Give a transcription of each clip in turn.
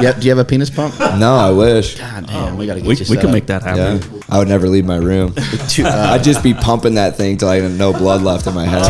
Yeah, do you have a penis pump? No, I wish. God damn, we gotta get you We set can up. make that happen. Yeah, I would never leave my room. I'd just be pumping that thing till I had no blood left in my head.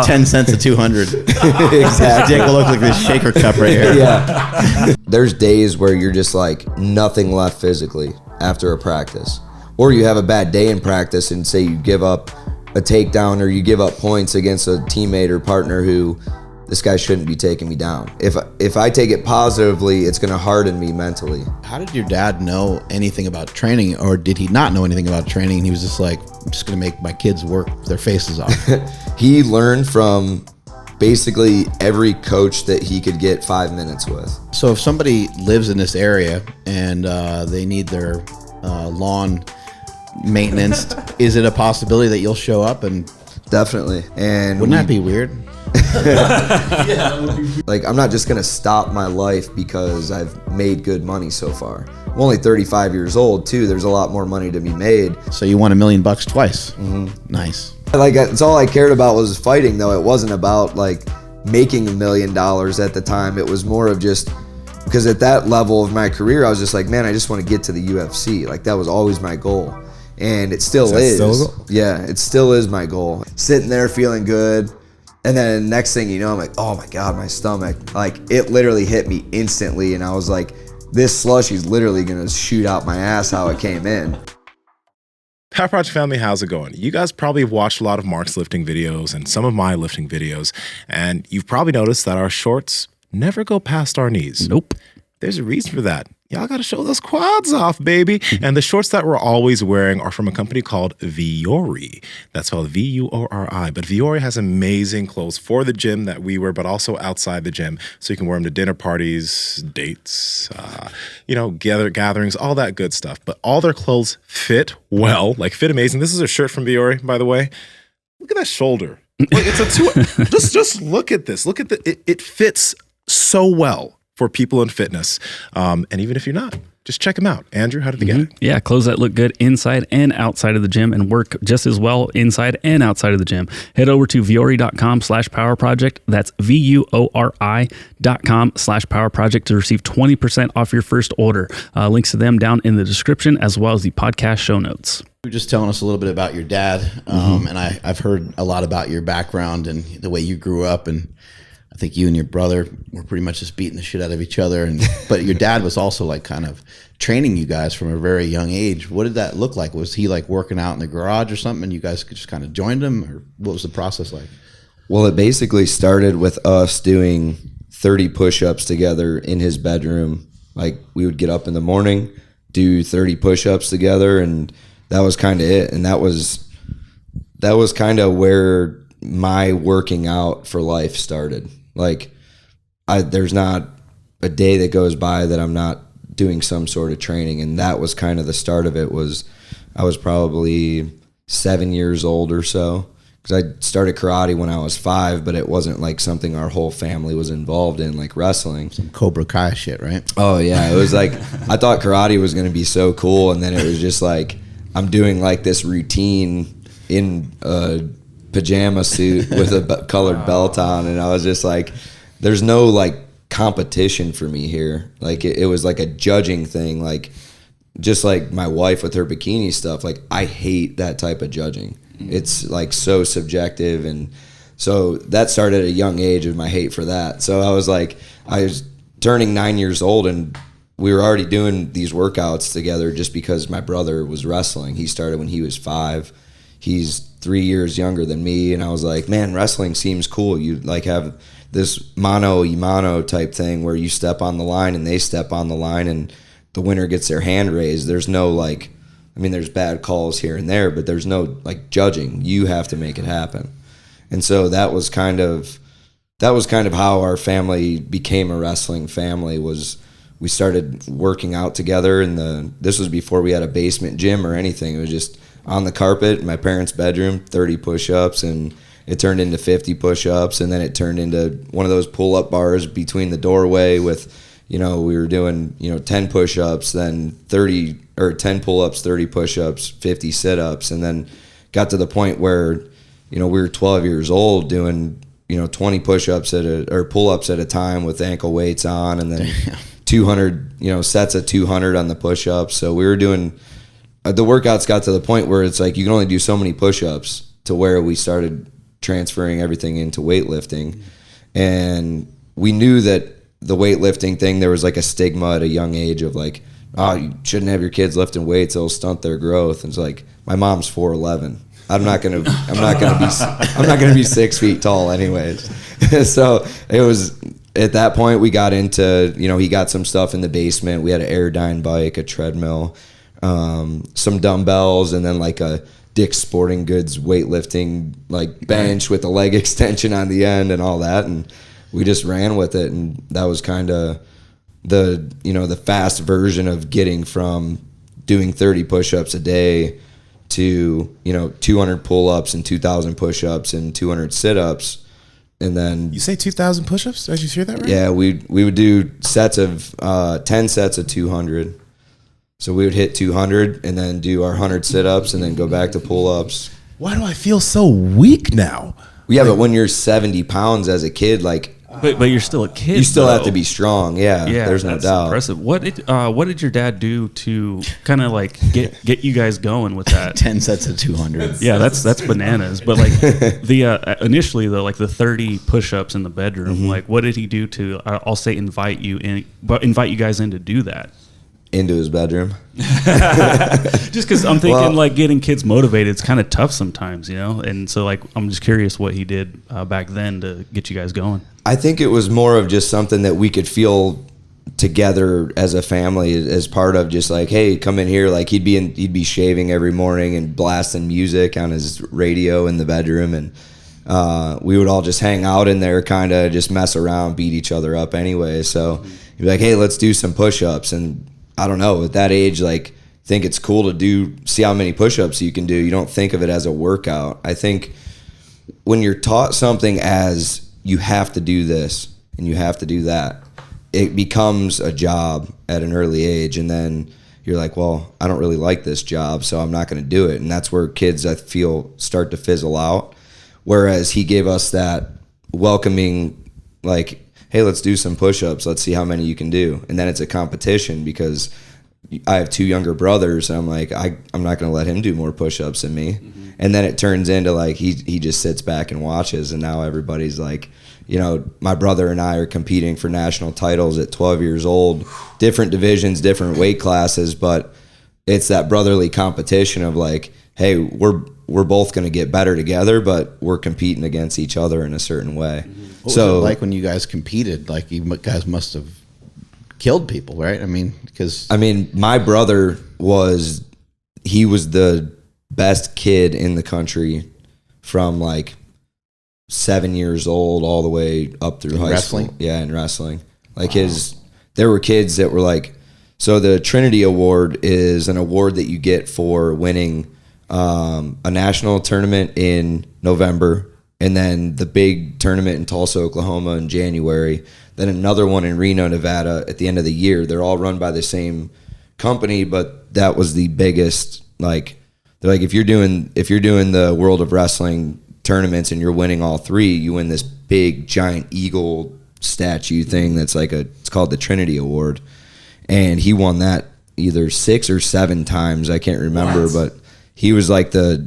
10 cents to 200. Exactly. Dick will look like this shaker cup right here. Yeah. There's days where you're just like nothing left physically after a practice. Or you have a bad day in practice and say you give up a takedown or you give up points against a teammate or partner who this guy shouldn't be taking me down. If I take it positively, it's gonna harden me mentally. How did your dad know anything about training, or did he not know anything about training and he was just like, I'm just gonna make my kids work their faces off? He learned from basically every coach that he could get 5 minutes with. So if somebody lives in this area and they need their lawn maintenance, is it a possibility that you'll show up? And Definitely. And wouldn't that be weird? Like, I'm not just gonna stop my life because I've made good money so far. I'm only 35 years old too. There's a lot more money to be made. So you won $1 million twice. Nice. Like, it's all I cared about was fighting, though. It wasn't about like making $1 million at the time. It was more of just because at that level of my career, I was just like, man, I just want to get to the UFC. Like, that was always my goal. And it still is. Still a goal? Yeah, it still is my goal. Sitting there feeling good. And then next thing you know, I'm like, oh my God, my stomach. Like, it literally hit me instantly. And I was like, this slushy's literally gonna shoot out my ass how it came in. Powerproject family, how's it going? You guys probably have watched a lot of Mark's lifting videos and some of my lifting videos. And you've probably noticed that our shorts never go past our knees. Nope. There's a reason for that. Y'all got to show those quads off, baby. And the shorts that we're always wearing are from a company called Vuori. That's spelled V-U-O-R-I. But Vuori has amazing clothes for the gym that we wear, but also outside the gym. So you can wear them to dinner parties, dates, gatherings, all that good stuff. But all their clothes fit well, like fit amazing. This is a shirt from Vuori, by the way. Look at that shoulder. Like, it's a two. just look at this. Look at it fits so well for people in fitness. And even if you're not, just check them out. Andrew, how did they get it? Yeah, clothes that look good inside and outside of the gym and work just as well inside and outside of the gym. Head over to vuori.com/powerproject. That's VUORI.com/powerproject to receive 20% off your first order. Links to them down in the description as well as the podcast show notes. You were just telling us a little bit about your dad, and I've heard a lot about your background and the way you grew up, and I think you and your brother were pretty much just beating the shit out of each other. But your dad was also like kind of training you guys from a very young age. What did that look like? Was he like working out in the garage or something and you guys just kind of joined him, or what was the process like? Well, it basically started with us doing 30 push-ups together in his bedroom. Like, we would get up in the morning, do 30 push-ups together, and that was kind of it. And that was kind of where my working out for life started. Like, there's not a day that goes by that I'm not doing some sort of training, and that was kind of the start of it. I was probably 7 years old or so, because I started karate when I was 5, but it wasn't like something our whole family was involved in, like wrestling. Some Cobra Kai shit, right? Oh yeah, it was like, I thought karate was going to be so cool, and then it was just like, I'm doing like this routine in a pajama suit with a colored belt on, and I was just like, there's no like competition for me here. Like, it was like a judging thing, like just like my wife with her bikini stuff. Like, I hate that type of judging. It's like so subjective, and so that started at a young age of my hate for that. So I was turning 9 years old, and we were already doing these workouts together just because my brother was wrestling. He started when he was 5. He's 3 years younger than me, and I was like, man, wrestling seems cool. You like have this mano y mano type thing where you step on the line and they step on the line and the winner gets their hand raised. There's no like, I mean, there's bad calls here and there, but there's no like judging. You have to make it happen. And so that was kind of how our family became a wrestling family. Was we started working out together, and this was before we had a basement gym or anything. It was just on the carpet in my parents' bedroom, 30 push-ups, and it turned into 50 push-ups, and then it turned into one of those pull-up bars between the doorway with, we were doing, 10 push-ups, then 30 or 10 pull-ups, 30 push-ups, 50 sit-ups, and then got to the point where, we were 12 years old doing, 20 push-ups or pull-ups at a time with ankle weights on, and then 200, sets of 200 on the push-ups. So we were doing, the workouts got to the point where it's like you can only do so many push-ups, to where we started transferring everything into weightlifting. And we knew that the weightlifting thing, there was like a stigma at a young age of like, oh, you shouldn't have your kids lifting weights, it'll stunt their growth. And it's like, my mom's 4'11". I'm not gonna be 6 feet tall anyways. So it was at that point we got into, he got some stuff in the basement. We had an Airdyne bike, a treadmill, some dumbbells, and then like a Dick's Sporting Goods weightlifting like bench with a leg extension on the end and all that, and we just ran with it. And that was kind of the fast version of getting from doing 30 push-ups a day to 200 pull-ups and 2,000 push-ups and 200 sit-ups. And then You say 2,000 push-ups? Did you hear that right? yeah, we would do sets of 10 sets of 200. So we would hit 200 and then do our 100 sit-ups and then go back to pull-ups. Why do I feel so weak now? Yeah, but when you're 70 pounds as a kid, like, But you're still a kid. you still have though. to be strong. Yeah, there's no that's doubt. Impressive. What did your dad do to kind of like get you guys going with that? 10 sets of 200. Yeah, that's bananas. But like the initially the 30 push-ups in the bedroom, like what did he do to I'll say invite you guys in to do that? Into his bedroom. Just because I'm thinking Well- like getting kids motivated, it's kind of tough sometimes, And so like I'm just curious what he did back then to get you guys going. I think it was more of just something that we could feel together as a family, as part of just like, hey, come in here. Like he'd be shaving every morning and blasting music on his radio in the bedroom, and we would all just hang out in there, kind of just mess around, beat each other up anyway. So he'd be like, hey, let's do some push-ups. And I don't know, at that age, like, think it's cool to see how many push-ups you can do. You don't think of it as a workout. I think when you're taught something as you have to do this and you have to do that, it becomes a job at an early age. And then you're like, well, I don't really like this job, so I'm not going to do it. And that's where kids, I feel, start to fizzle out. Whereas he gave us that welcoming, like, hey, let's do some push-ups. Let's see how many you can do. And then it's a competition, because I have two younger brothers. And I'm like, I'm not going to let him do more push-ups than me. Mm-hmm. And then it turns into like he just sits back and watches. And now everybody's like, my brother and I are competing for national titles at 12 years old, different divisions, different weight classes. But it's that brotherly competition of like, hey, we're both going to get better together, but we're competing against each other in a certain way. Mm-hmm. What was it like when you guys competed? Like, you guys must have killed people, right? My brother was the best kid in the country from like 7 years old all the way up through high school. Yeah, in wrestling. Like there were kids that were like, so the Trinity Award is an award that you get for winning a national tournament in November, and then the big tournament in Tulsa, Oklahoma in January, then another one in Reno, Nevada at the end of the year. They're all run by the same company, but that was the biggest, like, they're like, if you're doing the World of Wrestling tournaments and you're winning all three, you win this big giant eagle statue thing that's like it's called the Trinity Award. And he won that either 6 or 7 times, I can't remember, but he was like the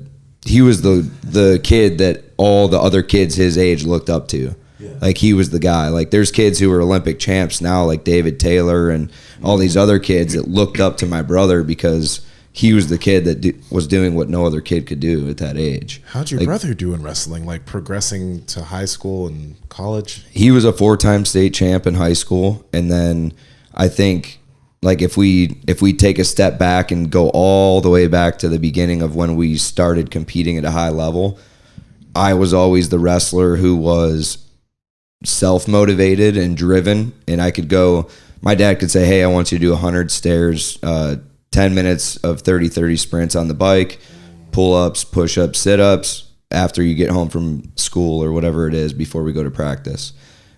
kid that all the other kids his age looked up to. Yeah. Like, he was the guy. Like, there's kids who are Olympic champs now, like David Taylor and all these other kids that looked up to my brother because he was the kid that was doing what no other kid could do at that age. How'd your brother do in wrestling, like progressing to high school and college? He was a 4-time state champ in high school. And then I think, like, if we take a step back and go all the way back to the beginning of when we started competing at a high level, I was always the wrestler who was self-motivated and driven. And I could go, my dad could say, hey, I want you to do 100 stairs, 10 minutes of 30-30 sprints on the bike, pull-ups, push-ups, sit-ups after you get home from school or whatever it is before we go to practice.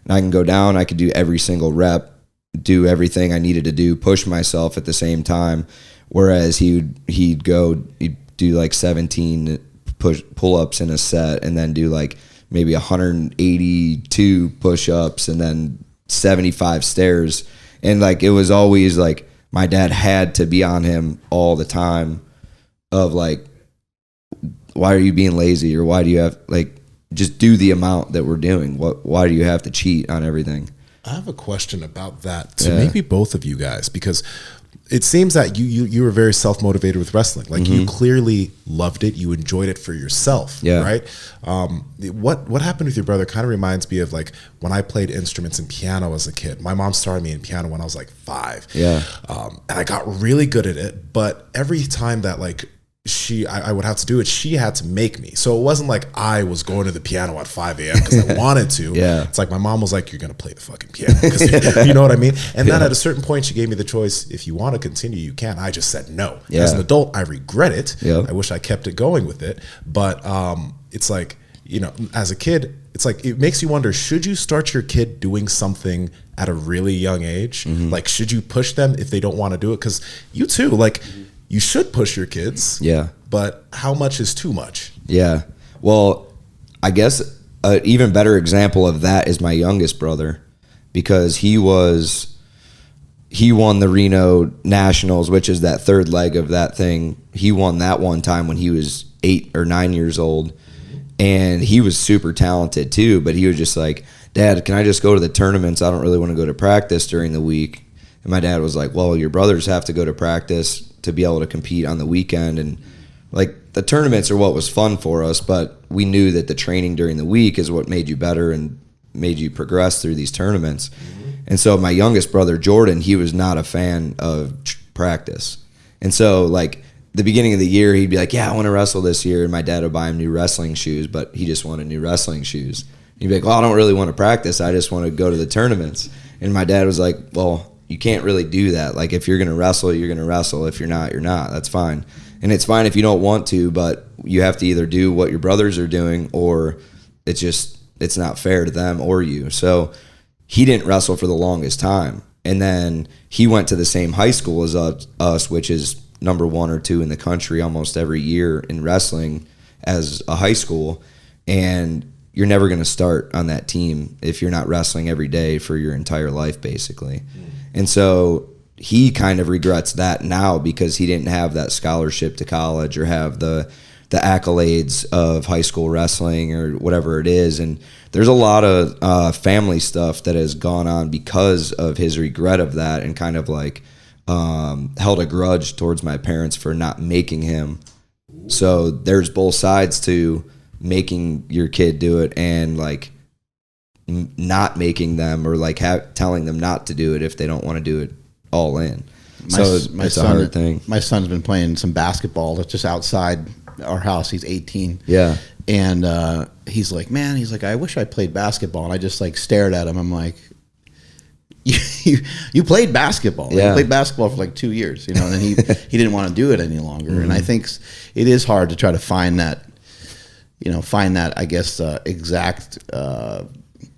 And I can go down, I could do every single rep, do everything I needed to do, push myself at the same time. Whereas he'd do like 17 pull-ups in a set and then do like maybe 182 push-ups and then 75 stairs. And like, it was always like my dad had to be on him all the time of like, why are you being lazy? Or why do you have like, just do the amount that we're doing. Why do you have to cheat on everything? I have a question about that to maybe both of you guys, because it seems that you were very self-motivated with wrestling. Like you clearly loved it. You enjoyed it for yourself, right? What happened with your brother kind of reminds me of like when I played instruments and piano as a kid. My mom started me in piano when I was like 5. Yeah. And I got really good at it. But every time that like I would have to do it, she had to make me. So it wasn't like I was going to the piano at 5 a.m. because I wanted to. It's like my mom was like, you're going to play the fucking piano. You know what I mean? And then at a certain point, she gave me the choice. If you want to continue, you can. I just said no. As an adult, I regret it. I wish I kept it going with it. But it's like, you know, as a kid, it's like, it makes you wonder, should you start your kid doing something at a really young age? Like, should you push them if they don't want to do it? Because you too, like, you should push your kids. But how much is too much? Well, I guess an even better example of that is my youngest brother, because he won the Reno Nationals, which is that third leg of that thing. He won that one time when he was 8 or 9 years old. And he was super talented too, but he was just like, Dad, can I just go to the tournaments? I don't really want to go to practice during the week. And my dad was like, well, your brothers have to go to practice to be able to compete on the weekend. And like, the tournaments are what was fun for us, but we knew that the training during the week is what made you better and made you progress through these tournaments. And so my youngest brother, Jordan, he was not a fan of practice. And so like the beginning of the year, he'd be like, yeah, I want to wrestle this year. And my dad would buy him new wrestling shoes, but he just wanted new wrestling shoes. He'd be like, well, I don't really want to practice. I just want to go to the tournaments. And my dad was like, well, you can't really do that. Like, if you're going to wrestle, you're going to wrestle. If you're not, you're not. That's fine. And it's fine if you don't want to, but you have to either do what your brothers are doing, or it's not fair to them or you. So he didn't wrestle for the longest time. And then he went to the same high school as us, which is number 1 or 2 in the country almost every year in wrestling as a high school. And you're never going to start on that team if you're not wrestling every day for your entire life, basically. And so he kind of regrets that now, because he didn't have that scholarship to college or have the accolades of high school wrestling or whatever it is. And there's a lot of family stuff that has gone on because of his regret of that, and kind of like held a grudge towards my parents for not making him. So there's both sides to making your kid do it and like not making them, or like telling them not to do it if they don't want to do it all in. It's a hard thing. My son's been playing some basketball that's just outside our house. He's 18. And he's like, man, I wish I played basketball. And I just like stared at him. I'm like, you played basketball. You played basketball for like 2 years, you know, and then he didn't want to do it any longer. And I think it is hard to try to find that, I guess, exact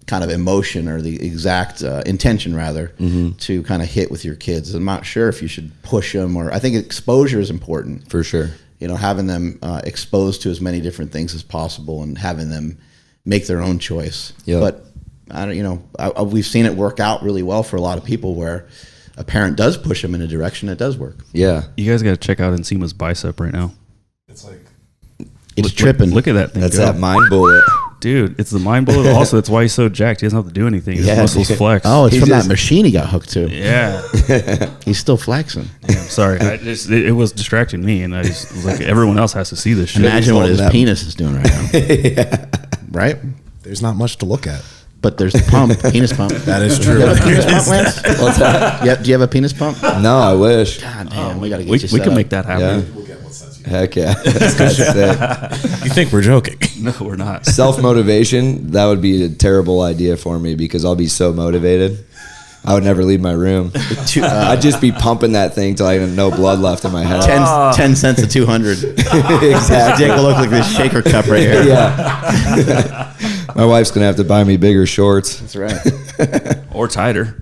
kind of emotion, or the exact intention rather, to kind of hit with your kids. I'm not sure if you should push them, or I think exposure is important. For sure. Having them exposed to as many different things as possible, and having them make their own choice. But I don't, we've seen it work out really well for a lot of people, where a parent does push them in a direction that does work. You guys got to check out Nsima's bicep right now. It's like, it's tripping. Look at that thing. That's that mind bullet. Dude, it's the mind bullet. Also, that's why he's so jacked. He doesn't have to do anything. His muscles flex. Oh, it's from that machine he got hooked to. Yeah. He's still flexing. Yeah, I'm sorry. It was distracting me, and I just was like, everyone else has to see this shit. Imagine what his penis is doing right now. Right? There's not much to look at. But there's the pump, penis pump. That is true. Do you have a penis pump, Lance? What's that? Do you have a penis pump? No, I wish. God damn, we got to get you set We can up. make that happen. Yeah. Heck yeah. That's sick. You think we're joking? No, we're not. Self-motivation, that would be a terrible idea for me, because I'll be so motivated. I would never leave my room. I'd just be pumping that thing till I had no blood left in my head. 10 cents to 200. Exactly. Dick will look like this shaker cup right here. Yeah. My wife's going to have to buy me bigger shorts. That's right. Or tighter.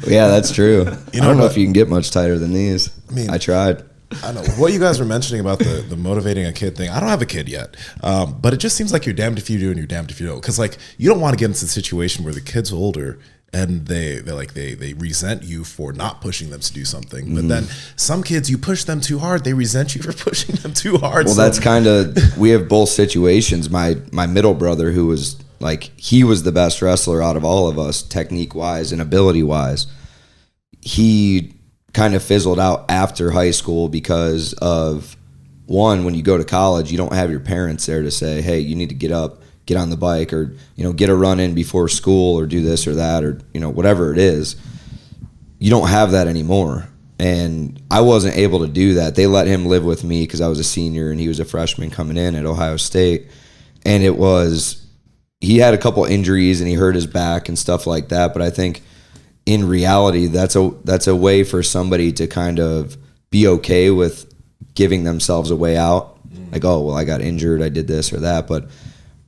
Yeah, that's true. I don't know what? if you can get much tighter than these. I tried. I don't know what you guys were mentioning about the motivating a kid thing. I don't have a kid yet, but it just seems like you're damned if you do and you're damned if you don't. Because like, you don't want to get into the situation where the kid's older and they resent you for not pushing them to do something. But then some kids, you push them too hard, they resent you for pushing them too hard. Well, that's kind of, we have both situations. My middle brother, who was like, he was the best wrestler out of all of us, technique wise and ability wise. He kind of fizzled out after high school because of, one, when you go to college, you don't have your parents there to say, hey, you need to get up, get on the bike, or, you know, get a run in before school, or do this or that, or, you know, whatever it is. You don't have that anymore. And I wasn't able to do that. They let him live with me because I was a senior and he was a freshman coming in at Ohio State. And it was, he had a couple injuries and he hurt his back and stuff like that. But I think in reality, that's a way for somebody to kind of be okay with giving themselves a way out. Like, oh, well, I got injured, I did this or that. But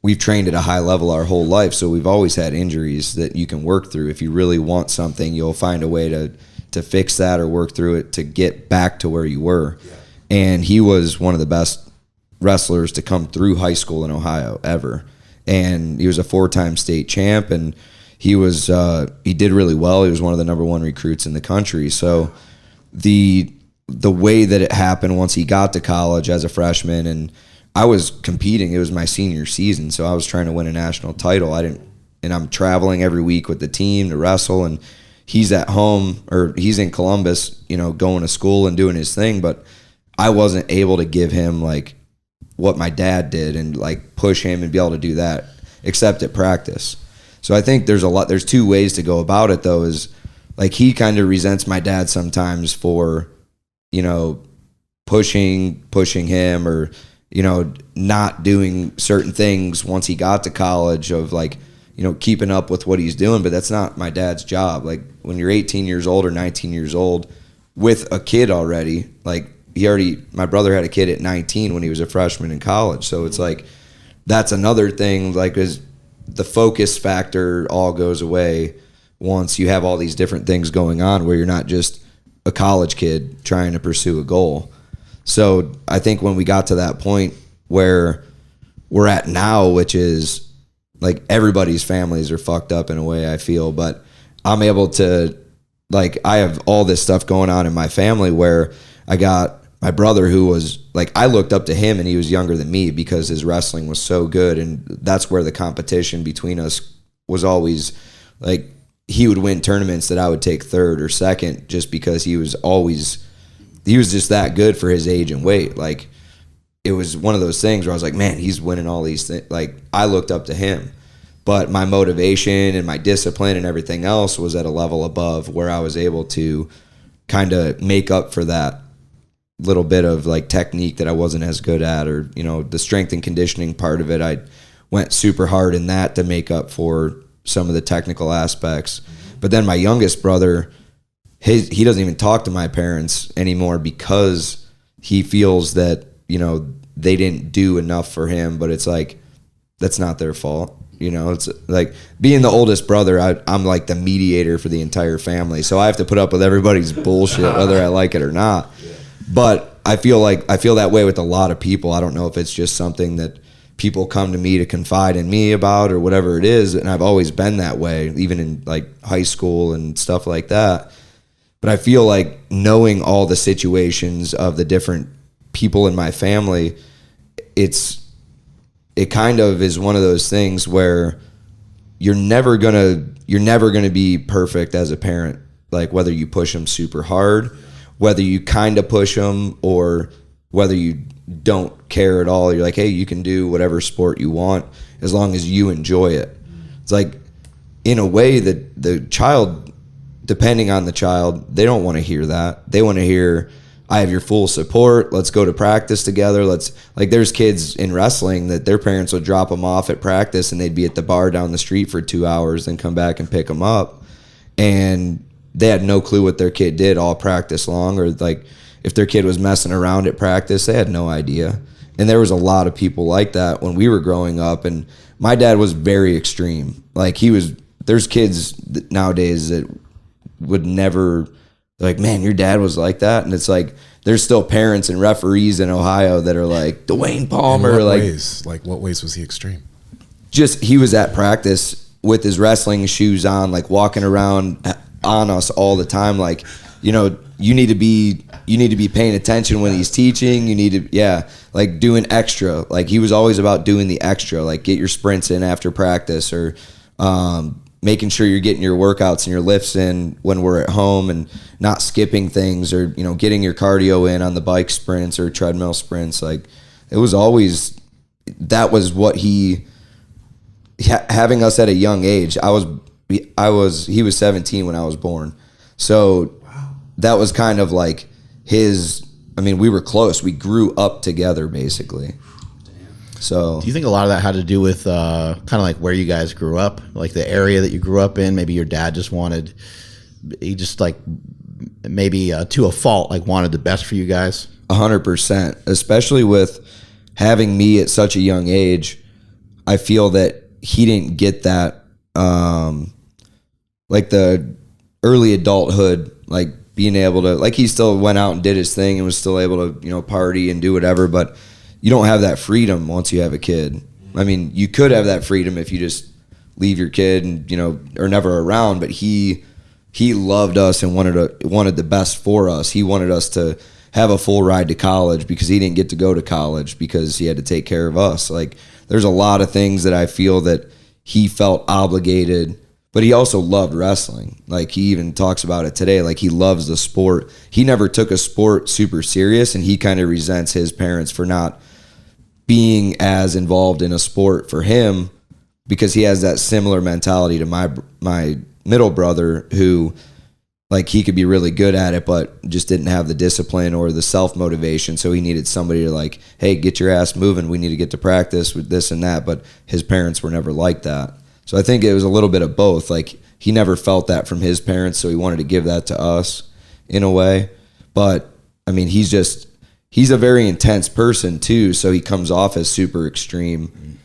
we've trained at a high level our whole life, so we've always had injuries that you can work through. If you really want something, you'll find a way to fix that or work through it to get back to where you were. Yeah. And he was one of the best wrestlers to come through high school in Ohio ever. And he was a 4-time state champ, and he did really well. He was one of the number 1 recruits in the country. So the way that it happened once he got to college as a freshman, and I was competing. It was my senior season, so I was trying to win a national title. And I'm traveling every week with the team to wrestle, and he's at home, or he's in Columbus, you know, going to school and doing his thing. But I wasn't able to give him like what my dad did and like push him and be able to do that, except at practice. So I think there's 2 ways to go about it, though, is like he kind of resents my dad sometimes for, you know, pushing him, or, you know, not doing certain things once he got to college, of like, you know, keeping up with what he's doing. But that's not my dad's job. Like when you're 18 years old or 19 years old with a kid already, like my brother had a kid at 19 when he was a freshman in college. So it's like, that's another thing, like, is the focus factor all goes away once you have all these different things going on, where you're not just a college kid trying to pursue a goal. So I think when we got to that point where we're at now, which is like everybody's families are fucked up in a way, I feel, but I'm able to, like, I have all this stuff going on in my family where I got my brother who was like, I looked up to him and he was younger than me because his wrestling was so good. And that's where the competition between us was always like, he would win tournaments that I would take 3rd or 2nd just because he was just that good for his age and weight. Like, it was one of those things where I was like, man, he's winning all these things. Like, I looked up to him, but my motivation and my discipline and everything else was at a level above where I was able to kind of make up for that little bit of like technique that I wasn't as good at, or, you know, the strength and conditioning part of it. I went super hard in that to make up for some of the technical aspects. But then my youngest brother, he doesn't even talk to my parents anymore because he feels that, you know, they didn't do enough for him. But it's like, that's not their fault. You know, it's like being the oldest brother, I'm like the mediator for the entire family. So I have to put up with everybody's bullshit, whether I like it or not. But I feel that way with a lot of people. I don't know if it's just something that people come to me to confide in me about or whatever it is. And I've always been that way, even in like high school and stuff like that. But I feel like knowing all the situations of the different people in my family, it kind of is one of those things where you're never gonna be perfect as a parent. Like, whether you push them super hard, whether you kind of push them, or whether you don't care at all. You're like, hey, you can do whatever sport you want as long as you enjoy it. It's like, in a way, that the child, depending on the child, they don't want to hear that. They want to hear, I have your full support. Let's go to practice together. Like, there's kids in wrestling that their parents would drop them off at practice and they'd be at the bar down the street for 2 hours, then come back and pick them up. And they had no clue what their kid did all practice long, or like, if their kid was messing around at practice, they had no idea. And there was a lot of people like that when we were growing up. And my dad was very extreme. Like, there's kids nowadays that would never, like, man, your dad was like that. And it's like, there's still parents and referees in Ohio that are like, Dwayne Palmer. In what ways? Like, what ways was he extreme? Just, he was at practice with his wrestling shoes on, like walking around on us all the time. Like, you know, you need to be paying attention when he's teaching. You need to, like doing extra. Like he was always about doing the extra, like get your sprints in after practice, or making sure you're getting your workouts and your lifts in when we're at home, and not skipping things, or, you know, getting your cardio in on the bike sprints or treadmill sprints. Like it was always, that was what he, having us at a young age. He was 17 when I was born. So that was kind of like his, I mean, we were close. We grew up together basically. So do you think a lot of that had to do with kind of like where you guys grew up, like the area that you grew up in? Maybe your dad just like maybe to a fault, like wanted the best for you guys? 100%, especially with having me at such a young age. I feel that he didn't get that, like the early adulthood, like being able to, like he still went out and did his thing and was still able to, you know, party and do whatever, but you don't have that freedom once you have a kid. I mean, you could have that freedom if you just leave your kid and, you know, are never around, but he loved us and wanted the best for us. He wanted us to have a full ride to college because he didn't get to go to college because he had to take care of us. Like there's a lot of things that I feel that he felt obligated, but he also loved wrestling. Like he even talks about it today. Like he loves the sport. He never took a sport super serious, and he kind of resents his parents for not being as involved in a sport for him, because he has that similar mentality to my middle brother, who like he could be really good at it, but just didn't have the discipline or the self-motivation. So he needed somebody to like, hey, get your ass moving. We need to get to practice with this and that. But his parents were never like that. So I think it was a little bit of both. Like he never felt that from his parents, so he wanted to give that to us in a way. But I mean, he's a very intense person too, so he comes off as super extreme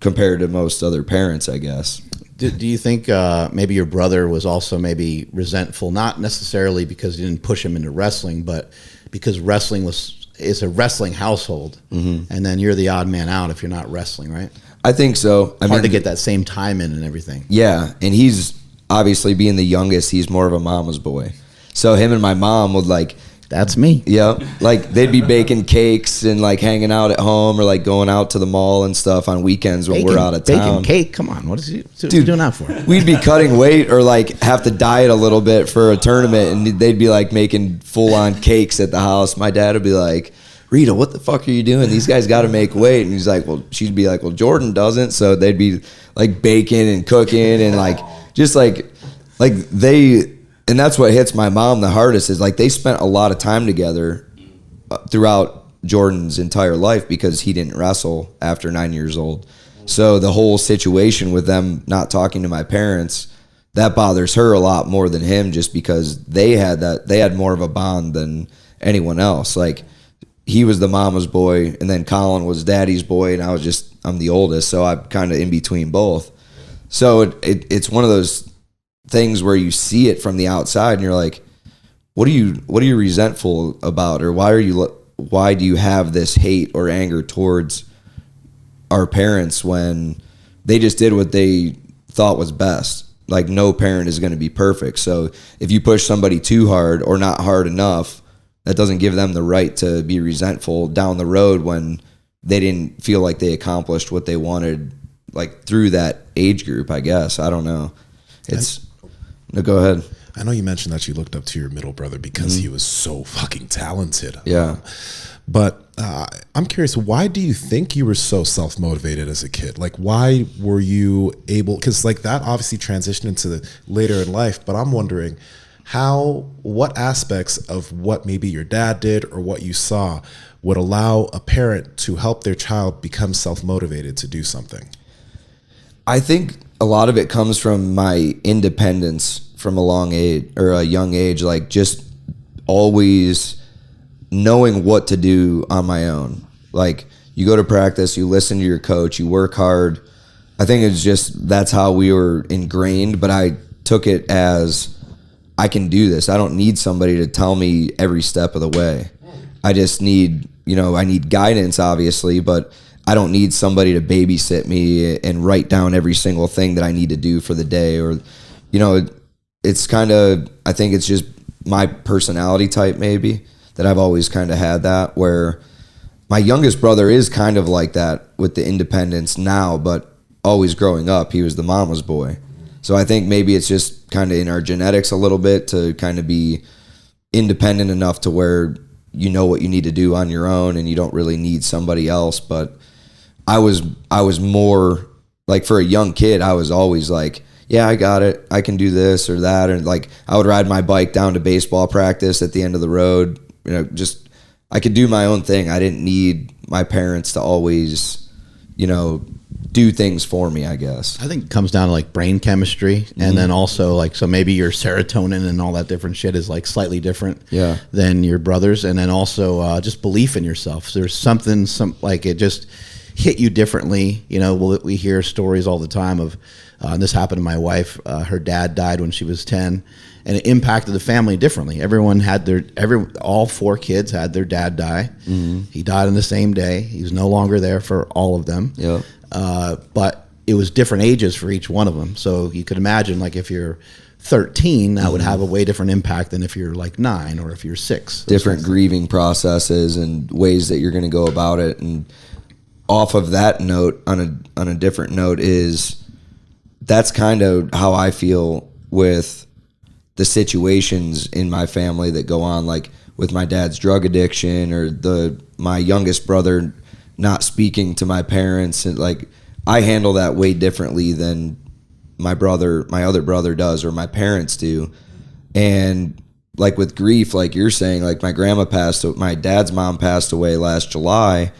compared to most other parents, I guess. Do you think maybe your brother was also maybe resentful, not necessarily because you didn't push him into wrestling, but because wrestling is a wrestling household, and then you're the odd man out if you're not wrestling, right? I think so. Hard to get that same time in and everything. Yeah, and he's obviously, being the youngest, he's more of a mama's boy. So him and my mom would like, that's me. Yeah, like they'd be baking cakes and like hanging out at home, or like going out to the mall and stuff on weekends when we're out of town. Baking cake? Come on, what you doing that for? We'd be cutting weight or like have to diet a little bit for a tournament, and they'd be like making full-on cakes at the house. My dad would be like, Rita, what the fuck are you doing? These guys got to make weight. And he's like, well, she'd be like, well, Jordan doesn't. So they'd be like baking and cooking and like just like they. And that's what hits my mom the hardest, is like they spent a lot of time together throughout Jordan's entire life, because he didn't wrestle after 9 years old. So the whole situation with them not talking to my parents, that bothers her a lot more than him, just because they had more of a bond than anyone else. Like he was the mama's boy, and then Colin was daddy's boy, and I'm the oldest, so I'm kind of in between both. So it's one of those things where you see it from the outside and you're like, what are you resentful about, or why do you have this hate or anger towards our parents when they just did what they thought was best? Like no parent is going to be perfect. So if you push somebody too hard or not hard enough, that doesn't give them the right to be resentful down the road when they didn't feel like they accomplished what they wanted, like through that age group, I guess. I don't know. No, go ahead. I know you mentioned that you looked up to your middle brother because he was so fucking talented. Yeah. But I'm curious, why do you think you were so self-motivated as a kid? Like, why were you able, because like that obviously transitioned into the later in life, but I'm wondering what aspects of what maybe your dad did or what you saw would allow a parent to help their child become self-motivated to do something? I think a lot of it comes from my independence from a young age, like just always knowing what to do on my own. Like you go to practice, you listen to your coach, you work hard. I think it's just, that's how we were ingrained, but I took it as, I can do this. I don't need somebody to tell me every step of the way. I just need, I need guidance, obviously, but I don't need somebody to babysit me and write down every single thing that I need to do for the day. Or, you know, it's kind of, I think it's just my personality type maybe that I've always kind of had that, where my youngest brother is kind of like that with the independence now, but always growing up, he was the mama's boy. So I think maybe it's just kind of in our genetics a little bit to kind of be independent enough to where you know what you need to do on your own and you don't really need somebody else. But I was more like, for a young kid, I was always like, yeah, I got it. I can do this or that. And like, I would ride my bike down to baseball practice at the end of the road. You know, just, I could do my own thing. I didn't need my parents to always, you know, do things for me, I guess. I think it comes down to like brain chemistry, and then also like, so maybe your serotonin and all that different shit is like slightly different than your brother's, and then also just belief in yourself. So there's something like it just hit you differently. You know, we hear stories all the time of, and this happened to my wife. Her dad died when she was 10, and it impacted the family differently. Everyone had all 4 kids had their dad die. He died on the same day. He was no longer there for all of them. But it was different ages for each one of them. So you could imagine, like, if you're 13, that would have a way different impact than if you're like 9 or if you're 6. Different grieving processes and ways that you're going to go about it. And off of that note, on a different note, is that's kind of how I feel with the situations in my family that go on, like with my dad's drug addiction or my youngest brother not speaking to my parents. And like, I handle that way differently than my other brother does, or my parents do. And like with grief, like you're saying, like my dad's mom passed away last July,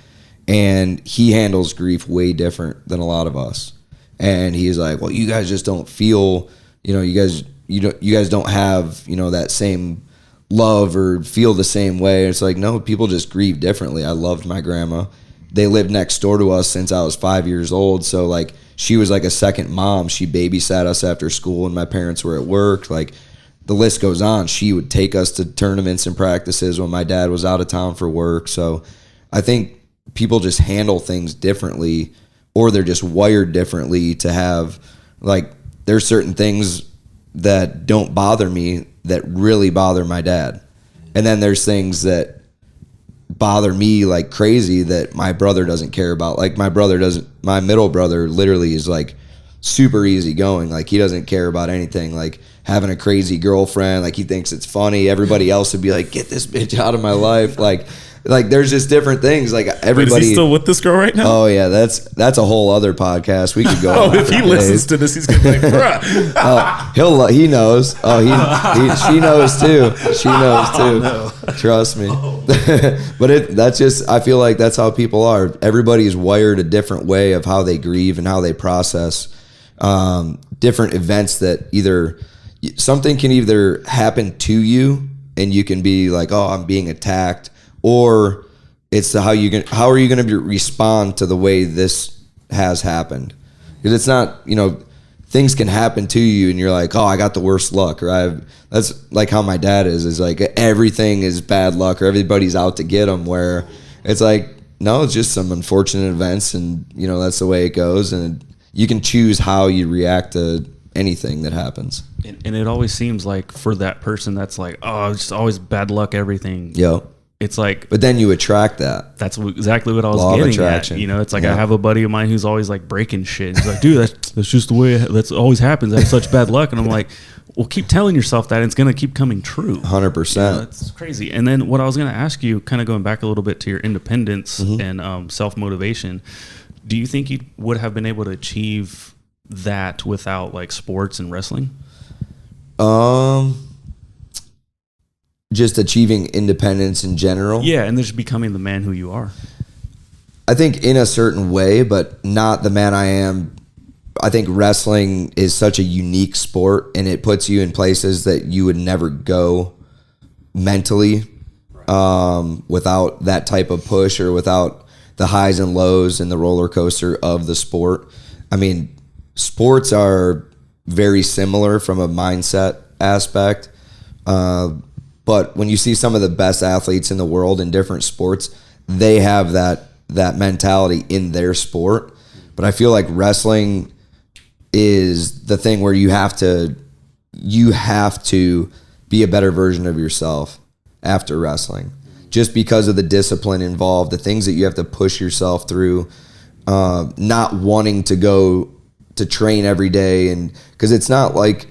and he handles grief way different than a lot of us. And he's like, well, you guys just don't feel, you know, you guys don't have, you know, that same love or feel the same way. It's like, no, people just grieve differently. I loved my grandma. They lived next door to us since I was 5 years old. So like, she was like a second mom. She babysat us after school when my parents were at work. Like, the list goes on. She would take us to tournaments and practices when my dad was out of town for work. So I think people just handle things differently, or they're just wired differently to have, like, there's certain things that don't bother me that really bother my dad. And then there's things that bother me like crazy that my brother doesn't care about. Like, my middle brother literally is like super easygoing. Like, he doesn't care about anything, like having a crazy girlfriend. Like, he thinks it's funny. Everybody else would be like, get this bitch out of my life. Like there's just different things. Like, everybody. But is he still with this girl right now? Oh yeah, that's a whole other podcast. We could go. If he listens to this, he's gonna be like, bruh. He knows. She knows too. She knows too. No. Trust me. But that's just, I feel like that's how people are. Everybody's wired a different way of how they grieve and how they process different events. That something can either happen to you and you can be like, oh, I'm being attacked. Or it's how are you going to respond to the way this has happened? Because it's not, you know, things can happen to you and you're like, oh, I got the worst luck, or that's like how my dad is like everything is bad luck, or everybody's out to get him, where it's like, no, it's just some unfortunate events, and you know, that's the way it goes, and you can choose how you react to anything that happens. And it always seems like for that person that's like, oh, it's just always bad luck, everything. Yep. It's like, but then you attract that. That's exactly what I was Law getting of attraction. at. You know, it's like, I have a buddy of mine who's always like breaking shit. He's like, dude, that's just the way that's always happens. I have such bad luck. And I'm like, well, keep telling yourself that, and it's going to keep coming true. 100%. You know, that's crazy. And then what I was going to ask you, kind of going back a little bit to your independence and self-motivation, do you think you would have been able to achieve that without like sports and wrestling? Just achieving independence in general. Yeah, and just becoming the man who you are. I think in a certain way, but not the man I am. I think wrestling is such a unique sport, and it puts you in places that you would never go mentally without that type of push, or without the highs and lows and the roller coaster of the sport. I mean, sports are very similar from a mindset aspect. But when you see some of the best athletes in the world in different sports, they have that that mentality in their sport. But I feel like wrestling is the thing where you have to be a better version of yourself after wrestling, just because of the discipline involved, the things that you have to push yourself through, not wanting to go to train every day. And because it's not like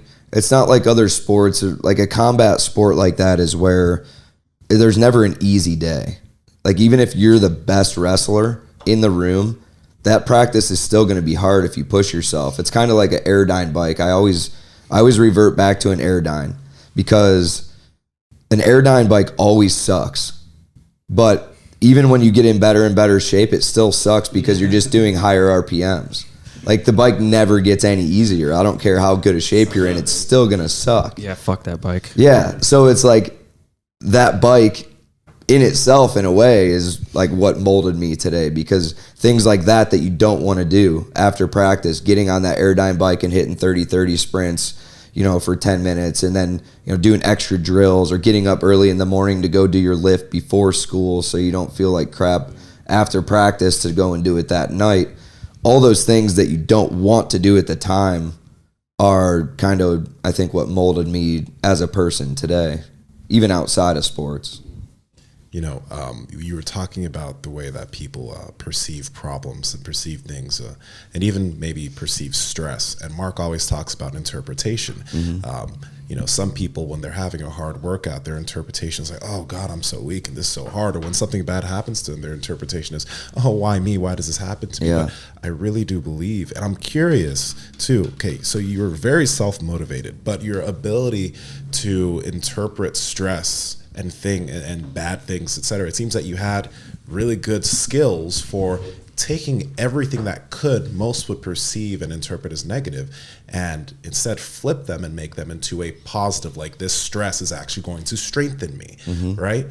other sports, like a combat sport like that is where there's never an easy day. Like even if you're the best wrestler in the room, that practice is still going to be hard if you push yourself. It's kind of like an Airdyne bike. I always revert back to an Airdyne, because an Airdyne bike always sucks. But even when you get in better and better shape, it still sucks because you're just doing higher RPMs. Like the bike never gets any easier. I don't care how good a shape you're in, it's still going to suck. Yeah, fuck that bike. Yeah, so it's like that bike in itself, in a way, is like what molded me today, because things like that you don't want to do after practice, getting on that Airdyne bike and hitting 30-30 sprints, for 10 minutes, and then, doing extra drills, or getting up early in the morning to go do your lift before school so you don't feel like crap after practice to go and do it that night. All those things that you don't want to do at the time are kind of, I think, what molded me as a person today, even outside of sports. You were talking about the way that people perceive problems and perceive things, and even maybe perceive stress. And Mark always talks about interpretation. Some people, when they're having a hard workout, their interpretation is like, oh God, I'm so weak and this is so hard. Or when something bad happens to them, their interpretation is, oh, why me? Why does this happen to me? Yeah. But I really do believe, and I'm curious too, okay, so you're very self-motivated, but your ability to interpret stress and bad things, etc. It seems that you had really good skills for taking everything that most would perceive and interpret as negative, and instead flip them and make them into a positive, like this stress is actually going to strengthen me, right?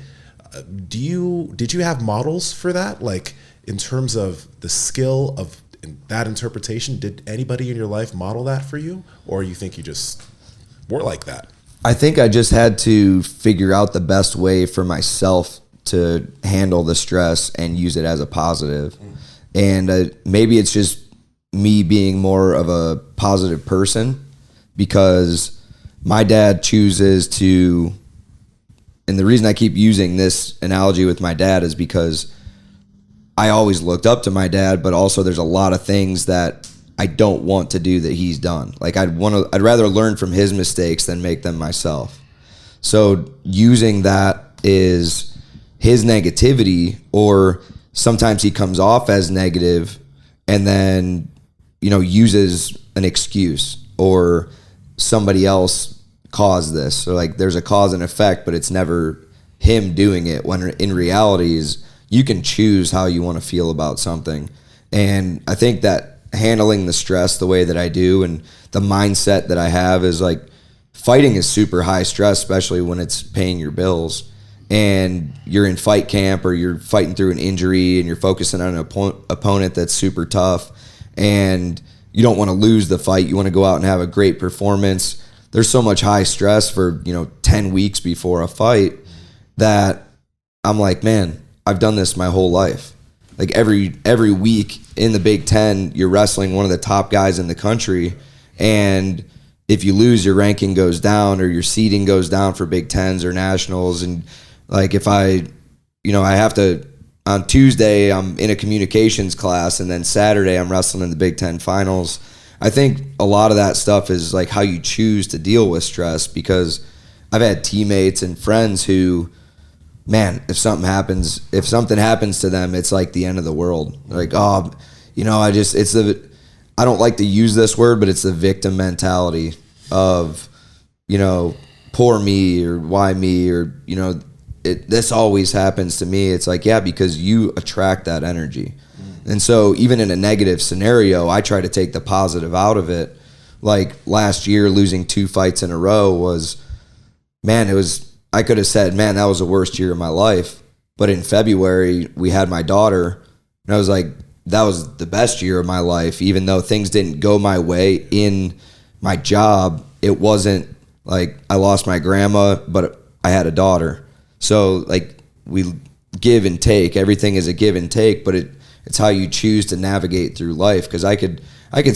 Did you have models for that? Like in terms of the skill of that interpretation, did anybody in your life model that for you? Or you think you just were like that? I think I just had to figure out the best way for myself to handle the stress and use it as a positive. And maybe it's just me being more of a positive person, because my dad chooses to, and the reason I keep using this analogy with my dad is because I always looked up to my dad, but also there's a lot of things that I don't want to do that he's done. Like I'd rather learn from his mistakes than make them myself. So using that is his negativity, or sometimes he comes off as negative and then, uses an excuse, or somebody else caused this. So like there's a cause and effect, but it's never him doing it, when in reality is you can choose how you want to feel about something. And I think that handling the stress the way that I do and the mindset that I have is like, fighting is super high stress, especially when it's paying your bills and you're in fight camp or you're fighting through an injury and you're focusing on an opponent that's super tough and you don't want to lose the fight. You want to go out and have a great performance. There's so much high stress for, 10 weeks before a fight that I'm like, man, I've done this my whole life. Like every week in the Big Ten, you're wrestling one of the top guys in the country, and if you lose, your ranking goes down or your seeding goes down for Big Tens or nationals. And like if I have to, on Tuesday I'm in a communications class, and then Saturday I'm wrestling in the Big Ten finals. I think a lot of that stuff is like how you choose to deal with stress, because I've had teammates and friends who, man, if something happens to them, it's like the end of the world. Like, I don't like to use this word, but it's the victim mentality of, poor me, or why me, or, this always happens to me. It's like, yeah, because you attract that energy. And so even in a negative scenario, I try to take the positive out of it. Like last year, losing 2 fights in a row was, man, I could have said, man, that was the worst year of my life. But in February, we had my daughter, and I was like, that was the best year of my life. Even though things didn't go my way in my job, it wasn't like I lost my grandma, but I had a daughter. So like give and take. Everything is a give and take, but it's how you choose to navigate through life. Because I could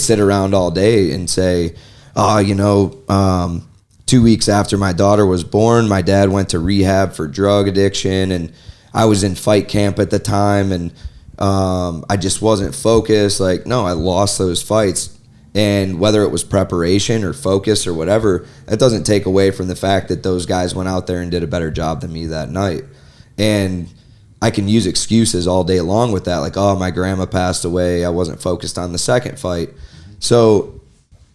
sit around all day and say, 2 weeks after my daughter was born, my dad went to rehab for drug addiction, and I was in fight camp at the time, and I just wasn't focused. Like, no, I lost those fights. And whether it was preparation or focus or whatever, that doesn't take away from the fact that those guys went out there and did a better job than me that night. And I can use excuses all day long with that, like, oh, my grandma passed away, I wasn't focused on the second fight. So,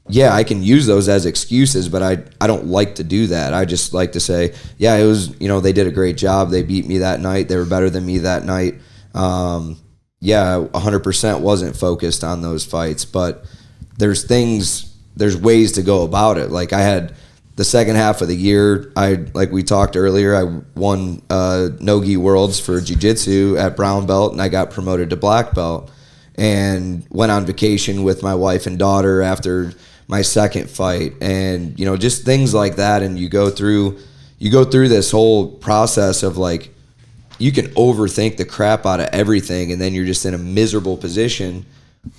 yeah, I can use those as excuses, but I don't like to do that. I just like to say, yeah, it was, they did a great job. They beat me that night. They were better than me that night. 100% wasn't focused on those fights, but there's ways to go about it. Like, I had the second half of the year, like we talked earlier, I won no-gi worlds for jiu-jitsu at brown belt, and I got promoted to black belt, and went on vacation with my wife and daughter after my second fight, and just things like that. And you go through this whole process of, like, you can overthink the crap out of everything, and then you're just in a miserable position.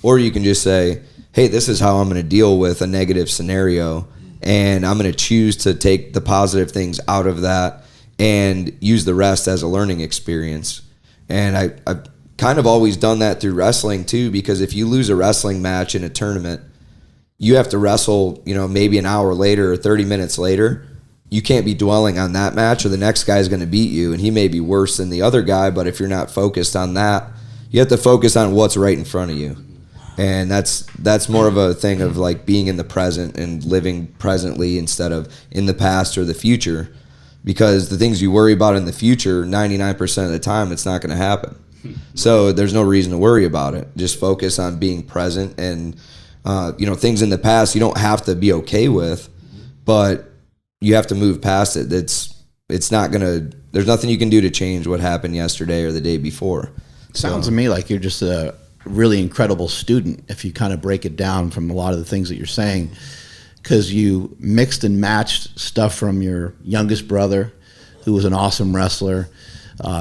Or you can just say, hey, this is how I'm going to deal with a negative scenario, and I'm going to choose to take the positive things out of that and use the rest as a learning experience. And I've kind of always done that through wrestling too, because if you lose a wrestling match in a tournament, you have to wrestle, maybe an hour later or 30 minutes later. You can't be dwelling on that match, or the next guy is going to beat you, and he may be worse than the other guy, but if you're not focused on that, you have to focus on what's right in front of you. And that's more of a thing of, like, being in the present and living presently instead of in the past or the future, because the things you worry about in the future, 99% of the time, it's not going to happen. So there's no reason to worry about it. Just focus on being present, and things in the past you don't have to be okay with, but you have to move past it. It's not gonna. There's nothing you can do to change what happened yesterday or the day before. Sounds to me like you're just a really incredible student if you kind of break it down from a lot of the things that you're saying, because you mixed and matched stuff from your youngest brother, who was an awesome wrestler.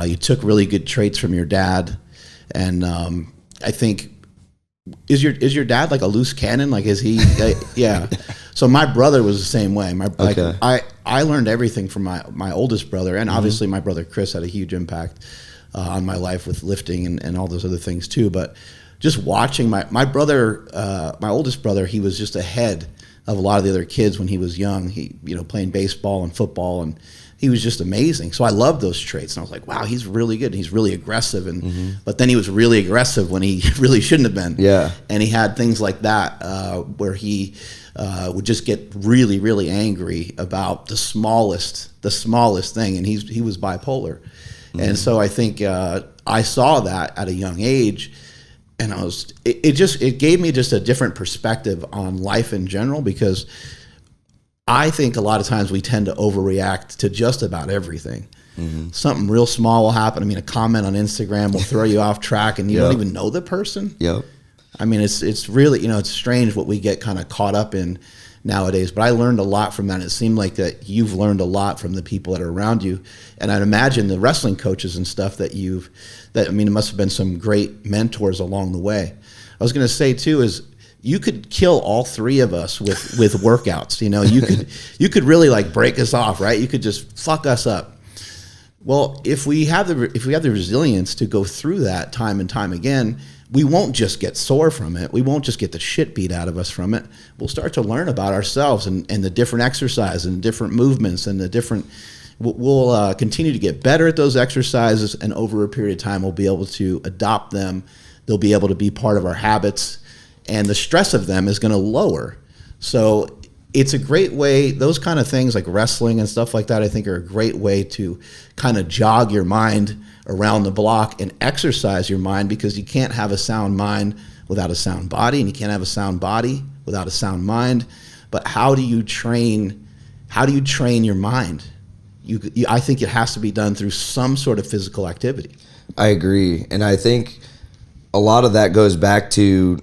You took really good traits from your dad, and I think is your dad like a loose cannon? Like, is he? Yeah. So my brother was the same way. I learned everything from my oldest brother, and obviously my brother Chris had a huge impact on my life with lifting and all those other things too. But just watching my brother, my oldest brother, he was just ahead of a lot of the other kids when he was young. He, playing baseball and football, and he was just amazing. So I loved those traits, and I was like, wow, he's really good. He's really aggressive, but then he was really aggressive when he really shouldn't have been. Yeah. And he had things like that where he would just get really, really angry about the smallest thing, and he was bipolar. And so I think I saw that at a young age, and it gave me just a different perspective on life in general, because I think a lot of times we tend to overreact to just about everything. Something real small will happen. I mean, a comment on Instagram will throw you off track, and you don't even know the person. Yep. I mean, it's really, it's strange what we get kind of caught up in nowadays. But I learned a lot from that. And it seemed like that you've learned a lot from the people that are around you. And I'd imagine the wrestling coaches and stuff it must have been some great mentors along the way. I was going to say too is you could kill all three of us with workouts. You could really, like, break us off, right? You could just fuck us up. Well, if we have the resilience to go through that time and time again, we won't just get sore from it. We won't just get the shit beat out of us from it. We'll start to learn about ourselves and the different exercises and different movements and the different. We'll continue to get better at those exercises, and over a period of time, we'll be able to adopt them. They'll be able to be part of our habits, and the stress of them is going to lower. So it's a great way. Those kind of things like wrestling and stuff like that, I think, are a great way to kind of jog your mind around the block and exercise your mind, because you can't have a sound mind without a sound body, and you can't have a sound body without a sound mind. But how do you train your mind? I think it has to be done through some sort of physical activity. I agree. And I think a lot of that goes back to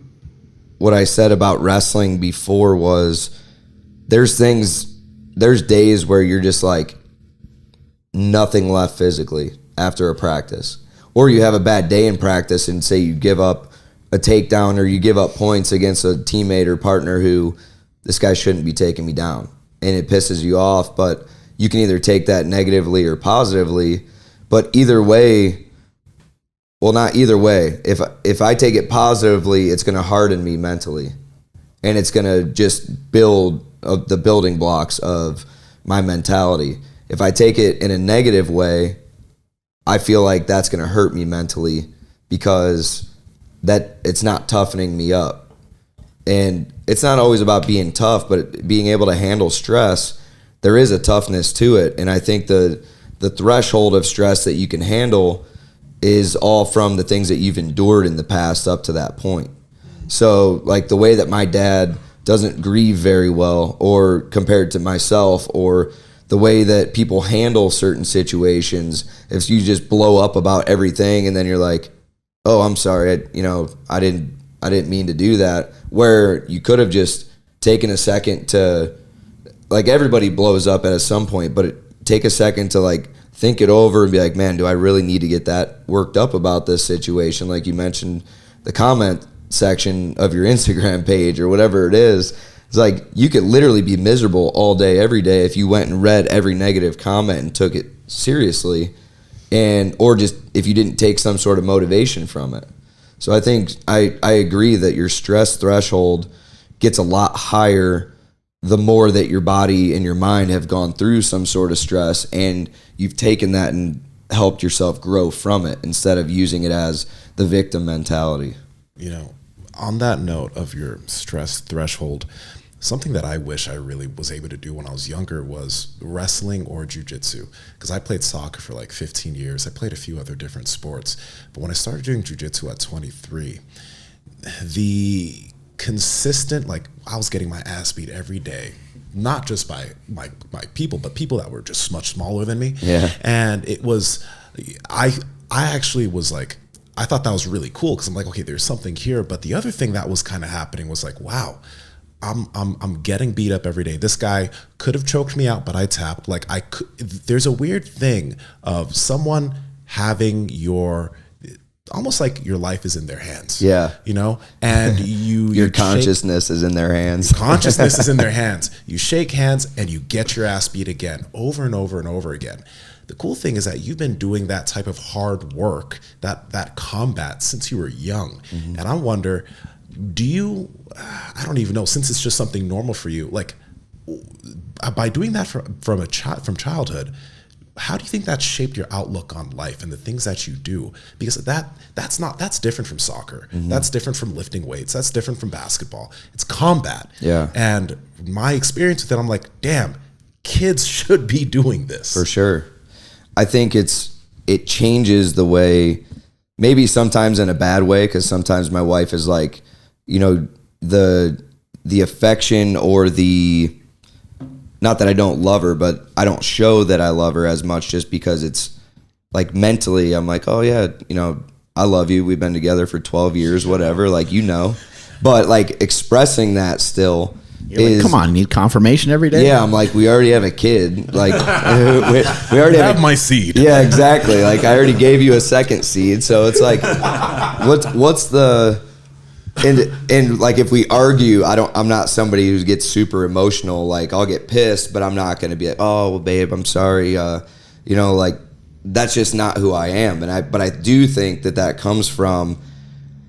what I said about wrestling before, was there's days where you're just like nothing left physically. after a practice. Or you have a bad day in practice and say you give up a takedown or you give up points against a teammate or partner who, this guy shouldn't be taking me down. And it pisses you off, but you can either take that negatively or positively. But either way, well, not either way. If I take it positively, it's going to harden me mentally. And it's going to just build the building blocks of my mentality. If I take it in a negative way, I feel like that's going to hurt me mentally because that it's not toughening me up. And it's not always about being tough, but being able to handle stress. There is a toughness to it. And I think the threshold of stress that you can handle is all from the things that you've endured in the past up to that point. So like the way that my dad doesn't grieve very well, or compared to myself, or the way that people handle certain situations, if you just blow up about everything and then you're like, oh, I'm sorry, I didn't mean to do that, where you could have just taken a second to, like, everybody blows up at some point, but take a second to like think it over and be like, man, do I really need to get that worked up about this situation? Like you mentioned, the comment section of your Instagram page or whatever it is, it's like you could literally be miserable all day, every day if you went and read every negative comment and took it seriously, or just if you didn't take some sort of motivation from it. So I think I agree that your stress threshold gets a lot higher the more that your body and your mind have gone through some sort of stress and you've taken that and helped yourself grow from it instead of using it as the victim mentality. On that note of your stress threshold, something that I wish I really was able to do when I was younger was wrestling or jiu-jitsu, because I played soccer for like 15 years. I played a few other different sports. But when I started doing jiu-jitsu at 23, the consistent, like, I was getting my ass beat every day, not just by my people, but people that were just much smaller than me. Yeah. And it was, I actually was like, I thought that was really cool because I'm like, okay, there's something here. But the other thing that was kind of happening was like, wow, I'm getting beat up every day. This guy could have choked me out, but I tapped. Like there's a weird thing of someone having almost like your life is in their hands. Yeah. And your consciousness is in their hands. Consciousness is in their hands. You shake hands and you get your ass beat again, over and over and over again. The cool thing is that you've been doing that type of hard work, that combat, since you were young. Mm-hmm. And I wonder, I don't even know, since it's just something normal for you, like by doing that from childhood, how do you think that shaped your outlook on life and the things that you do? Because that's different from soccer. Mm-hmm. That's different from lifting weights. That's different from basketball. It's combat. Yeah. And my experience with it, I'm like, damn, kids should be doing this. For sure. I think it changes the way, maybe sometimes in a bad way, because sometimes my wife is like, the affection or not that I don't love her, but I don't show that I love her as much just because it's like mentally I'm like, oh yeah, I love you. We've been together for 12 years, whatever, but like expressing that still like, come on, you need confirmation every day? Yeah, I'm like, we already have a kid. Like, we already have my seed. Yeah, exactly. Like, I already gave you a second seed. So it's like, what's the... And like, if we argue, I'm not somebody who gets super emotional. Like, I'll get pissed, but I'm not going to be like, oh, well, babe, I'm sorry. Like, that's just not who I am. But I do think that comes from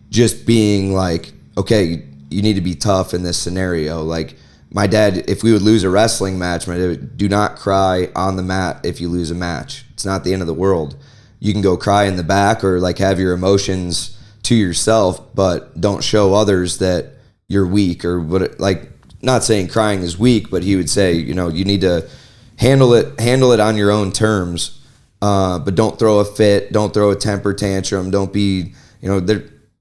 just being like, okay, you need to be tough in this scenario. Like my dad, if we would lose a wrestling match, my dad would, do not cry on the mat if you lose a match. It's not the end of the world. You can go cry in the back or like have your emotions to yourself, but don't show others that you're weak or what. Like, not saying crying is weak, but he would say, you need to handle it on your own terms. But don't throw a fit, don't throw a temper tantrum, don't be,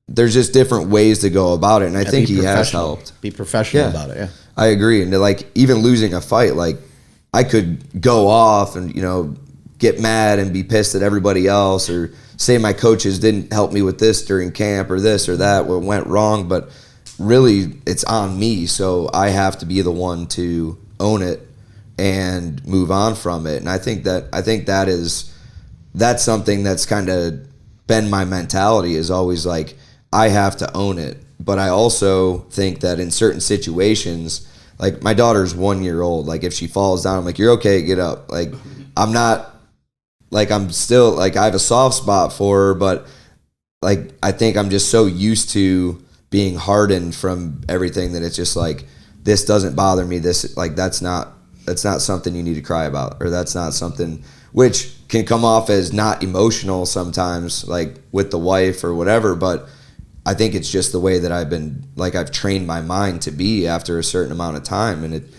there's just different ways to go about it, and I think he has helped. Be professional about it, yeah. I agree, and like even losing a fight, like I could go off and get mad and be pissed at everybody else, or say my coaches didn't help me with this during camp or this or that, what went wrong, but really it's on me, so I have to be the one to own it and move on from it. And I think that is that's something that's kind of been my mentality, is always like, I have to own it. But I also think that in certain situations, like my daughter's 1 year old, like if she falls down, I'm like, you're okay, get up. Like I'm not, like I'm still, like I have a soft spot for her, but like I think I'm just so used to being hardened from everything that it's just like, this doesn't bother me. This, like, that's not something you need to cry about, or that's not something, which can come off as not emotional sometimes, like with the wife or whatever. But I think it's just the way that I've trained my mind to be after a certain amount of time. And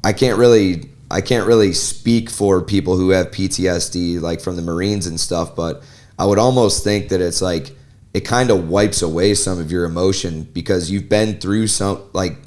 I can't really speak for people who have PTSD, like from the Marines and stuff, but I would almost think that it's like, it kind of wipes away some of your emotion, because you've been through some, like,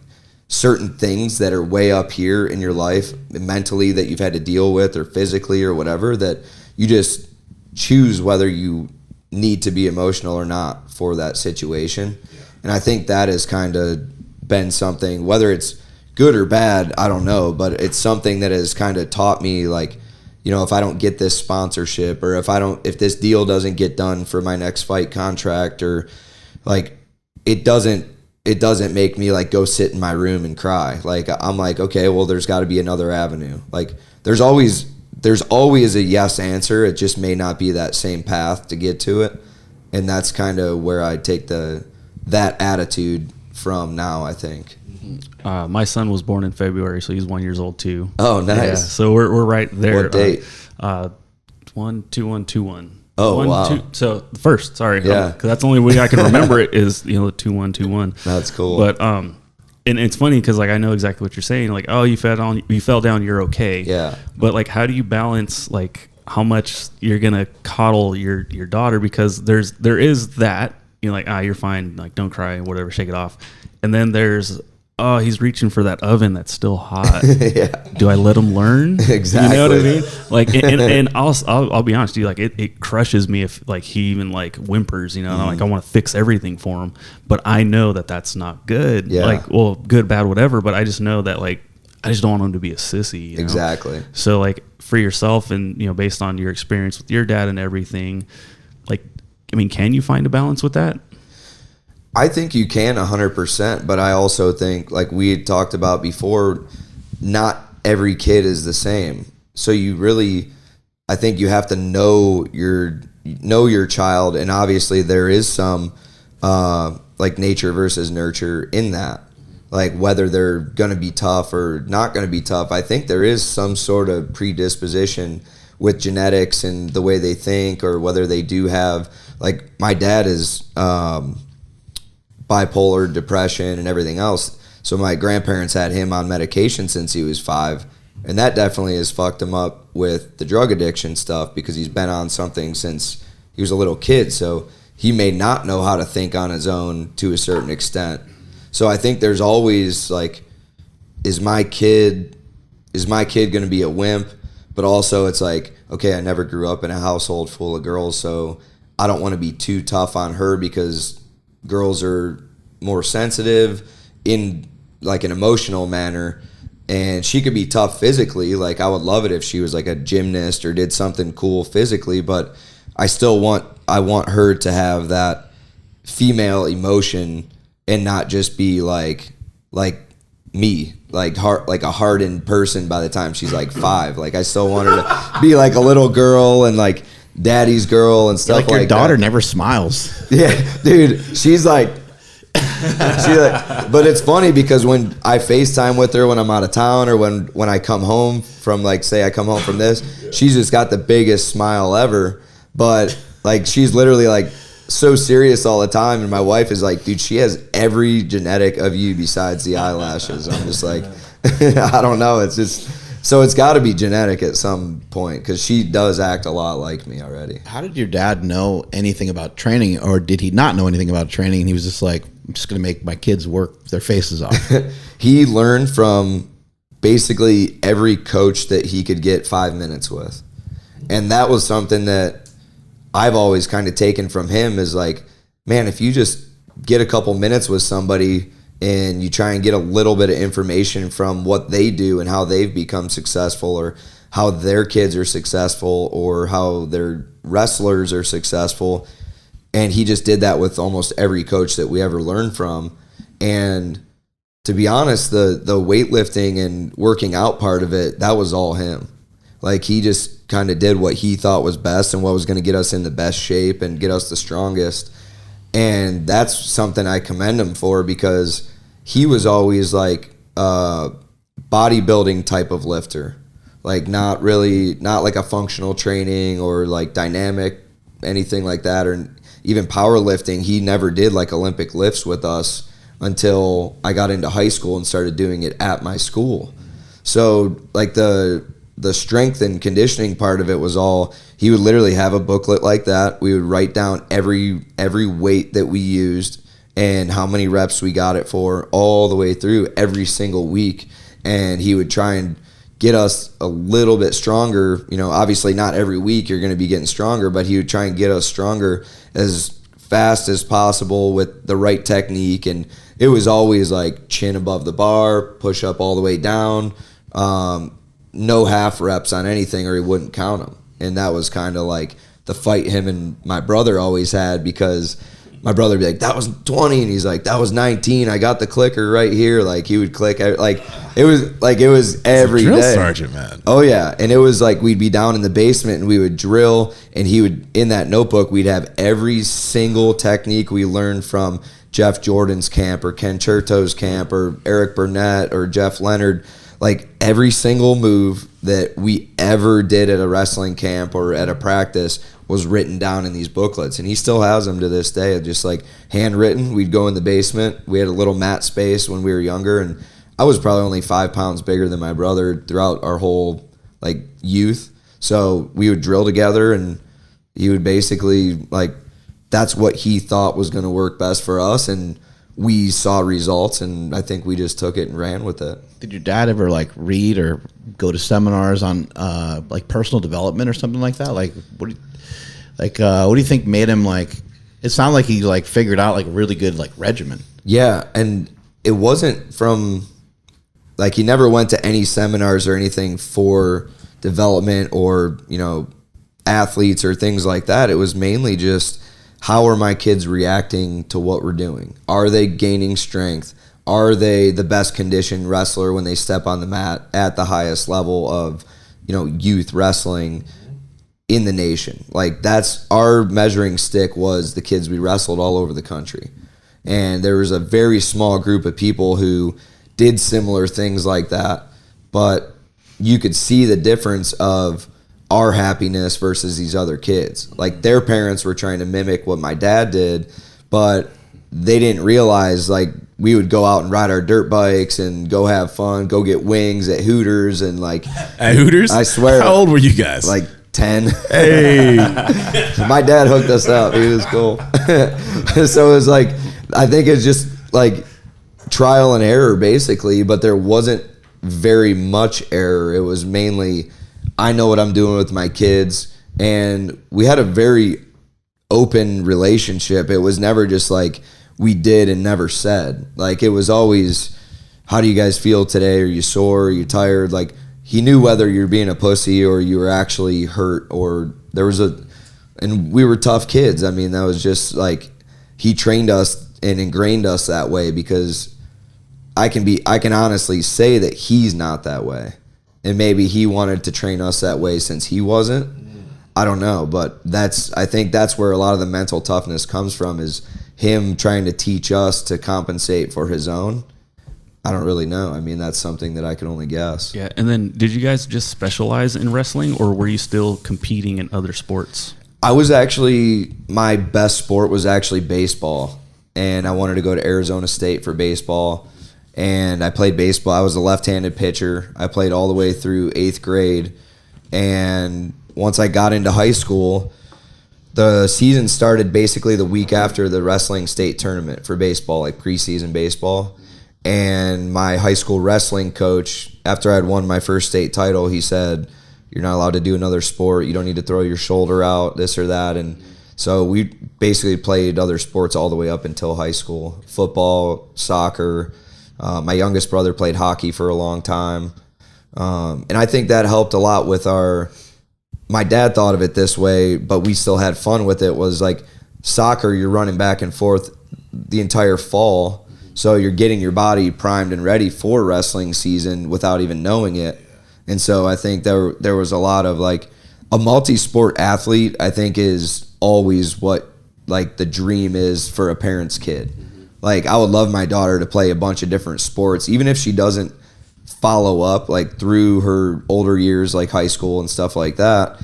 certain things that are way up here in your life mentally that you've had to deal with, or physically or whatever, that you just choose whether you need to be emotional or not for that situation. And I think that has kind of been something, whether it's good or bad, I don't know, but it's something that has kind of taught me, like, you know, if I don't get this sponsorship, or if this deal doesn't get done for my next fight contract, or like, it doesn't make me like go sit in my room and cry. Like, I'm like, okay, well, there's got to be another avenue. Like, there's always a yes answer. It just may not be that same path to get to it. And that's kind of where I take that attitude from now, I think. My son was born in February, so he's 1 year old too. Oh, nice. Yeah, so we're right there. What date? 1/21/21. Oh, wow. So the first, sorry. Yeah. Because that's the only way I can remember it is, you know, 2/1/21. That's cool. But, and it's funny because, like, I know exactly what you're saying. Like, oh, you fell down, you're okay. Yeah. But, like, how do you balance, like, how much you're going to coddle your daughter? Because there is that, you know, like, you're fine. Like, don't cry, whatever, shake it off. And then there's, oh, he's reaching for that oven that's still hot. Yeah. Do I let him learn? Exactly. You know what I mean? Like, and I'll be honest with you, like, it crushes me if, like, he even, like, whimpers, you know, like, I want to fix everything for him, but I know that that's not good. Yeah. Like, well, good, bad, whatever, but I just know that, like, I just don't want him to be a sissy. You know? Exactly. So, like, for yourself and, you know, based on your experience with your dad and everything, like, I mean, can you find a balance with that? I think you can 100%, but I also think, like we had talked about before, not every kid is the same. So I think you have to know your child, and obviously there is some like nature versus nurture in that. Like whether they're going to be tough or not going to be tough, I think there is some sort of predisposition with genetics and the way they think, or whether they do have, like my dad is bipolar, depression, and everything else. So my grandparents had him on medication since he was 5, and that definitely has fucked him up with the drug addiction stuff, because he's been on something since he was a little kid. So he may not know how to think on his own to a certain extent. So I think there's always like, is my kid going to be a wimp? But also it's like, okay, I never grew up in a household full of girls, so I don't want to be too tough on her, because girls are more sensitive in like an emotional manner, and she could be tough physically. Like I would love it if she was like a gymnast or did something cool physically, but I want her to have that female emotion and not just be like me, like a hardened person by the time she's like 5. Like I still want her to be like a little girl and like daddy's girl and stuff like that. Your daughter never smiles. Yeah, dude, she's like, but it's funny because when I FaceTime with her when I'm out of town, or when I come home from, like, say I come home from this, she's just got the biggest smile ever. But like she's literally like so serious all the time, and my wife is like, dude, she has every genetic of you besides the eyelashes. I'm just like, I don't know. It's just, so it's got to be genetic at some point, because she does act a lot like me already. How did your dad know anything about training, or did he not know anything about training and he was just like, I'm just going to make my kids work their faces off? He learned from basically every coach that he could get 5 minutes with. And that was something that I've always kind of taken from him, is like, man, if you just get a couple minutes with somebody and you try and get a little bit of information from what they do and how they've become successful, or how their kids are successful or how their wrestlers are successful. And he just did that with almost every coach that we ever learned from. And to be honest, the weightlifting and working out part of it, that was all him. Like, he just kind of did what he thought was best and what was going to get us in the best shape and get us the strongest. And that's something I commend him for, because he was always like a bodybuilding type of lifter. Like, not like a functional training or like dynamic, anything like that, or even powerlifting. He never did like Olympic lifts with us until I got into high school and started doing it at my school. So like the strength and conditioning part of it was all, he would literally have a booklet like that. We would write down every weight that we used and how many reps we got it for all the way through every single week. And he would try and get us a little bit stronger. You know, obviously not every week you're going to be getting stronger, but he would try and get us stronger as fast as possible with the right technique. And it was always like chin above the bar, push up all the way down, no half reps on anything or he wouldn't count them. And that was kind of like the fight him and my brother always had, because my brother would be like, that was 20, and he's like, that was 19. I got the clicker right here. Like, he would click, like it was every drill day. sergeant, man. Oh yeah, and it was like we'd be down in the basement and we would drill, and he would, in that notebook, we'd have every single technique we learned from Jeff Jordan's camp or Ken Cherto's camp or Eric Burnett or Jeff Leonard. Like, every single move that we ever did at a wrestling camp or at a practice was written down in these booklets, and he still has them to this day, just like handwritten. We'd go in the basement. We had a little mat space when we were younger, and I was probably only 5 pounds bigger than my brother throughout our whole like youth. So we would drill together, and he would basically, like, that's what he thought was going to work best for us, and we saw results, and I think we just took it and ran with it. Did your dad ever like read or go to seminars on like personal development or something like that? Like, what do you think made him, like, it sounded like he like figured out like a really good like regimen. Yeah, and it wasn't from, like, he never went to any seminars or anything for development or, you know, athletes or things like that. It was mainly just, how are my kids reacting to what we're doing? Are they gaining strength? Are they the best conditioned wrestler when they step on the mat at the highest level of, you know, youth wrestling in the nation? Like, that's our measuring stick, was the kids we wrestled all over the country. And there was a very small group of people who did similar things like that, but you could see the difference of our happiness versus these other kids. Like, their parents were trying to mimic what my dad did, but they didn't realize, like, we would go out and ride our dirt bikes and go have fun, go get wings at Hooters, and like, At Hooters? I swear. How old were you guys? Like 10. Hey. My dad hooked us up. He was cool. So it was like, I think it's just like trial and error basically, but there wasn't very much error. It was mainly, I know what I'm doing with my kids, and we had a very open relationship. It was never just like we did and never said. Like, it was always, how do you guys feel today? Are you sore? Are you tired? Like, he knew whether you're being a pussy or you were actually hurt, or there was and we were tough kids. I mean, that was just like, he trained us and ingrained us that way, because I can honestly say that he's not that way. And maybe he wanted to train us that way since he wasn't. I don't know, but I think that's where a lot of the mental toughness comes from, is him trying to teach us to compensate for his own. I don't really know. I mean, that's something that I can only guess. Yeah, and then did you guys just specialize in wrestling, or were you still competing in other sports? I was actually, my best sport was actually baseball, and I wanted to go to Arizona State for baseball, and I played baseball. I was a left-handed pitcher. I played all the way through 8th grade, and once I got into high school, the season started basically the week after the wrestling state tournament for baseball, like preseason baseball. And my high school wrestling coach, after I'd won my first state title, he said, you're not allowed to do another sport. You don't need to throw your shoulder out, this or that. And so we basically played other sports all the way up until high school. Football, soccer. My youngest brother played hockey for a long time. And I think that helped a lot with my dad thought of it this way, but we still had fun with it, was like soccer, you're running back and forth the entire fall. So you're getting your body primed and ready for wrestling season without even knowing it. And so I think there was a lot of like a multi-sport athlete, I think, is always what like the dream is for a parent's kid. Like I would love my daughter to play a bunch of different sports, even if she doesn't follow up like through her older years, like high school and stuff like that.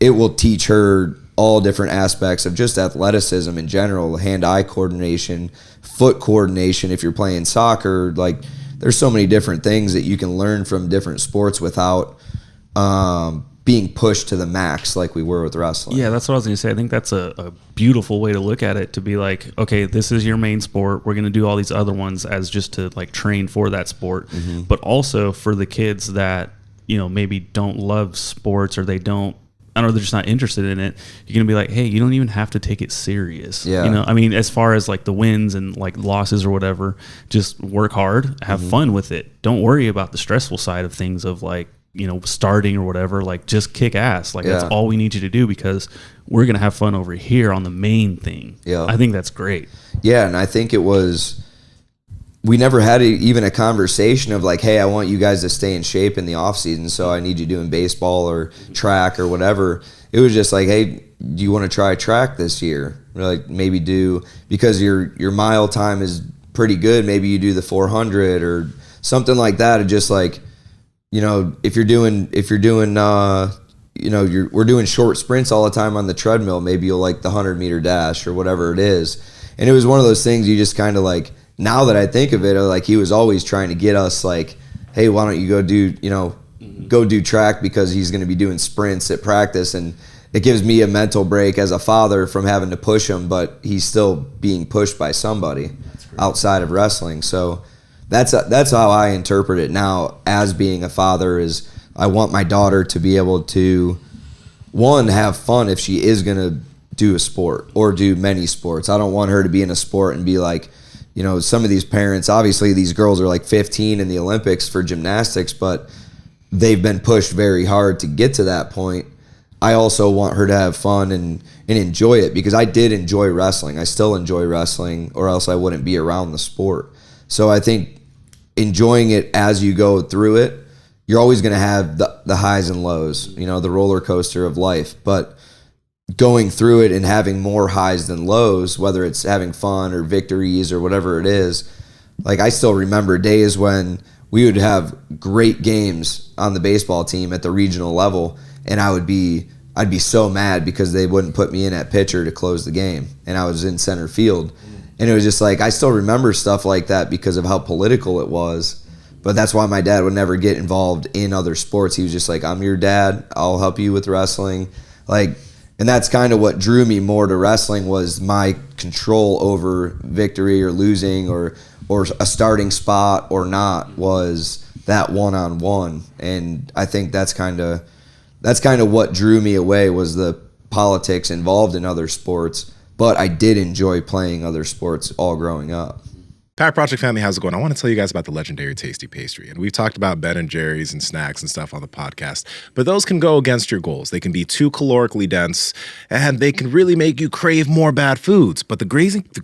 It will teach her all different aspects of just athleticism in general, hand-eye coordination, foot coordination. If you're playing soccer, like there's so many different things that you can learn from different sports without being pushed to the max like we were with wrestling. Yeah, that's what I was going to say. I think that's a beautiful way to look at it, to be like, okay, this is your main sport. We're going to do all these other ones as just to like train for that sport. But also for the kids that, you know, maybe don't love sports, or they don't, I don't know, they're just not interested in it. You're going to be like, hey, you don't even have to take it serious. Yeah. You know, I mean, as far as like the wins and like losses or whatever, just work hard, have fun with it. Don't worry about the stressful side of things of like, you know, starting or whatever. Like just kick ass. Like that's all we need you to do, because we're going to have fun over here on the main thing. Yeah. I think that's great. Yeah. And I think we never had even a conversation of like, hey, I want you guys to stay in shape in the off season, so I need you doing baseball or track or whatever. It was just like, hey, do you want to try track this year? Or like maybe do, because your mile time is pretty good, maybe you do the 400 or something like that. It just like, you know, if you're doing you know, we're doing short sprints all the time on the treadmill, maybe you'll like the 100-meter dash or whatever it is. And it was one of those things you just kind of like, now that I think of it, like he was always trying to get us like, hey, why don't you go do track, because he's going to be doing sprints at practice. And it gives me a mental break as a father from having to push him, but he's still being pushed by somebody outside of wrestling. So that's how I interpret it now as being a father, is I want my daughter to be able to, one, have fun if she is going to do a sport or do many sports. I don't want her to be in a sport and be like, you know, some of these parents, obviously these girls are like 15 in the Olympics for gymnastics, but they've been pushed very hard to get to that point. I also want her to have fun and enjoy it, because I did enjoy wrestling. I still enjoy wrestling, or else I wouldn't be around the sport. So I think enjoying it as you go through it, you're always going to have the highs and lows, you know, the roller coaster of life. But going through it and having more highs than lows, whether it's having fun or victories or whatever it is, like I still remember days when we would have great games on the baseball team at the regional level, and I'd be so mad because they wouldn't put me in at pitcher to close the game, and I was in center field. And it was just like, I still remember stuff like that because of how political it was. But that's why my dad would never get involved in other sports. He was just like, I'm your dad, I'll help you with wrestling. Like, and that's kind of what drew me more to wrestling, was my control over victory or losing or a starting spot or not, was that one-on-one. And I think that's kind of what drew me away, was the politics involved in other sports. But I did enjoy playing other sports all growing up. Powerproject family, how's it going? I want to tell you guys about the legendary Tasty Pastry. And we've talked about Ben & Jerry's and snacks and stuff on the podcast, but those can go against your goals. They can be too calorically dense, and they can really make you crave more bad foods. But the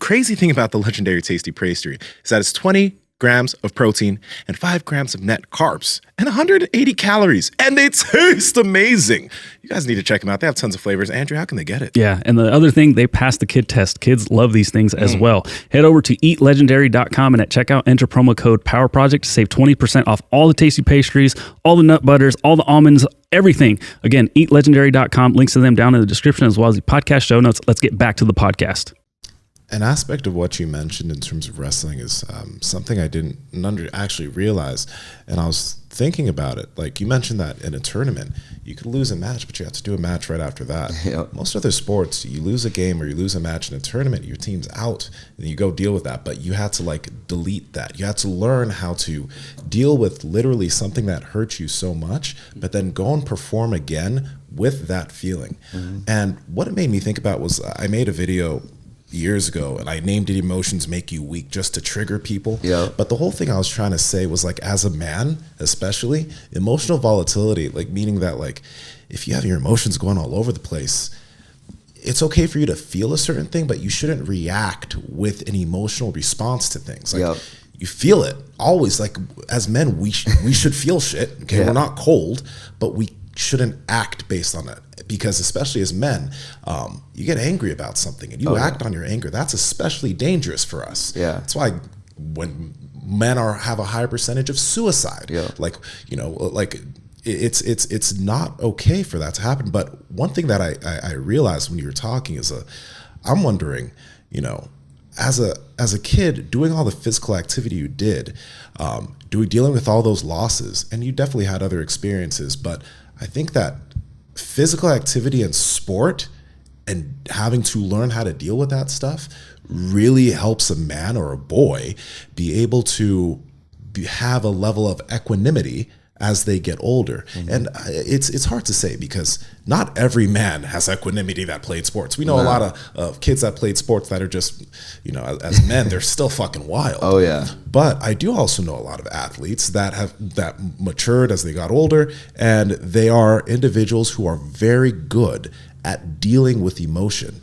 crazy thing about the legendary Tasty Pastry is that it's 20 grams of protein and 5 grams of net carbs and 180 calories, and they taste amazing. You guys need to check them out. They have tons of flavors. Andrew, how can they get it? Yeah, and the other thing, they passed the kid test. Kids love these things as well. Head over to eatlegendary.com, and at checkout, enter promo code PowerProject to save 20% off all the tasty pastries, all the nut butters, all the almonds, everything. Again, eatlegendary.com. Links to them down in the description, as well as the podcast show notes. Let's get back to the podcast. An aspect of what you mentioned in terms of wrestling is something I didn't actually realize, and I was thinking about it. Like you mentioned that in a tournament, you could lose a match, but you have to do a match right after that. Yep. Most other sports, you lose a game or you lose a match in a tournament, your team's out, and you go deal with that. But you had to like delete that. You had to learn how to deal with literally something that hurt you so much, but then go and perform again with that feeling. And what it made me think about was I made a video years ago, and I named it "Emotions Make You Weak" just to trigger people. Yeah. But the whole thing I was trying to say was, like, as a man, especially, emotional volatility, like, meaning that, like, if you have your emotions going all over the place, it's okay for you to feel a certain thing, but you shouldn't react with an emotional response to things. Like, Yep. you feel it always. Like, as men, we should feel shit. Okay, Yeah. we're not cold, but we shouldn't act based on it, because especially as men, you get angry about something and you act on your anger. That's especially dangerous for us. Yeah. That's why when men have a higher percentage of suicide, Yeah. like, you know, like, it's not okay for that to happen. But one thing that I realized when you were talking is I'm wondering, you know, as a kid, doing all the physical activity you did, dealing with all those losses, and you definitely had other experiences, but I think that physical activity and sport and having to learn how to deal with that stuff really helps a man or a boy be able to have a level of equanimity as they get older. And it's hard to say, because not every man has equanimity that played sports. We know a lot of kids that played sports that are just, you know, as men, they're still fucking wild. Oh yeah. But I do also know a lot of athletes that matured as they got older, and they are individuals who are very good at dealing with emotion.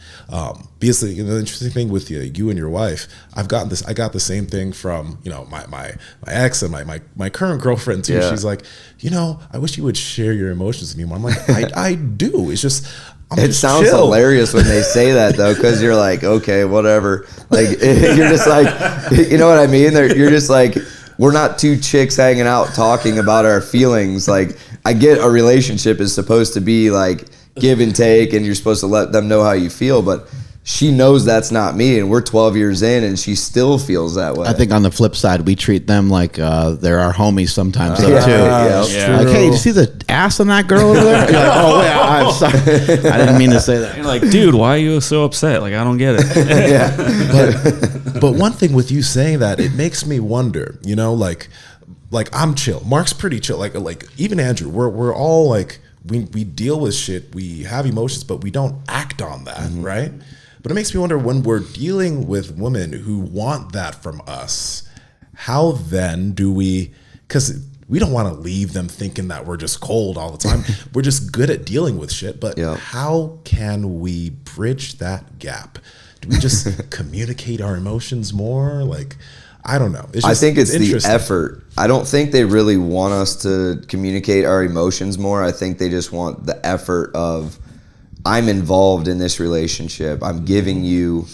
Because the interesting thing with you and your wife, I got the same thing from, you know, my ex and my current girlfriend too. Yeah. She's like, you know, I wish you would share your emotions with me more. I'm like, I do. It's just, It sounds chill. hilarious when they say that, though, because you're like, okay, whatever. Like, you're just like, you know what I mean? You're just like, we're not two chicks hanging out talking about our feelings. Like, I get a relationship is supposed to be like give and take, and you're supposed to let them know how you feel, but she knows that's not me, and we're 12 years in, and she still feels that way. I think on the flip side, we treat them like they're our homies sometimes, though, Yeah. too. Yeah. Like, hey, did you see the ass on that girl over there? You're like, oh, wait, I'm sorry. I didn't mean to say that. You're like, dude, why are you so upset? Like, I don't get it. Yeah. But one thing with you saying that, it makes me wonder, you know, like I'm chill. Mark's pretty chill. Like even Andrew, we're all like, we deal with shit, we have emotions, but we don't act on that, right? But it makes me wonder, when we're dealing with women who want that from us, how then do we, because we don't want to leave them thinking that we're just cold all the time. We're just good at dealing with shit. But Yeah. how can we bridge that gap? Do we just communicate our emotions more? Like, I don't know. I think it's the interesting. effort. I don't think they really want us to communicate our emotions more. I think they just want the effort of, I'm involved in this relationship. I'm giving you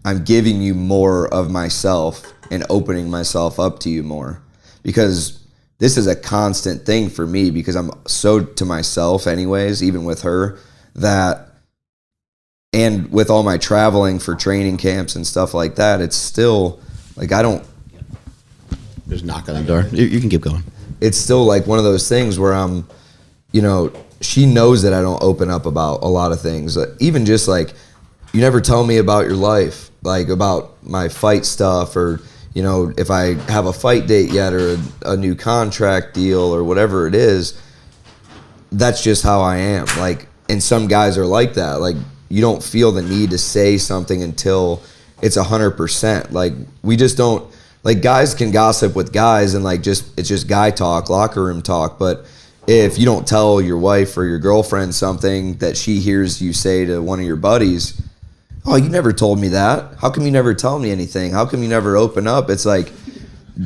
more of myself and opening myself up to you more, because this is a constant thing for me, because I'm so to myself anyways, even with her, that, and with all my traveling for training camps and stuff like that, it's still like, I don't, There's a knock on the door. You can keep going. it's still like one of those things where I'm, you know, she knows that I don't open up about a lot of things. Even just like, you never tell me about your life, like about my fight stuff, or, you know, if I have a fight date yet, or a new contract deal, or whatever it is. That's just how I am. Like, and some guys are like that. Like, you don't feel the need to say something until it's 100%. Like, we just don't, like, guys can gossip with guys, and like, it's just guy talk, locker room talk. But if you don't tell your wife or your girlfriend something that she hears you say to one of your buddies, oh, you never told me that. How come you never tell me anything? How come you never open up? It's like,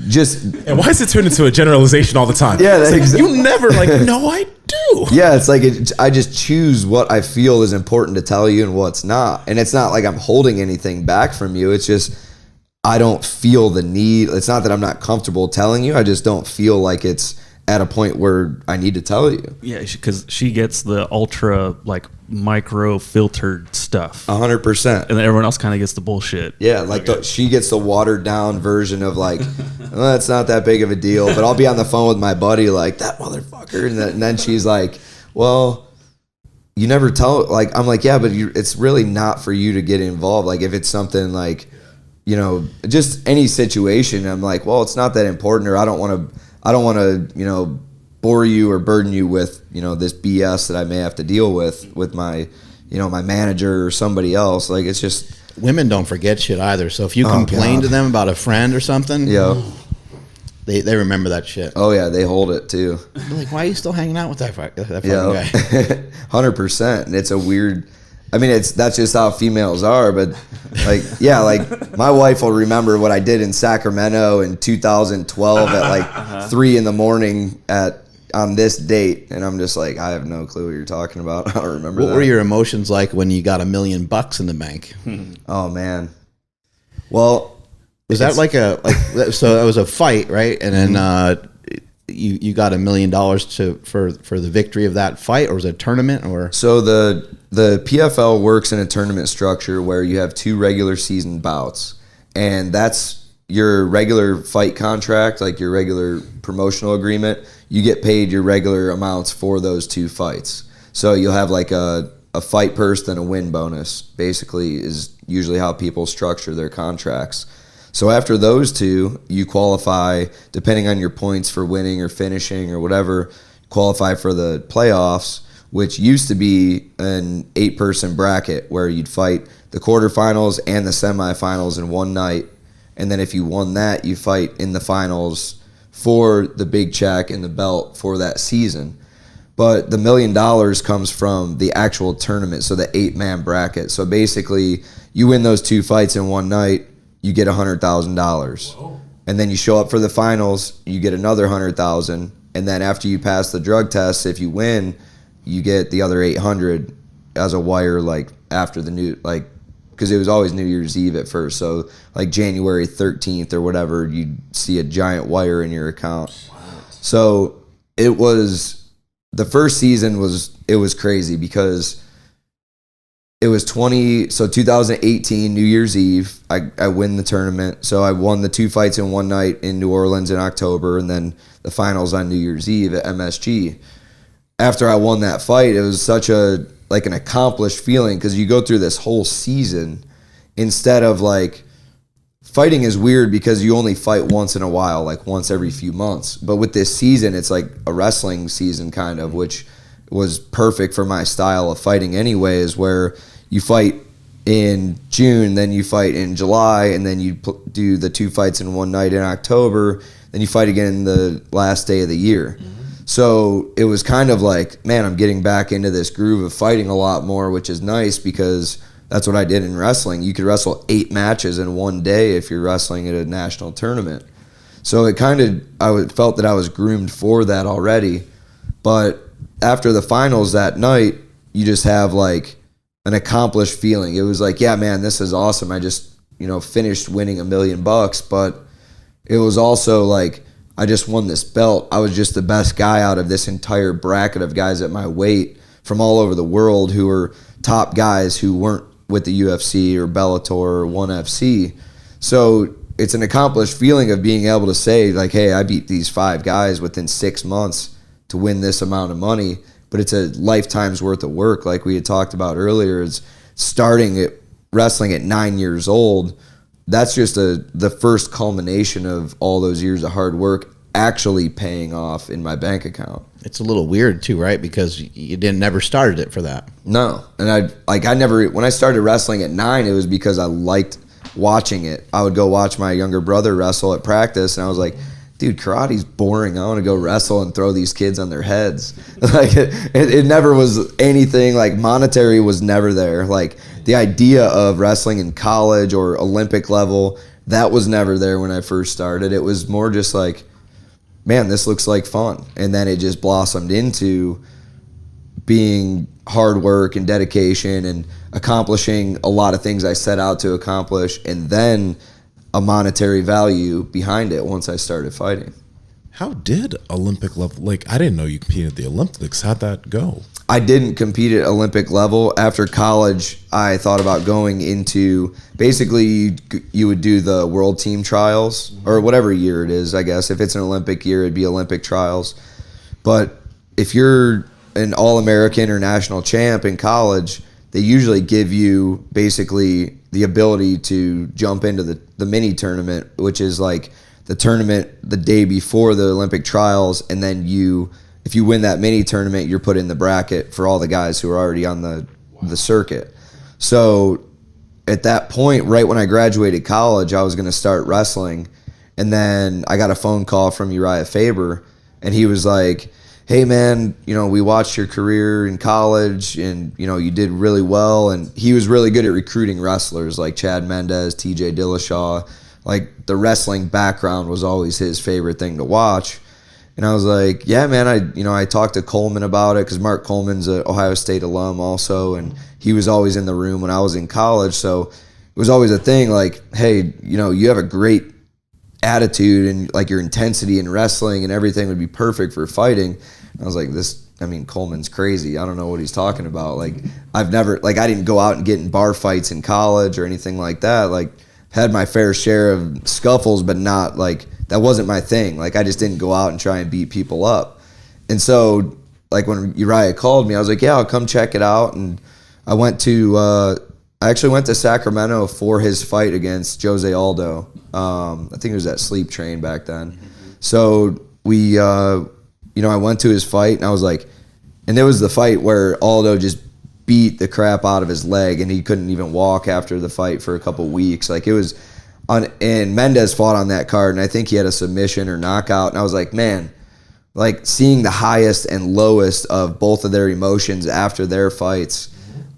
just, And why is it turned into a generalization all the time? Yeah, It's like, that's you never, like, no, I do. yeah, it's like, I just choose what I feel is important to tell you and what's not. And it's not like I'm holding anything back from you. It's just, I don't feel the need. It's not that I'm not comfortable telling you. I just don't feel like it's at a point where I need to tell you. Yeah, because she gets the ultra, like, micro filtered stuff. 100%. And then everyone else kind of gets the bullshit. Yeah, like she gets the watered down version of like, well, that's not that big of a deal. But I'll be on the phone with my buddy like, that motherfucker. And then she's like, well, you never tell. Like, I'm like, yeah, but it's really not for you to get involved. Like, if it's something like, you know, just any situation, I'm like, well, it's not that important, or I don't want to, you know, bore you or burden you with, you know, this BS that I may have to deal with my, my manager or somebody else. Like, it's just, Women don't forget shit either. So if you complain to them about a friend or something, they remember that shit. Oh yeah, they hold it too. They're like, why are you still hanging out with that fucking guy? 100%. And it's a weird, I mean, that's just how females are. But like, yeah, like my wife will remember what I did in Sacramento in 2012 at like 3 a.m. on this date. And I'm just like, I have no clue what you're talking about. I don't remember What that. were your emotions like when you got $1 million in the bank? Oh man. Well, Was that so it was a fight, right? And then you got $1 million for the victory of that fight, or was it a tournament? Or so the PFL works in a tournament structure where you have 2 regular season bouts, and that's your regular fight contract, like your regular promotional agreement. You get paid your regular amounts for those 2 fights. So you'll have like a fight purse and a win bonus, basically, is usually how people structure their contracts. So after those 2, you qualify, depending on your points for winning or finishing or whatever, qualify for the playoffs, which used to be an 8-person bracket where you'd fight the quarterfinals and the semifinals in one night. And then if you won that, you fight in the finals for the big check and the belt for that season. But the $1 million comes from the actual tournament, so the 8-man bracket. So basically, you win those 2 fights in one night, you get $100,000. And then you show up for the finals, you get another $100,000. And then after you pass the drug test, if you win, you get the other $800 as a wire, like after the new, like, because it was always New Year's Eve at first. So like January 13th or whatever, you'd see a giant wire in your account. Wow. So it was, the first season was crazy because it was 2018 New Year's Eve, I win the tournament. So I won the 2 fights in one night in New Orleans in October, and then the finals on New Year's Eve at MSG. After I won that fight, it was such an accomplished feeling, because you go through this whole season instead of like, fighting is weird because you only fight once in a while, like once every few months. But with this season, it's like a wrestling season kind of, which was perfect for my style of fighting anyways, where you fight in June, then you fight in July, and then you do the 2 fights in one night in October, then you fight again the last day of the year. Mm-hmm. So it was kind of like, man, I'm getting back into this groove of fighting a lot more, which is nice because that's what I did in wrestling. You could wrestle 8 matches in one day if you're wrestling at a national tournament. So it kind of, felt that I was groomed for that already. But after the finals that night, you just have like an accomplished feeling. It was like, yeah, man, this is awesome. I just, finished winning $1 million, but it was also like, I just won this belt. I was just the best guy out of this entire bracket of guys at my weight from all over the world who were top guys who weren't with the UFC or Bellator or ONE FC. So it's an accomplished feeling of being able to say, like, hey, I beat these 5 guys within 6 months to win this amount of money. But it's a lifetime's worth of work, like we had talked about earlier. Is starting at wrestling at 9 years old. That's just the first culmination of all those years of hard work actually paying off in my bank account. It's a little weird too, right? Because you never started it for that. No. And when I started wrestling at 9, it was because I liked watching it. I would go watch my younger brother wrestle at practice, and I was like, dude, karate's boring. I want to go wrestle and throw these kids on their heads. Like it never was anything, like monetary was never there. Like the idea of wrestling in college or Olympic level, that was never there when I first started. It was more just like, man, this looks like fun. And then it just blossomed into being hard work and dedication and accomplishing a lot of things I set out to accomplish, and then a monetary value behind it once I started fighting. How did Olympic level, like, I didn't know you competed at the Olympics. How'd that go? I didn't compete at Olympic level. After college, I thought about going into, basically you would do the world team trials, or whatever year it is, I guess. If it's an Olympic year, it'd be Olympic trials. But if you're an All-American or national champ in college, they usually give you basically the ability to jump into the mini tournament, which is like the tournament the day before the Olympic trials, and then if you win that mini tournament, you're put in the bracket for all the guys who are already on the the circuit. So at that point, right when I graduated college, I was going to start wrestling. And then I got a phone call from Uriah Faber, and he was like, hey man, we watched your career in college, and you did really well. And he was really good at recruiting wrestlers like Chad Mendez, TJ Dillashaw. Like the wrestling background was always his favorite thing to watch. And I was like, yeah man, I talked to Coleman about it, because Mark Coleman's an Ohio State alum also, and he was always in the room when I was in college. So it was always a thing like, hey, you have a great attitude, and like your intensity in wrestling and everything would be perfect for fighting. And I was like, Coleman's crazy. I don't know what he's talking about. Like I didn't go out and get in bar fights in college or anything like that. Like had my fair share of scuffles, but not like, that wasn't my thing. Like I just didn't go out and try and beat people up. And so like when Uriah called me, I was like, yeah, I'll come check it out. And I actually went to Sacramento for his fight against Jose Aldo. I think it was at Sleep Train back then. So I went to his fight, and I was like, and there was the fight where Aldo just beat the crap out of his leg, and he couldn't even walk after the fight for a couple weeks. Like it was and Mendez fought on that card, and I think he had a submission or knockout. And I was like, man, like seeing the highest and lowest of both of their emotions after their fights,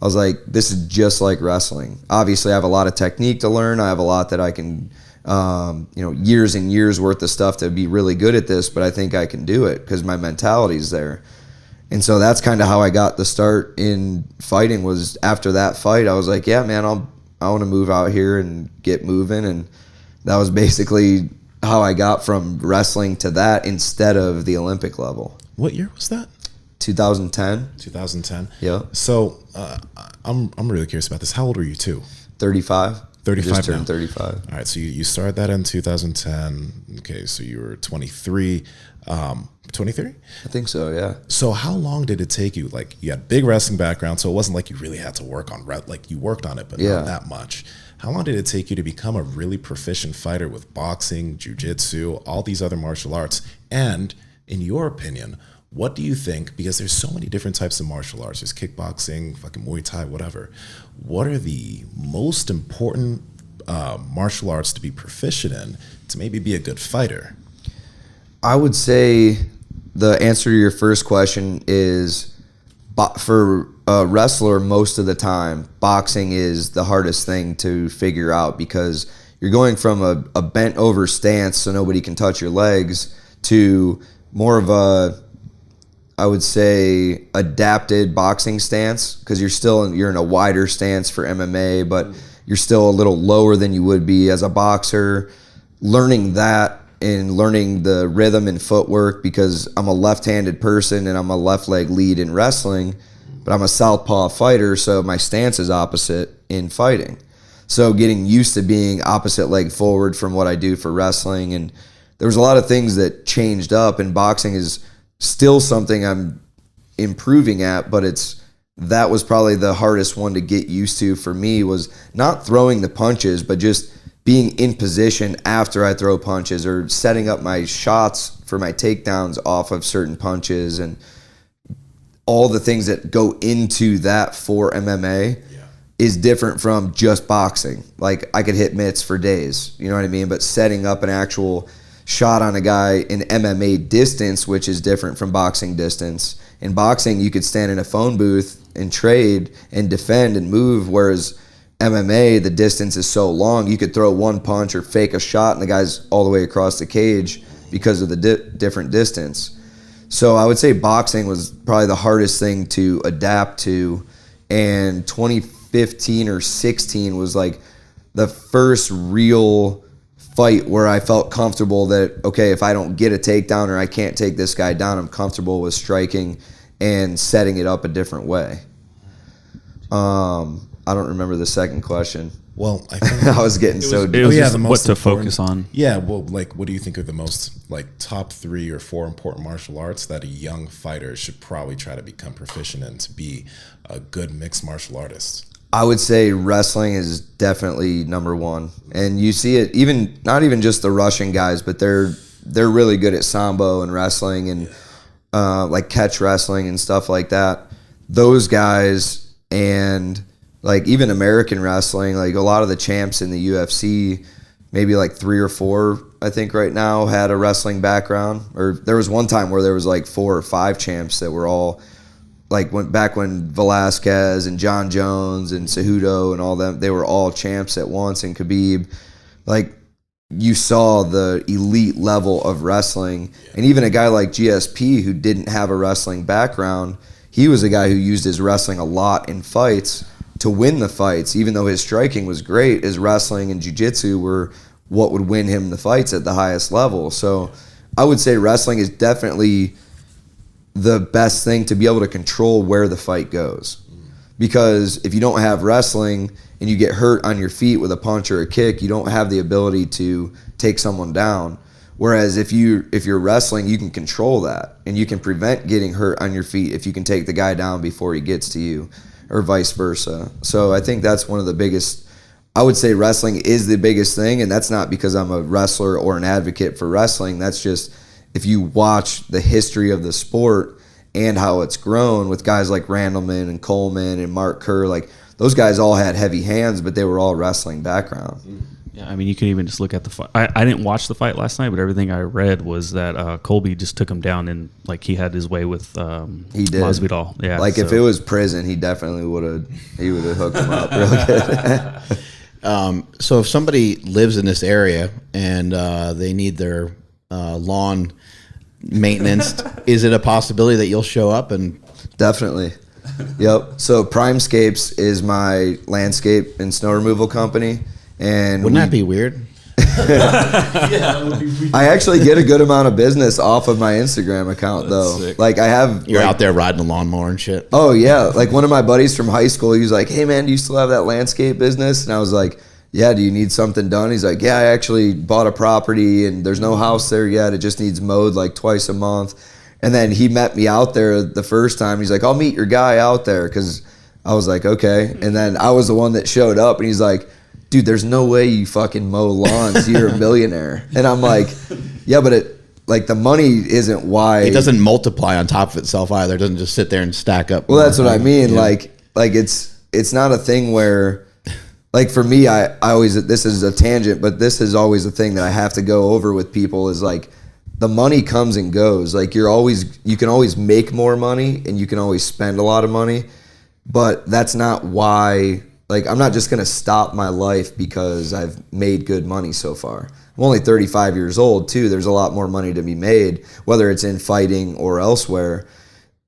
I was like, this is just like wrestling. Obviously, I have a lot of technique to learn. I have a lot that I can, years and years worth of stuff to be really good at this, but I think I can do it because my mentality's there. And so that's kind of how I got the start in fighting. Was after that fight, I was like, yeah, man, I want to move out here and get moving. And that was basically how I got from wrestling to that instead of the Olympic level. What year was that? 2010. 2010. Yeah. So I'm really curious about this. How old were you too? 35. 35 Just turned now. 35. All right. So you started that in 2010. Okay. So you were 23. 23? I think so, yeah. So how long did it take you? Like you had a big wrestling background, so it wasn't like you really had to work on like you worked on it, but not that much. How long did it take you to become a really proficient fighter with boxing, jiu-jitsu, all these other martial arts? And in your opinion, what do you think, because there's so many different types of martial arts, there's kickboxing, fucking Muay Thai, whatever. What are the most important martial arts to be proficient in to maybe be a good fighter? I would say the answer to your first question is, for a wrestler, most of the time, boxing is the hardest thing to figure out, because you're going from a bent over stance so nobody can touch your legs to more of a, I would say, adapted boxing stance, because you're in a wider stance for MMA, but you're still a little lower than you would be as a boxer. Learning that and learning the rhythm and footwork, because I'm a left-handed person and I'm a left leg lead in wrestling, but I'm a southpaw fighter, so my stance is opposite in fighting. So getting used to being opposite leg forward from what I do for wrestling, and there was a lot of things that changed up, and boxing is still something I'm improving at, but that was probably the hardest one to get used to for me, was not throwing the punches, but just being in position after I throw punches, or setting up my shots for my takedowns off of certain punches, and all the things that go into that for MMA is different from just boxing. Like I could hit mitts for days, you know what I mean? But setting up an actual shot on a guy in MMA distance, which is different from boxing distance. In boxing, you could stand in a phone booth and trade and defend and move, whereas MMA, the distance is so long, you could throw one punch or fake a shot and the guy's all the way across the cage because of the different distance. So I would say boxing was probably the hardest thing to adapt to, and 2015 or 16 was like the first real fight where I felt comfortable that, okay, if I don't get a takedown or I can't take this guy down, I'm comfortable with striking and setting it up a different way. I don't remember the second question. Well, I think I was getting so deep. It was just the what most to important- focus on. Yeah, well, like, what do you think are the most, like, top 3 or 4 important martial arts that a young fighter should probably try to become proficient in to be a good mixed martial artist? I would say wrestling is definitely number one, and you see it not even just the Russian guys, but they're really good at sambo and wrestling and like catch wrestling and stuff like that. Those guys and like even American wrestling, like a lot of the champs in the UFC, maybe like 3 or 4, I think right now, had a wrestling background. Or there was one time where there was like 4 or 5 champs that were all like back when Velasquez and John Jones and Cejudo and all them, they were all champs at once, and Khabib. Like, you saw the elite level of wrestling. And even a guy like GSP, who didn't have a wrestling background, he was a guy who used his wrestling a lot in fights to win the fights. Even though his striking was great, his wrestling and jiu-jitsu were what would win him the fights at the highest level. So I would say wrestling is definitely the best thing to be able to control where the fight goes. Because if you don't have wrestling and you get hurt on your feet with a punch or a kick, you don't have the ability to take someone down. Whereas if you're wrestling, you can control that, and you can prevent getting hurt on your feet if you can take the guy down before he gets to you, or vice versa. So I think that's one of the biggest, I would say wrestling is the biggest thing, and that's not because I'm a wrestler or an advocate for wrestling. That's just, if you watch the history of the sport and how it's grown with guys like Randleman and Coleman and Mark Kerr, like those guys all had heavy hands, but they were all wrestling background. Yeah, I mean, you can even just look at the fight. I didn't watch the fight last night, but everything I read was that Colby just took him down, and like he had his way with he did. Masvidal. Yeah, like if it was prison, he definitely would have hooked him up real good. So if somebody lives in this area and they need their lawn maintenance, is it a possibility that you'll show up? And definitely. Yep. So Primescapes is my landscape and snow removal company. And wouldn't that be weird? I actually get a good amount of business off of my Instagram account, though. Sick. Like I have, You're out there riding a lawnmower and shit. Oh yeah, like one of my buddies from high school, he was like, "Hey man, do you still have that landscape business?" And I was like, "Yeah, do you need something done?" He's like, "Yeah, I actually bought a property and there's no house there yet. It just needs mowed like twice a month." And then he met me out there the first time. He's like, "I'll meet your guy out there," because I was like, "Okay." And then I was the one that showed up, and he's like, "Dude, there's no way you fucking mow lawns. You're a millionaire." And I'm like, "Yeah, but it, like, the money isn't why." It doesn't multiply on top of itself either. It doesn't just sit there and stack up. Well, that's what I mean. Yeah. Like it's not a thing where, like, for me, I always, this is a tangent, but this is always a thing that I have to go over with people is like, the money comes and goes. Like you can always make more money and you can always spend a lot of money, but that's not why. Like, I'm not just going to stop my life because I've made good money so far. I'm only 35 years old, too. There's a lot more money to be made, whether it's in fighting or elsewhere.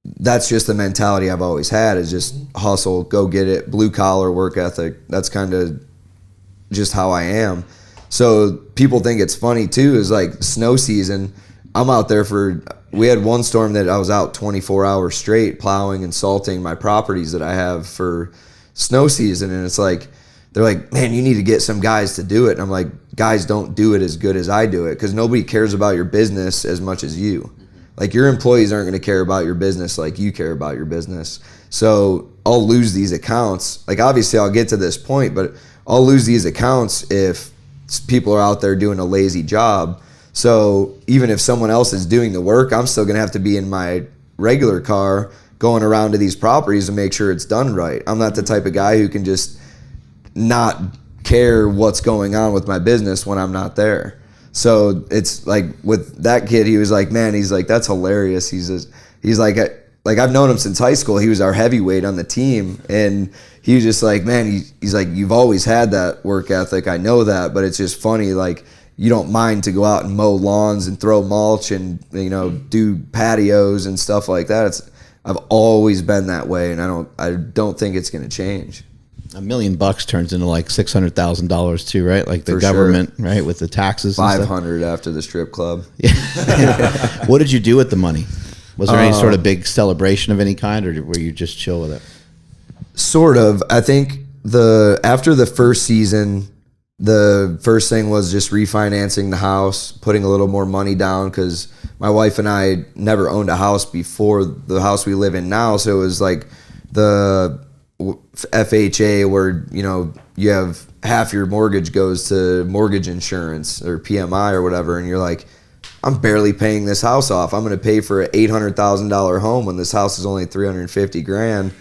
That's just the mentality I've always had, is just hustle, go get it, blue-collar work ethic. That's kind of just how I am. So people think it's funny, too, is like snow season. I'm out there we had one storm that I was out 24 hours straight plowing and salting my properties that I have for snow season, and it's like they're like, "Man, you need to get some guys to do it." And I'm like, guys don't do it as good as I do it, because nobody cares about your business as much as you. Like, your employees aren't going to care about your business like you care about your business. So I'll lose these accounts. Like, obviously I'll get to this point, but I'll lose these accounts if people are out there doing a lazy job. So even if someone else is doing the work, I'm still going to have to be in my regular car going around to these properties to make sure it's done right. I'm not the type of guy who can just not care what's going on with my business when I'm not there. So it's like with that kid, he was like, man, he's like, that's hilarious. He's like I've known him since high school. He was our heavyweight on the team, and he was just like, man, he's like, you've always had that work ethic. I know that, but it's just funny. Like, you don't mind to go out and mow lawns and throw mulch and, do patios and stuff like that. I've always been that way, and I don't think it's going to change. $1 million turns into like $600,000 too, right? Like the For government, sure. right, with the taxes. 500 after the strip club. Yeah. What did you do with the money? Was there any sort of big celebration of any kind, or were you just chill with it? Sort of. I think after the first season, the first thing was just refinancing the house, putting a little more money down, because my wife and I never owned a house before the house we live in now. So it was like the FHA where, you have half your mortgage goes to mortgage insurance or PMI or whatever. And you're like, I'm barely paying this house off. I'm going to pay for an $800,000 home when this house is only $350,000.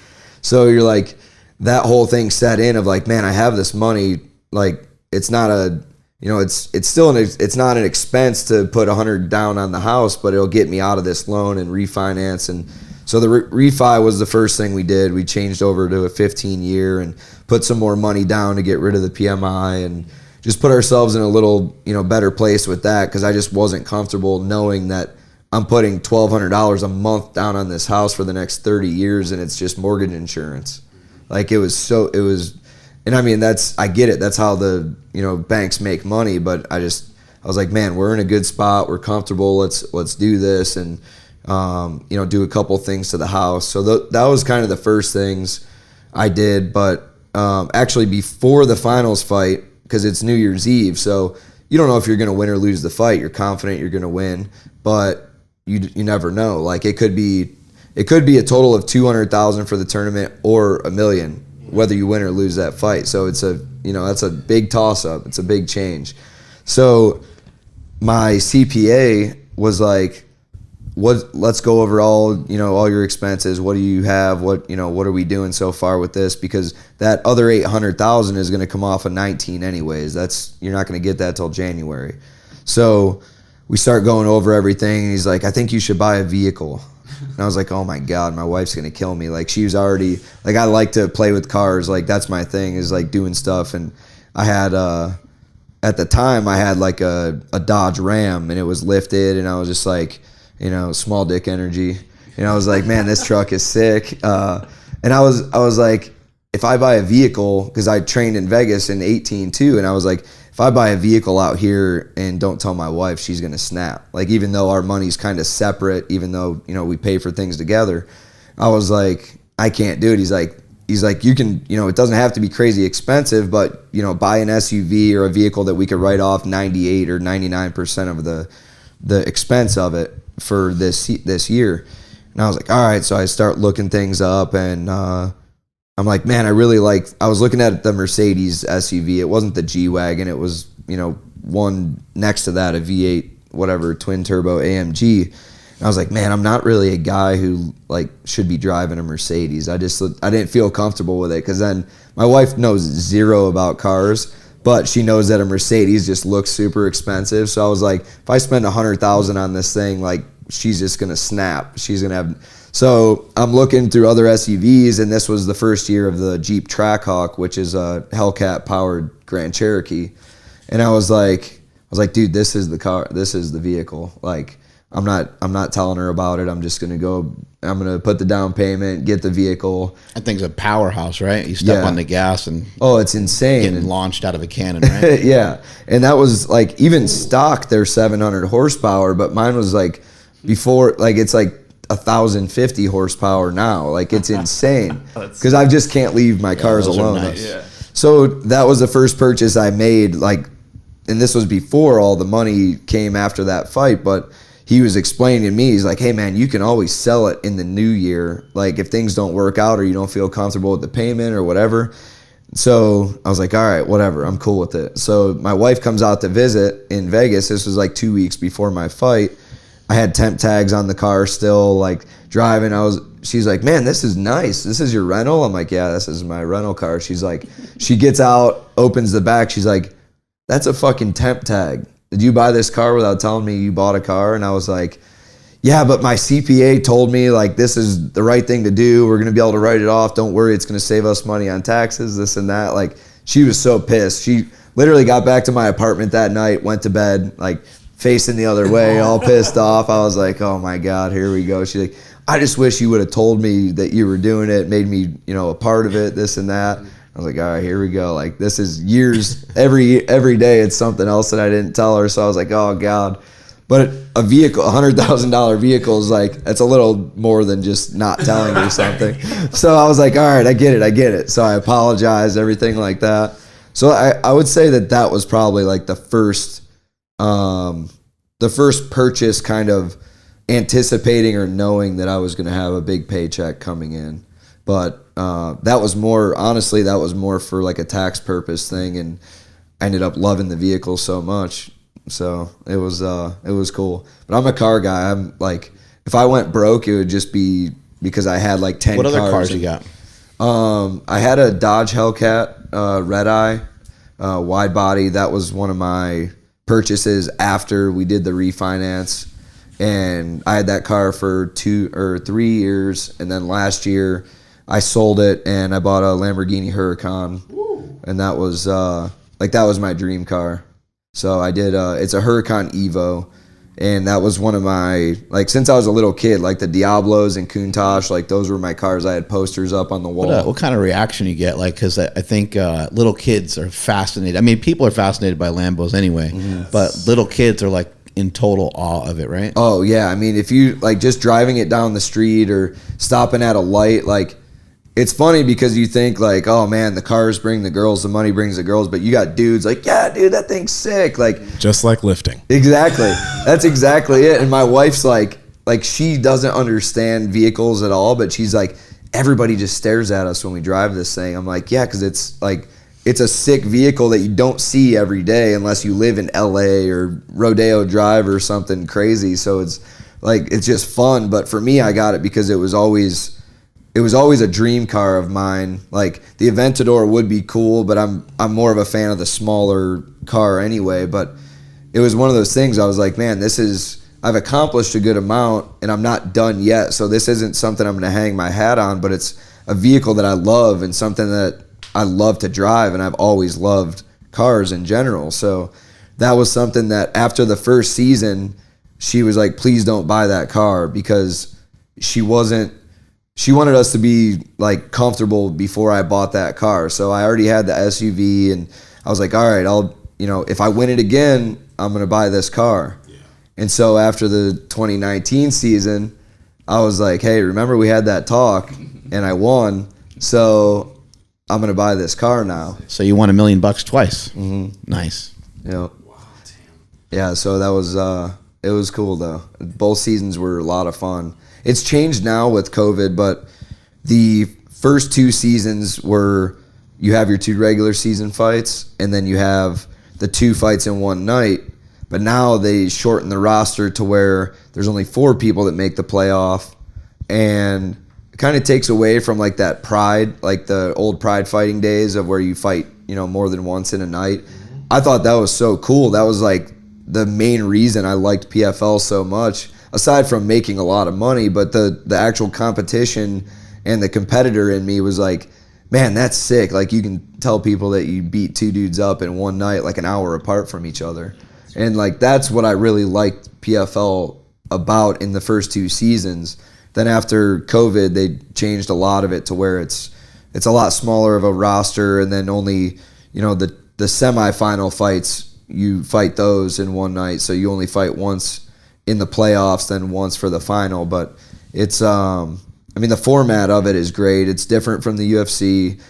So you're like, that whole thing set in of like, man, I have this money. Like, it's not a, you know, it's still it's not an expense to put 100 down on the house, but it'll get me out of this loan and refinance. And so the refi was the first thing we did. We changed over to a 15-year and put some more money down to get rid of the PMI and just put ourselves in a little, you know, better place with that, because I just wasn't comfortable knowing that I'm putting $1,200 a month down on this house for the next 30 years and it's just mortgage insurance. Like, it was, and I mean, I get it. That's how the, you know, banks make money. But I was like, man, we're in a good spot. We're comfortable. Let's do this and, you know, do a couple things to the house. So that was kind of the first things I did. But actually, before the finals fight, because it's New Year's Eve, so you don't know if you're going to win or lose the fight. You're confident you're going to win, but you never know. Like, it could be a total of $200,000 for the tournament or $1 million, whether you win or lose that fight. So it's that's a big toss up. It's a big change. So my CPA was like, let's go over all your expenses. What do you have? What are we doing so far with this? Because that other $800,000 is going to come off of 19 anyways. You're not going to get that till January. So we start going over everything, and he's like, I think you should buy a vehicle. And I was like, oh my God, my wife's going to kill me. Like, she was already, like, I like to play with cars. Like, that's my thing, is like doing stuff. And I had, at the time I had like a Dodge Ram, and it was lifted, and I was just like, small dick energy. I was like, man, this truck is sick. And I was like, if I buy a vehicle, because I trained in Vegas in 18 too, and I was like, if I buy a vehicle out here and don't tell my wife, she's going to snap. Like, even though our money's kind of separate, even though, we pay for things together, I was like, I can't do it. He's like, you can, it doesn't have to be crazy expensive, but, buy an SUV or a vehicle that we could write off 98 or 99% of the expense of it for this year. And I was like, all right. So I start looking things up, and I'm like, man, I was looking at the Mercedes SUV. It wasn't the G-Wagon. It was, one next to that, a V8, whatever, twin turbo AMG. And I was like, man, I'm not really a guy who should be driving a Mercedes. I didn't feel comfortable with it, because then my wife knows zero about cars, but she knows that a Mercedes just looks super expensive. So I was like, if I spend $100,000 on this thing, she's just gonna snap. She's gonna have. So I'm looking through other SUVs, and this was the first year of the Jeep Trackhawk, which is a Hellcat powered Grand Cherokee. And I was like, dude, this is the car. This is the vehicle. I'm not telling her about it. I'm just gonna go. I'm gonna put the down payment, get the vehicle. That thing's a powerhouse, right? You step on the gas and it's insane. Getting launched out of a cannon, right? Yeah, and that was even stock. They're 700 horsepower, but mine was before it's 1,050 horsepower now. It's insane, because I just can't leave my cars alone. Nice. Yeah. So that was the first purchase I made. And this was before all the money came after that fight, but he was explaining to me, he's like, hey man, you can always sell it in the new year. If things don't work out or you don't feel comfortable with the payment or whatever. So I was like, all right, whatever, I'm cool with it. So my wife comes out to visit in Vegas. This was 2 weeks before my fight. I had temp tags on the car still, driving. She's like, man, this is nice. This is your rental? I'm like, yeah, this is my rental car. She's like, she gets out, opens the back. She's like, that's a fucking temp tag. Did you buy this car without telling me you bought a car? And I was like, yeah, but my CPA told me this is the right thing to do. We're going to be able to write it off. Don't worry. It's going to save us money on taxes, this and that. She was so pissed. She literally got back to my apartment that night, went to bed, facing the other way, all pissed off. I was like, oh my God, here we go. She's like, I just wish you would have told me that you were doing it, made me, a part of it, this and that. I was like, all right, here we go. This is years, every day it's something else that I didn't tell her. So I was like, oh God. But a vehicle, $100,000 vehicle is that's a little more than just not telling her something. So I was like, all right, I get it. So I apologized, everything like that. So I would say that was probably the first purchase, kind of anticipating or knowing that I was going to have a big paycheck coming in. But that was more for a tax purpose thing, and I ended up loving the vehicle so much. So it was cool. But I'm a car guy. I'm if I went broke, it would just be because I had 10 cars. What other cars you got? I had a Dodge Hellcat Red Eye wide body. That was one of my purchases after we did the refinance, and I had that car for 2 or 3 years, and then last year I sold it and I bought a Lamborghini Huracan. And that was that was my dream car. So I did it's a Huracan Evo, and that was one of my, like, since I was a little kid, like the Diablos and Countach, like those were my cars. I had posters up on the wall. What kind of reaction you get? Like, because I think little kids are fascinated. I mean, people are fascinated by Lambos anyway, but little kids are like in total awe of it, right? Oh yeah, I mean, if you like just driving it down the street or stopping at a light, like, it's funny because you think like, oh man, the cars bring the girls, the money brings the girls, but you got dudes like, yeah, dude, that thing's sick. Like, just like lifting. Exactly. That's exactly it. And my wife's like she doesn't understand vehicles at all, but she's like, everybody just stares at us when we drive this thing. I'm like, yeah, because it's like, it's a sick vehicle that you don't see every day unless you live in LA or Rodeo Drive or something crazy. So it's like, it's just fun. But for me, I got it because it was always a dream car of mine. Like, the Aventador would be cool, but I'm more of a fan of the smaller car anyway. But it was one of those things I was like, man, I've accomplished a good amount and I'm not done yet. So this isn't something I'm going to hang my hat on, but it's a vehicle that I love and something that I love to drive. And I've always loved cars in general. So that was something that after the first season, she was like, please don't buy that car, because she wanted us to be like comfortable before I bought that car. So I already had the SUV, and I was like, all right, if I win it again, I'm going to buy this car. Yeah. And so after the 2019 season, I was like, hey, remember we had that talk and I won. So I'm going to buy this car now. So you won $1 million twice. Mm-hmm. Nice. Yeah. Wow, yeah. So that was, it was cool though. Both seasons were a lot of fun. It's changed now with COVID, but the first 2 seasons were, you have your 2 regular season fights, and then you have the 2 fights in one night. But now they shorten the roster to where there's only 4 people that make the playoff, and it kind of takes away from like that pride, like the old pride fighting days of where you fight, more than once in a night. I thought that was so cool. That was like the main reason I liked PFL so much, aside from making a lot of money. But the actual competition and the competitor in me was like, man, that's sick. Like, you can tell people that you beat 2 dudes up in one night, like an hour apart from each other. And like, that's what I really liked PFL about in the first 2 seasons. Then after COVID, they changed a lot of it to where it's a lot smaller of a roster, and then only, the semifinal fights, you fight those in one night. So you only fight once in the playoffs, then once for the final. But it's, the format of it is great. It's different from the UFC.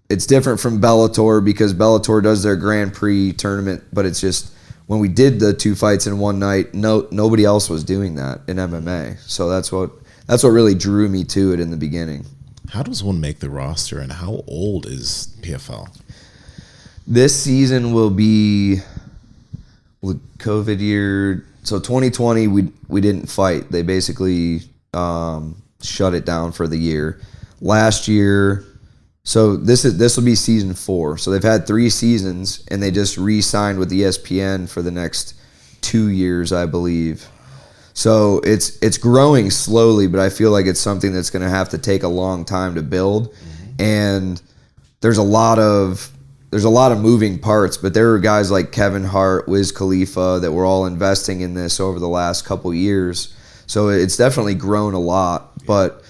It's different from Bellator, because Bellator does their Grand Prix tournament, but it's just, when we did the 2 fights in one night, nobody else was doing that in MMA. So that's what really drew me to it in the beginning. How does one make the roster, and how old is PFL? This season will be COVID year. So 2020, we didn't fight. They basically shut it down for the year. Last year, so this will be season 4. So they've had 3 seasons, and they just re-signed with ESPN for the next 2 years, I believe. So it's growing slowly, but I feel like it's something that's going to have to take a long time to build. Mm-hmm. And there's a lot of moving parts, but there are guys like Kevin Hart, Wiz Khalifa, that were all investing in this over the last couple years. So it's definitely grown a lot. But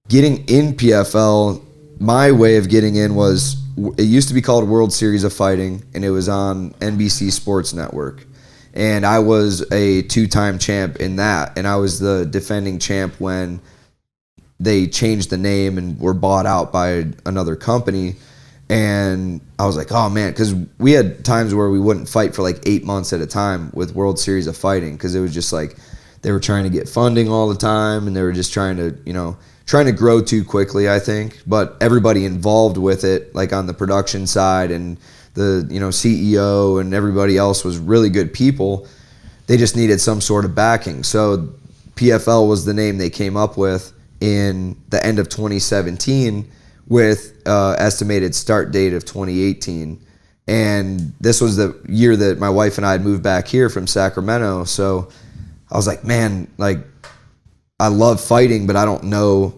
getting in PFL, my way of getting in was, it used to be called World Series of Fighting, and it was on NBC Sports Network. And I was a 2-time champ in that, and I was the defending champ when they changed the name and were bought out by another company. And I was like, oh man, because we had times where we wouldn't fight for like 8 months at a time with World Series of Fighting, because it was just like they were trying to get funding all the time, and they were just trying to grow too quickly, I think. But everybody involved with it, like on the production side and the CEO and everybody else, was really good people. They just needed some sort of backing. So PFL was the name they came up with in the end of 2017, with estimated start date of 2018. And this was the year that my wife and I had moved back here from Sacramento. So I was like, man, like, I love fighting, but I don't know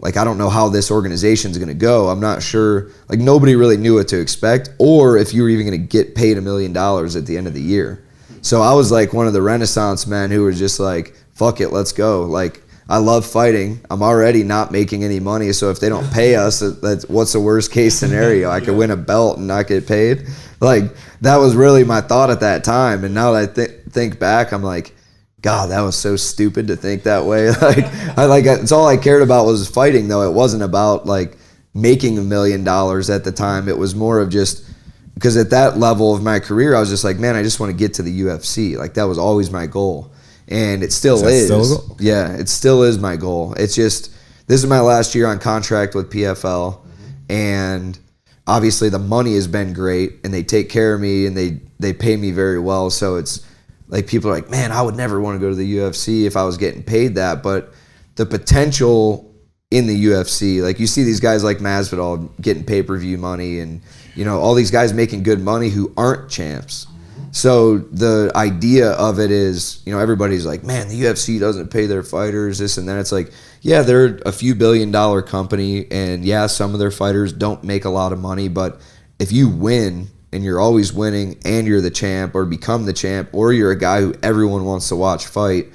how this organization is going to go. I'm not sure. Like, nobody really knew what to expect, or if you were even going to get paid $1 million at the end of the year. So I was like one of the Renaissance men who was just like, fuck it, let's go. Like, I love fighting. I'm already not making any money, so if they don't pay us, what's the worst case scenario? I could win a belt and not get paid. Like, that was really my thought at that time. And now that I think back, I'm like, God, that was so stupid to think that way. It's all I cared about was fighting, though. It wasn't about like making $1 million at the time. It was more of just because at that level of my career, I was just like, man, I just want to get to the UFC. Like, that was always my goal, and it still is. Still a goal? Yeah, it still is my goal. It's just this is my last year on contract with PFL, and obviously the money has been great, and they take care of me, and they pay me very well. So it's like, people are like, man, I would never want to go to the UFC if I was getting paid that. But the potential in the UFC, like, you see these guys like Masvidal getting pay-per-view money, and, you know, all these guys making good money who aren't champs. So the idea of it is, you know, everybody's like, man, the UFC doesn't pay their fighters, this and that. It's like, yeah, they're a few billion-dollar company, and yeah, some of their fighters don't make a lot of money, but if you win and you're always winning and you're the champ or become the champ, or you're a guy who everyone wants to watch fight,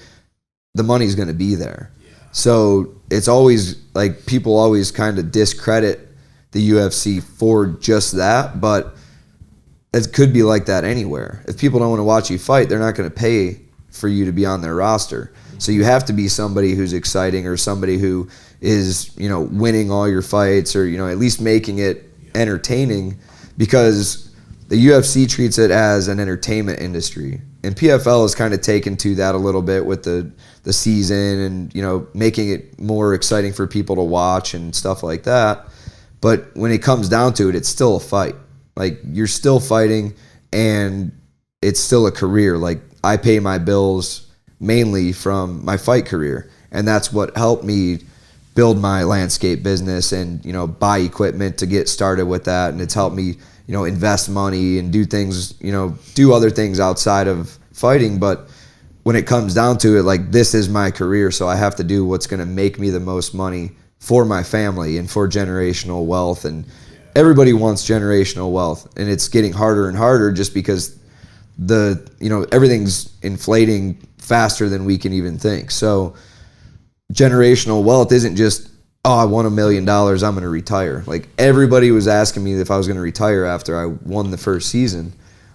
the money's going to be there. Yeah. So it's always like, people always kind of discredit the UFC for just that, but it could be like that anywhere. If people don't want to watch you fight, they're not going to pay for you to be on their roster. So you have to be somebody who's exciting, or somebody who is, you know, winning all your fights, or, you know, at least making it entertaining, because the UFC treats it as an entertainment industry, and PFL has kind of taken to that a little bit with the season, and, you know, making it more exciting for people to watch and stuff like that. But when it comes down to it, it's still a fight. Like, you're still fighting, and it's still a career. Like, I pay my bills mainly from my fight career, and that's what helped me build my landscape business and, you know, buy equipment to get started with that. And it's helped me, you know, invest money and do things, you know, do other things outside of fighting. But when it comes down to it, like, this is my career, so I have to do what's going to make me the most money for my family and for generational wealth. And everybody wants generational wealth, and it's getting harder and harder just because everything's inflating faster than we can even think. So generational wealth isn't just, oh, I won $1 million, I'm going to retire. Like, everybody was asking me if I was going to retire after I won the first season.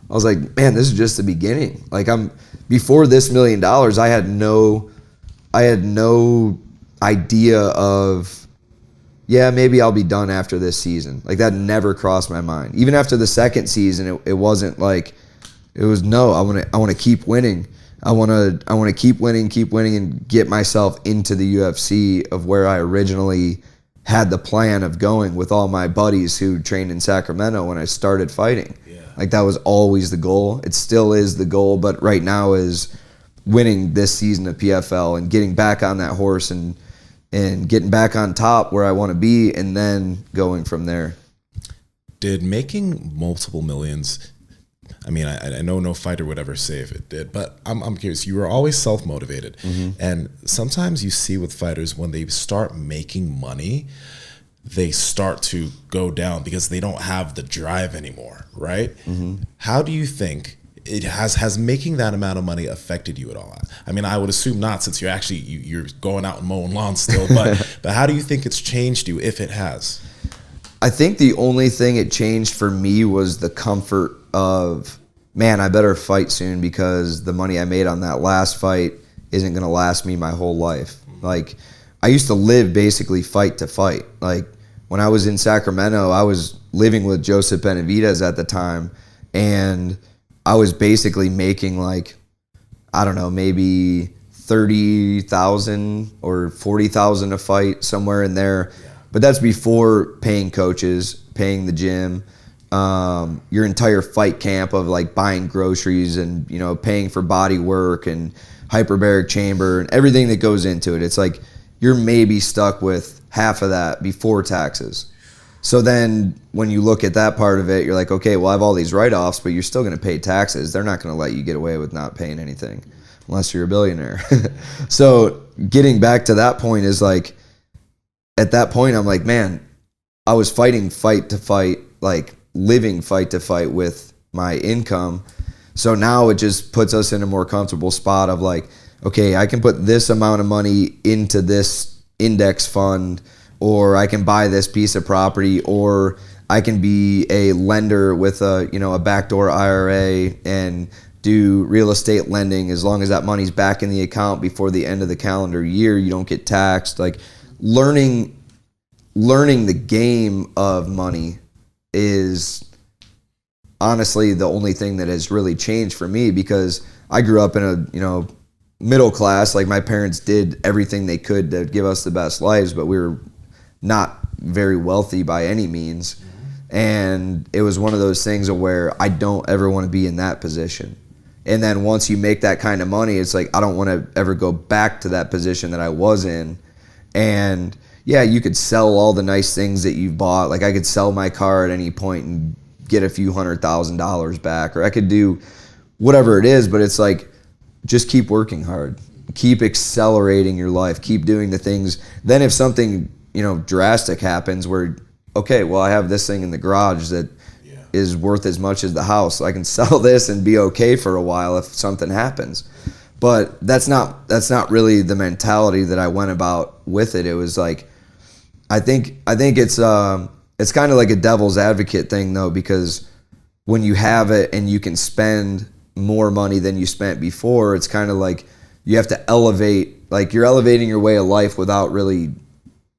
I was like, man, this is just the beginning. Like, before this $1 million, I had no idea of, yeah, maybe I'll be done after this season. Like, that never crossed my mind. Even after the second season, it wasn't like, it was, no, I want to keep winning. I want to keep winning, and get myself into the UFC of where I originally had the plan of going with all my buddies who trained in Sacramento when I started fighting. Yeah. Like, that was always the goal. It still is the goal, but right now is winning this season of PFL and getting back on that horse and getting back on top where I want to be, and then going from there. Did making multiple millions, I mean, I know no fighter would ever say if it did, but I'm curious. You were always self-motivated. Mm-hmm. And sometimes you see with fighters, when they start making money, they start to go down because they don't have the drive anymore, right? Mm-hmm. How do you think it has making that amount of money affected you at all? I mean, I would assume not, since you're going out and mowing lawns still, but how do you think it's changed you, if it has? I think the only thing it changed for me was the comfort of, man, I better fight soon, because the money I made on that last fight isn't going to last me my whole life. Like, I used to live basically fight to fight. Like, when I was in Sacramento, I was living with Joseph Benavidez at the time, and I was basically making, like, I don't know, maybe $30,000 or $40,000 a fight, somewhere in there. Yeah. But that's before paying coaches, paying the gym, your entire fight camp of, like, buying groceries and, you know, paying for body work and hyperbaric chamber and everything that goes into it. It's like you're maybe stuck with half of that before taxes. So then when you look at that part of it, you're like, okay, well, I have all these write-offs, but you're still going to pay taxes. They're not going to let you get away with not paying anything unless you're a billionaire. So getting back to that point is like, at that point, I'm like, man, I was fighting fight to fight, like living fight to fight with my income. So now it just puts us in a more comfortable spot of like, okay, I can put this amount of money into this index fund, or I can buy this piece of property, or I can be a lender with a backdoor IRA and do real estate lending. As long as that money's back in the account before the end of the calendar year, you don't get taxed. Like learning the game of money is honestly the only thing that has really changed for me, because I grew up in a, middle class. Like my parents did everything they could to give us the best lives, but we were not very wealthy by any means. And it was one of those things where I don't ever want to be in that position. And then once you make that kind of money, it's like, I don't want to ever go back to that position that I was in. And yeah, you could sell all the nice things that you've bought. Like I could sell my car at any point and get a few $100,000 back, or I could do whatever it is, but it's like, just keep working hard, keep accelerating your life, keep doing the things. Then if something, drastic happens where, okay, well, I have this thing in the garage that is worth as much as the house. I can sell this and be okay for a while if something happens. But that's not really the mentality that I went about with it. It was like, I think it's kind of like a devil's advocate thing though, because when you have it and you can spend more money than you spent before, it's kind of like you have to elevate, like you're elevating your way of life without really,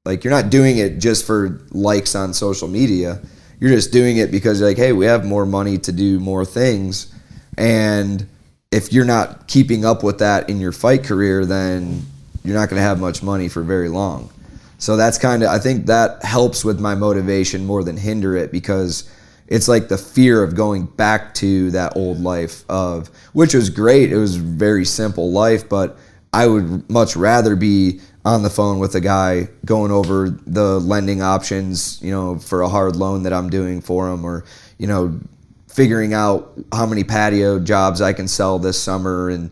like you're not doing it just for likes on social media. You're just doing it because you're like, hey, we have more money to do more things. And if you're not keeping up with that in your fight career, then you're not going to have much money for very long. So that's kind of, I think that helps with my motivation more than hinder it, because it's like the fear of going back to that old life which was great. It was a very simple life, but I would much rather be on the phone with a guy going over the lending options, for a hard loan that I'm doing for him, or, figuring out how many patio jobs I can sell this summer, and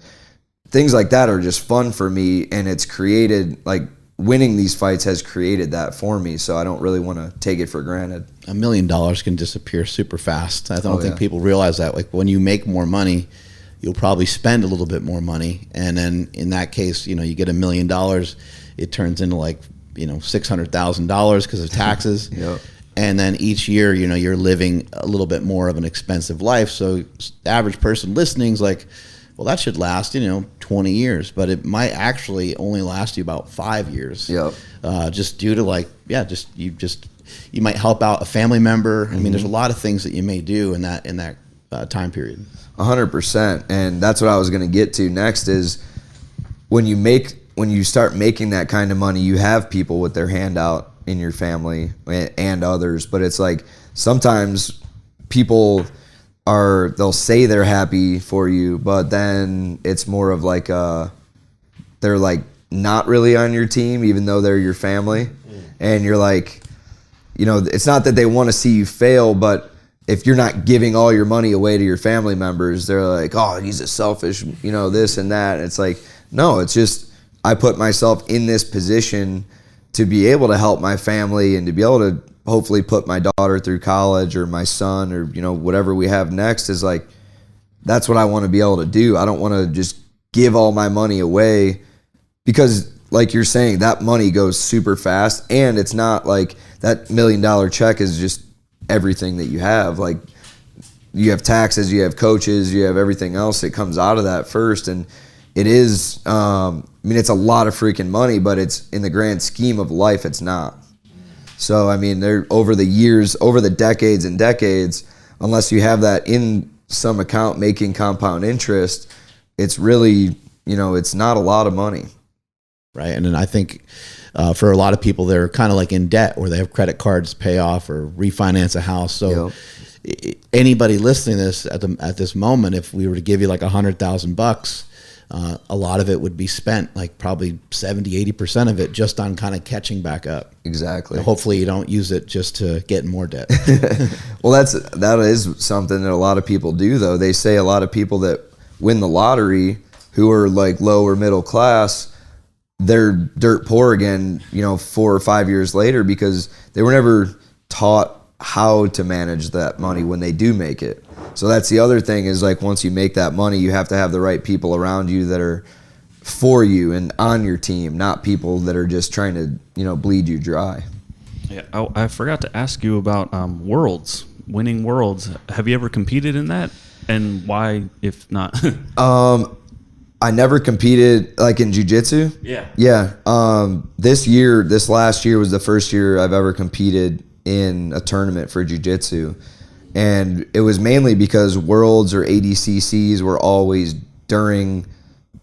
things like that are just fun for me. And it's created, like, winning these fights has created that for me, so I don't really want to take it for granted. $1 million can disappear super fast. I don't think people realize that. Like when you make more money, you'll probably spend a little bit more money, and then in that case, you get $1 million, it turns into like $600,000 because of taxes. Yep. And then each year, you're living a little bit more of an expensive life. So the average person listening is like, well, that should last, 20 years, but it might actually only last you about 5 years. Yep. Just due to you might help out a family member. I mean, there's a lot of things that you may do in that time period. 100%. And that's what I was going to get to next is when you start making that kind of money, you have people with their hand out in your family and others, but it's like sometimes people they'll say they're happy for you, but then it's more of like they're like not really on your team, even though they're your family. And you're like, it's not that they want to see you fail, but if you're not giving all your money away to your family members, they're like, oh, he's a selfish, this and that. And it's like, no, it's just I put myself in this position to be able to help my family and to be able to hopefully put my daughter through college, or my son, or whatever we have next. Is like, that's what I want to be able to do. I don't want to just give all my money away, because like you're saying, that money goes super fast, and it's not like that $1 million check is just everything that you have. Like you have taxes, you have coaches, you have everything else that comes out of that first, and it is it's a lot of freaking money, but it's in the grand scheme of life, it's not. So, they're over the years, over the decades and decades, unless you have that in some account making compound interest, it's really, it's not a lot of money. Right. And then I think for a lot of people, they're kind of like in debt, where they have credit cards to pay off or refinance a house. So anybody listening to this at this moment, if we were to give you like $100,000, a lot of it would be spent, like probably 70-80% of it, just on kind of catching back up. Exactly. Hopefully you don't use it just to get in more debt. Well, that is something that a lot of people do, though. They say a lot of people that win the lottery who are like low or middle class, they're dirt poor again, 4 or 5 years later, because they were never taught how to manage that money when they do make it. So that's the other thing, is like, once you make that money, you have to have the right people around you that are for you and on your team, not people that are just trying to, bleed you dry. Yeah, I forgot to ask you about Worlds, winning Worlds. Have you ever competed in that? And why, if not? I never competed like in jiu-jitsu. Yeah. Yeah. This last year was the first year I've ever competed in a tournament for jiu-jitsu. And it was mainly because Worlds or ADCCs were always during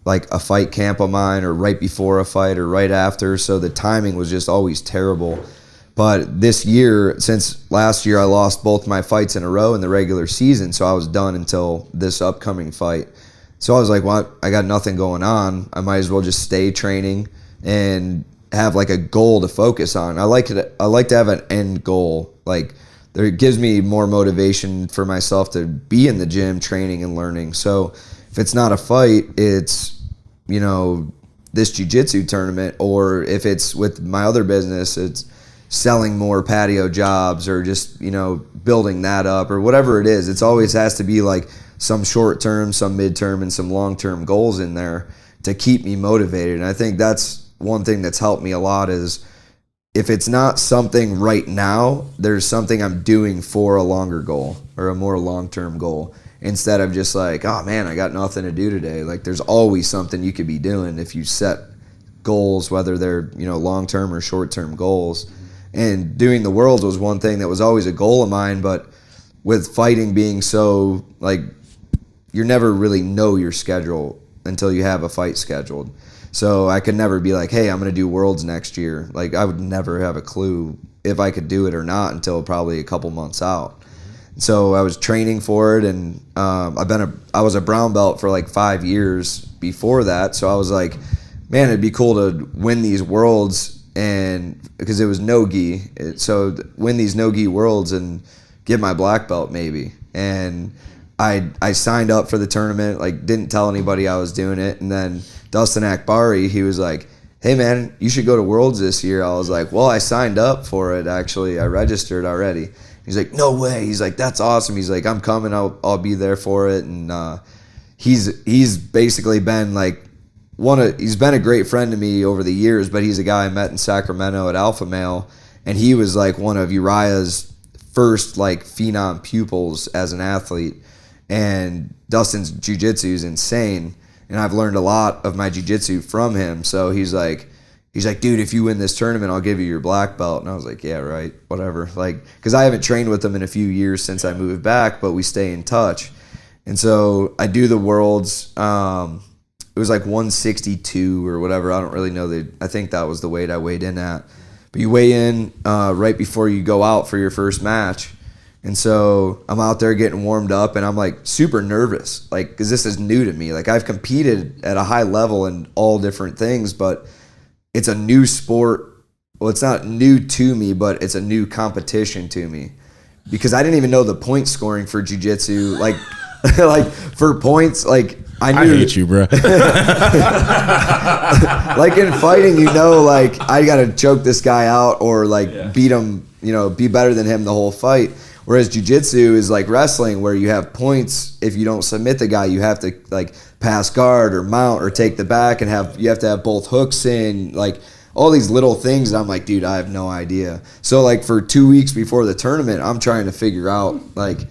like a fight camp of mine, or right before a fight, or right after. So the timing was just always terrible. But this year, since last year I lost both my fights in a row in the regular season, so I was done until this upcoming fight. So I was like, well, I got nothing going on. I might as well just stay training and have like a goal to focus on. I like to have an end goal. Like, it gives me more motivation for myself to be in the gym training and learning. So if it's not a fight, it's, this jiu-jitsu tournament, or if it's with my other business, it's selling more patio jobs, or just, building that up, or whatever it is. It's always has to be like some short-term, some mid-term, and some long-term goals in there to keep me motivated. And I think that's one thing that's helped me a lot, is if it's not something right now, there's something I'm doing for a longer goal, or a more long-term goal, instead of just like, oh man, I got nothing to do today. Like, there's always something you could be doing if you set goals, whether they're, long-term or short-term goals. And doing the Worlds was one thing that was always a goal of mine, but with fighting being so, like, you never really know your schedule until you have a fight scheduled. So I could never be like, hey, I'm going to do Worlds next year. Like, I would never have a clue if I could do it or not until probably a couple months out. So I was training for it, and I was a brown belt for like 5 years before that. So I was like, man, it'd be cool to win these Worlds, and because it was no-gi. So win these no-gi Worlds and get my black belt maybe. And I signed up for the tournament, like, didn't tell anybody I was doing it. And then Dustin Akbari, he was like, hey man, you should go to Worlds this year. I was like, well, I signed up for it actually. I registered already. He's like, no way. He's like, that's awesome. He's like, I'm coming. I'll be there for it. And he's basically been like he's been a great friend to me over the years, but he's a guy I met in Sacramento at Alpha Male, and he was like one of Uriah's first like phenom pupils as an athlete. And Dustin's jiu-jitsu is insane, and I've learned a lot of my jiu-jitsu from him. So he's like, dude, if you win this tournament, I'll give you your black belt. And I was like, yeah, right, whatever. Like, because I haven't trained with him in a few years since I moved back, but we stay in touch. And so I do the Worlds. It was like 162 or whatever. I don't really know. I think that was the weight I weighed in at. But you weigh in right before you go out for your first match. And so I'm out there getting warmed up, and I'm like super nervous, like, because this is new to me. Like, I've competed at a high level in all different things, but it's a new sport. Well, it's not new to me, but it's a new competition to me, because I didn't even know the point scoring for jiu-jitsu. Like, like for points, like I knew. I hate you, bro. Like in fighting, like I got to choke this guy out, or like beat him, be better than him the whole fight. Whereas jiu-jitsu is like wrestling, where you have points. If you don't submit the guy, you have to like pass guard or mount or take the back, and you have to have both hooks in, like all these little things. And I'm like, dude, I have no idea. So like for 2 weeks before the tournament, I'm trying to figure out like,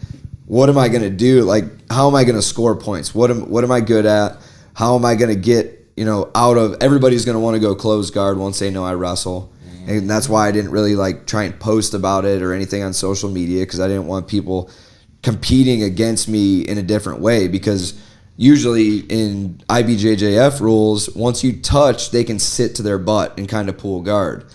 what am I going to do? Like, how am I going to score points? What am I good at? How am I going to get, out of, everybody's going to want to go close guard once they know I wrestle. And that's why I didn't really like try and post about it or anything on social media, because I didn't want people competing against me in a different way. Because usually in IBJJF rules, once you touch, they can sit to their butt and kind of pull guard.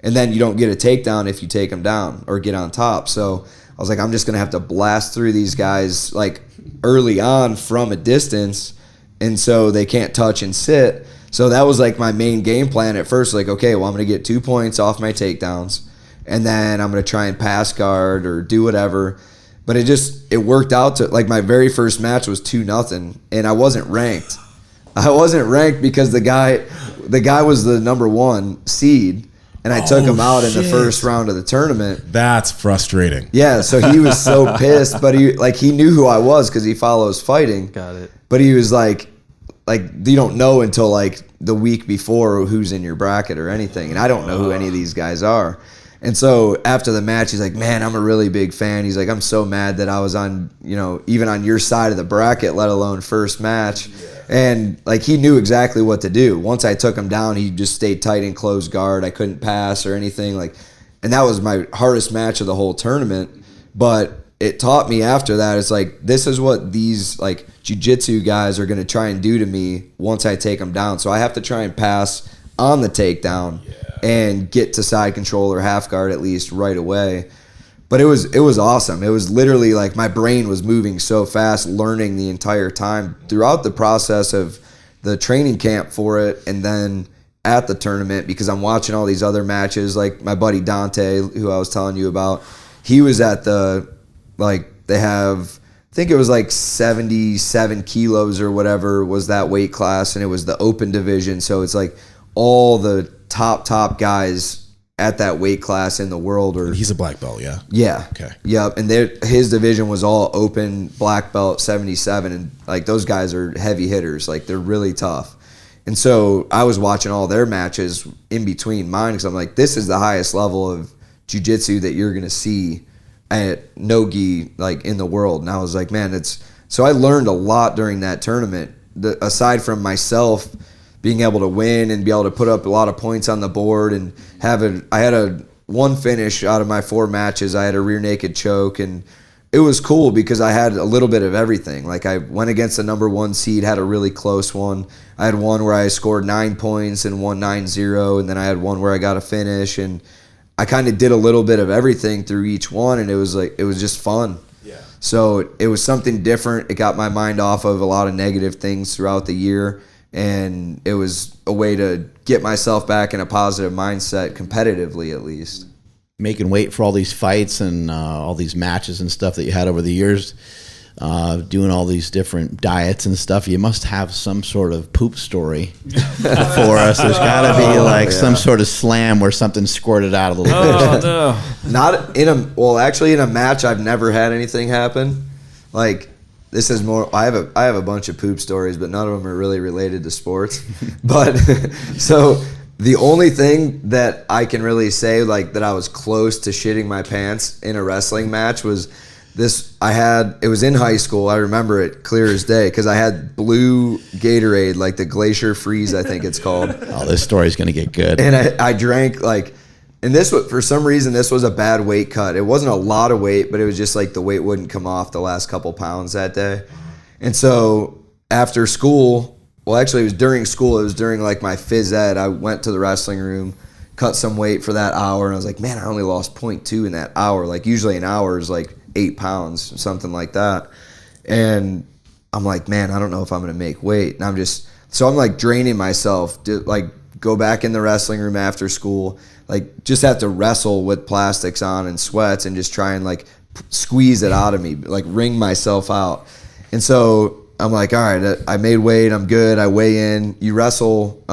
And then you don't get a takedown if you take them down or get on top. So I was like, I'm just going to have to blast through these guys like early on from a distance and so they can't touch and sit. So that was like my main game plan at first. Like, okay, well, I'm going to get 2 points off my takedowns, and then I'm going to try and pass guard or do whatever. But it worked out to, like, my very first match was 2-0, and I wasn't ranked. I wasn't ranked because the guy was the number 1 seed, and I took him out in the first round of the tournament. That's frustrating. Yeah, so he was so pissed, but he knew who I was because he follows fighting. Got it. But he was like you don't know until like the week before who's in your bracket or anything, and I don't know who any of these guys are. And so after the match, he's like, man, I'm a really big fan. He's like, I'm so mad that I was on, even on your side of the bracket, let alone first match. Yeah. And like, he knew exactly what to do. Once I took him down, he just stayed tight and closed guard. I couldn't pass or anything, and that was my hardest match of the whole tournament. But it taught me after that, it's like, this is what these like jiu-jitsu guys are going to try and do to me once I take them down. So I have to try and pass on the takedown and get to side control or half guard at least right away. But it was awesome. It was literally like my brain was moving so fast, learning the entire time throughout the process of the training camp for it, and then at the tournament, because I'm watching all these other matches. Like my buddy Dante, who I was telling you about, he was at they have, I think it was like 77 kilos or whatever was that weight class, and it was the open division. So it's like all the top guys at that weight class in the world. Or he's a black belt, yeah? Yeah. Okay. Yep. And his division was all open black belt 77, and like those guys are heavy hitters. Like they're really tough. And so I was watching all their matches in between mine, because I'm like, this is the highest level of jiu-jitsu that you're going to see at no-gi like in the world. And I was like, man, so I learned a lot during that tournament. Aside from myself being able to win and be able to put up a lot of points on the board, and I had one finish out of my 4 matches. I had a rear naked choke, and it was cool because I had a little bit of everything. Like I went against the number 1 seed, had a really close one. I had one where I scored 9 points and won 9-0, and then I had one where I got a finish, and I kind of did a little bit of everything through each one, and it was just fun. Yeah. So it was something different. It got my mind off of a lot of negative things throughout the year, and it was a way to get myself back in a positive mindset, competitively at least. Making weight for all these fights and all these matches and stuff that you had over the years, doing all these different diets and stuff, you must have some sort of poop story for us. There's got to be some sort of slam where something squirted out a little bit. No. Not in in a match, I've never had anything happen. Like, this is more, I have a bunch of poop stories, but none of them are really related to sports. But so the only thing that I can really say that I was close to shitting my pants in a wrestling match was this. It was in high school. I remember it clear as day because I had blue Gatorade, like the Glacier Freeze, I think it's called. Oh, this story's going to get good. And I drank and this was, for some reason, this was a bad weight cut. It wasn't a lot of weight, but it was just the weight wouldn't come off the last couple pounds that day. And so after school, well, actually it was during school. It was during my phys ed. I went to the wrestling room, cut some weight for that hour. And I was like, man, I only lost 0.2 in that hour. Usually an hour is 8 pounds, something like that. And I'm like, man, I don't know if I'm going to make weight. And I'm draining myself to go back in the wrestling room after school, just have to wrestle with plastics on and sweats and just try and squeeze it out of me, wring myself out. And so I'm like, all right, I made weight, I'm good. I weigh in. You wrestle.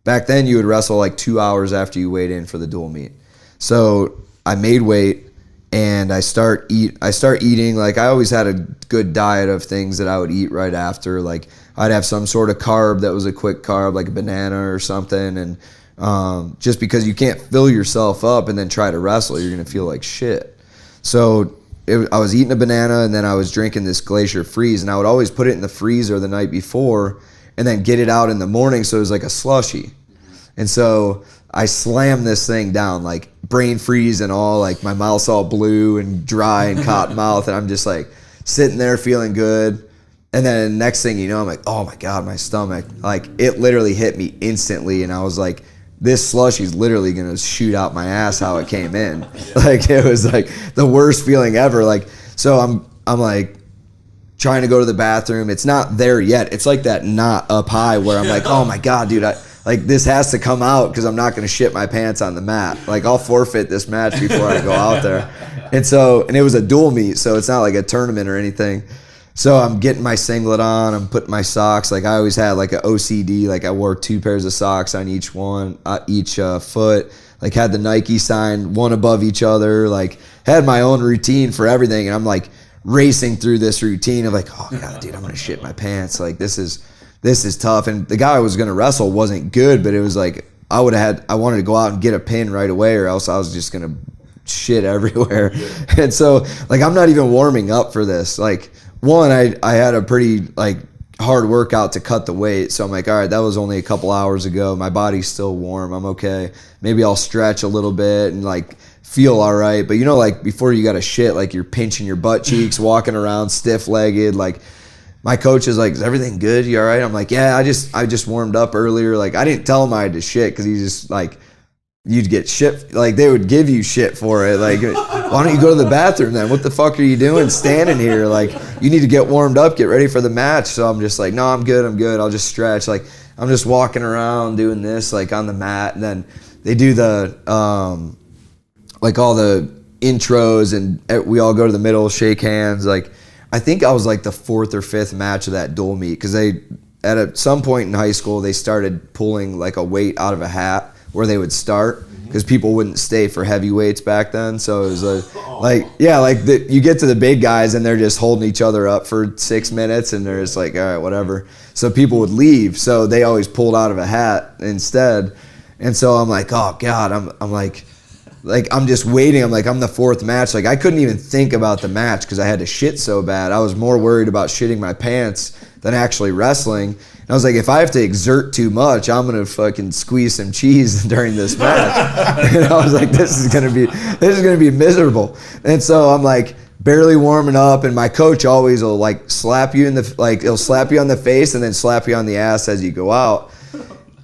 Back then you would wrestle 2 hours after you weighed in for the dual meet. So I made weight and I start eating. I always had a good diet of things that I would eat right after. I'd have some sort of carb that was a quick carb, like a banana or something. And just because you can't fill yourself up and then try to wrestle, you're going to feel like shit. So I was eating a banana and then I was drinking this Glacier Freeze, and I would always put it in the freezer the night before and then get it out in the morning so it was like a slushie. And so I slammed this thing down, brain freeze and all, my mouth's all blue and dry and cotton mouth, and I'm just sitting there feeling good. And then next thing you know, I'm like, oh my God, my stomach. It literally hit me instantly, and I was like, this slushie's literally gonna shoot out my ass how it came in. It was the worst feeling ever. So I'm trying to go to the bathroom. It's not there yet. It's like that knot up high where I'm like, oh my God, dude, like this has to come out because I'm not going to shit my pants on the mat. Like I'll forfeit this match before I go out there. And it was a dual meet, so it's not like a tournament or anything. So I'm getting my singlet on, I'm putting my socks. Like I always had like an OCD, like I wore 2 pairs of socks on each foot. Like had the Nike sign one above each other. Like had my own routine for everything. And I'm like racing through this routine of like, oh God, dude, I'm gonna shit my pants. Like this is tough. And the guy I was gonna wrestle wasn't good, but it was like I wanted to go out and get a pin right away, or else I was just gonna shit everywhere. And so like I'm not even warming up for this. Like one, I had a pretty like hard workout to cut the weight, so I'm like, all right, that was only a couple hours ago. My body's still warm. I'm okay. Maybe I'll stretch a little bit and like feel all right. But you know, like before you got to shit, like you're pinching your butt cheeks, walking around stiff-legged. Like my coach is like, is everything good? You all right? I'm like, yeah, I just warmed up earlier. Like I didn't tell him I had to shit because he's just like, you'd get shit, like they would give you shit for it. Like, why don't you go to the bathroom then? What the fuck are you doing standing here? Like, you need to get warmed up, get ready for the match. So I'm just like, no, I'm good. I'll just stretch. Like, I'm just walking around doing this, like on the mat. And then they do the, like all the intros and we all go to the middle, shake hands. Like, I think I was like the 4th or 5th match of that dual meet. Cause at some point in high school, they started pulling like a weight out of a hat where they would start because people wouldn't stay for heavyweights back then. So it was you get to the big guys and they're just holding each other up for 6 minutes and they're just like, all right, whatever. So people would leave. So they always pulled out of a hat instead. And so I'm like, oh God, I'm like I'm just waiting. I'm like, I'm the 4th match. Like I couldn't even think about the match because I had to shit so bad. I was more worried about shitting my pants than actually wrestling. And I was like, if I have to exert too much, I'm gonna fucking squeeze some cheese during this match. And I was like, this is gonna be miserable. And so I'm like barely warming up, and my coach always will like slap you he'll slap you on the face and then slap you on the ass as you go out.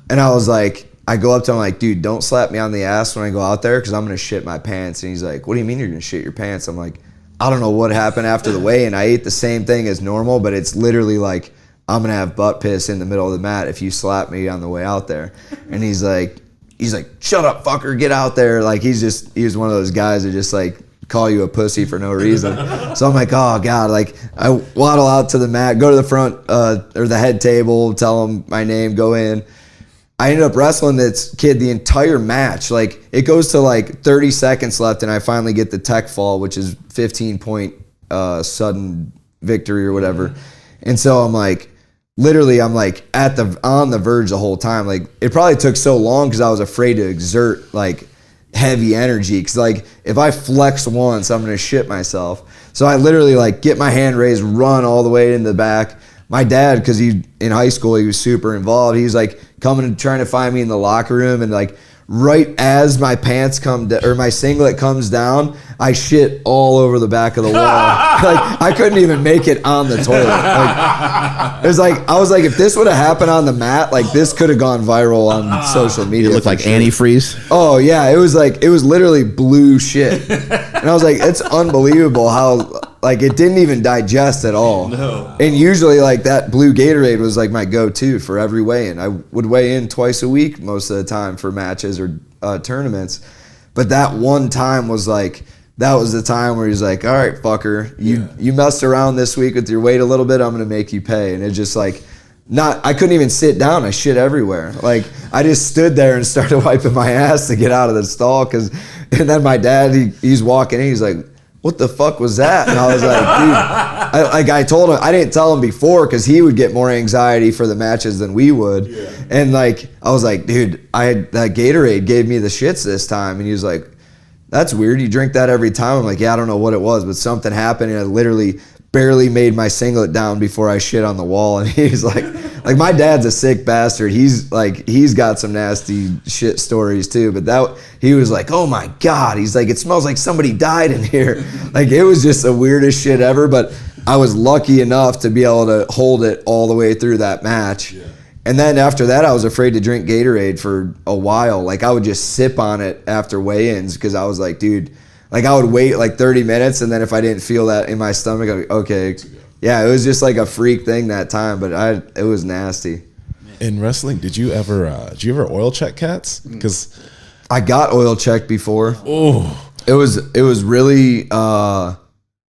And I was like, I go up to him like, dude, don't slap me on the ass when I go out there because I'm gonna shit my pants. And he's like, what do you mean you're gonna shit your pants? I'm like, I don't know what happened after the weigh-in. I ate the same thing as normal, but it's literally like I'm gonna have butt piss in the middle of the mat if you slap me on the way out there. And he's like, shut up, fucker, get out there. Like he was one of those guys that just like call you a pussy for no reason. So I'm like, oh God, like I waddle out to the mat, go to the front or the head table, tell him my name, go in. I ended up wrestling this kid the entire match. Like it goes to like 30 seconds left and I finally get the tech fall, which is 15-point sudden victory or whatever. And so I'm like, literally I'm like on the verge the whole time. Like it probably took so long because I was afraid to exert like heavy energy. Cause like if I flex once, I'm gonna shit myself. So I literally like get my hand raised, run all the way in the back. My dad, because in high school, he was super involved. He's like coming and trying to find me in the locker room, and like right as my pants or my singlet comes down, I shit all over the back of the wall. Like I couldn't even make it on the toilet. Like, it was like I was like, if this would have happened on the mat, like this could have gone viral on social media. It looked like antifreeze. Oh yeah, it was literally blue shit, and I was like, it's unbelievable how. Like it didn't even digest at all. No. And usually like that blue Gatorade was like my go-to for every weigh-in. I would weigh in twice a week most of the time for matches or tournaments. But that one time was like, that was the time where he's like, all right, fucker, you messed around this week with your weight a little bit, I'm going to make you pay. And it just like, I couldn't even sit down. I shit everywhere. Like I just stood there and started wiping my ass to get out of the stall. And then my dad, he's walking in, he's like, what the fuck was that? And I was like, dude, I told him, I didn't tell him before because he would get more anxiety for the matches than we would. Yeah. And like, I was like, dude, that Gatorade gave me the shits this time. And he was like, that's weird. You drink that every time? I'm like, yeah, I don't know what it was, but something happened and I literally barely made my singlet down before I shit on the wall. And he's like my dad's a sick bastard. He's got some nasty shit stories too. But he was like, oh my God. He's like, it smells like somebody died in here. Like it was just the weirdest shit ever. But I was lucky enough to be able to hold it all the way through that match. Yeah. And then after that, I was afraid to drink Gatorade for a while. Like I would just sip on it after weigh-ins because I was like, dude, like I would wait like 30 minutes and then if I didn't feel that in my stomach, I'd be okay, Yeah, it was just like a freak thing that time, but it was nasty. In wrestling, did you ever oil check cats? Because I got oil checked before. oh, It was really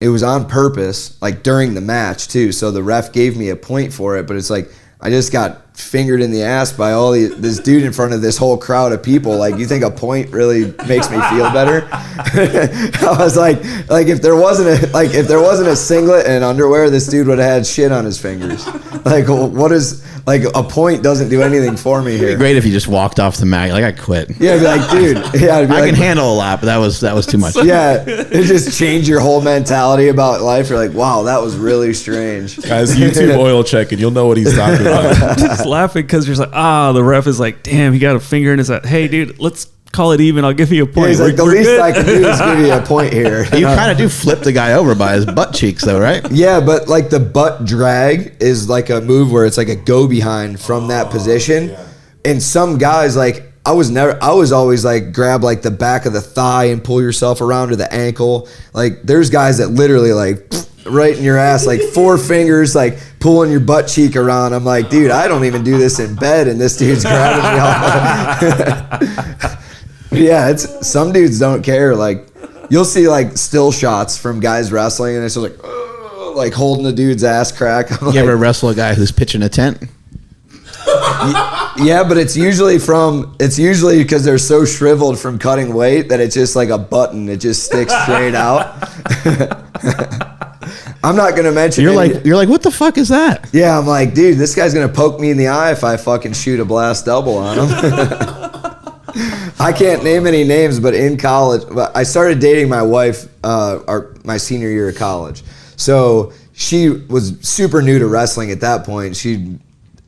it was on purpose, like during the match too. So the ref gave me a point for it, but it's like I just got fingered in the ass by this dude in front of this whole crowd of people. Like, you think a point really makes me feel better? I was like if there wasn't a singlet and underwear, this dude would have had shit on his fingers. Like, what is, like, a point doesn't do anything for me here. It'd be great if you just walked off the mat. Like, I quit. Yeah, I'd be like, dude. Yeah, I can handle a lot, but that was too much. Yeah, it just changed your whole mentality about life. You're like, wow, that was really strange. guys, YouTube oil check and you'll know what he's talking about. Just laughing because you're just like, the ref is like, damn, he got a finger in his eye. Hey, dude, let's call it even. I'll give you a Yeah, point. he's like, the We're least good. I can do is give you a point here. You kind of do flip the guy over by his butt cheeks, though, right? Yeah, but like the butt drag is like a move where it's like a go behind from that position. And some guys, like, I was always like grab like the back of the thigh and pull yourself around to the ankle. Like, there's guys that literally like right in your ass, like 4 fingers, like pulling your butt cheek around. I'm like, dude, I don't even do this in bed, and this dude's grabbing me all. Yeah, it's, some dudes don't care. Like, you'll see like still shots from guys wrestling, and it's just like, like holding the dude's ass crack. I'm You like, ever wrestle a guy who's pitching a tent? yeah, but it's usually because they're so shriveled from cutting weight that it's just like a button. It just sticks straight out. I'm not gonna mention. You're like, what the fuck is that? Yeah, I'm like, dude, this guy's gonna poke me in the eye if I fucking shoot a blast double on him. I can't name any names, but in college, I started dating my wife my senior year of college. So she was super new to wrestling at that point. She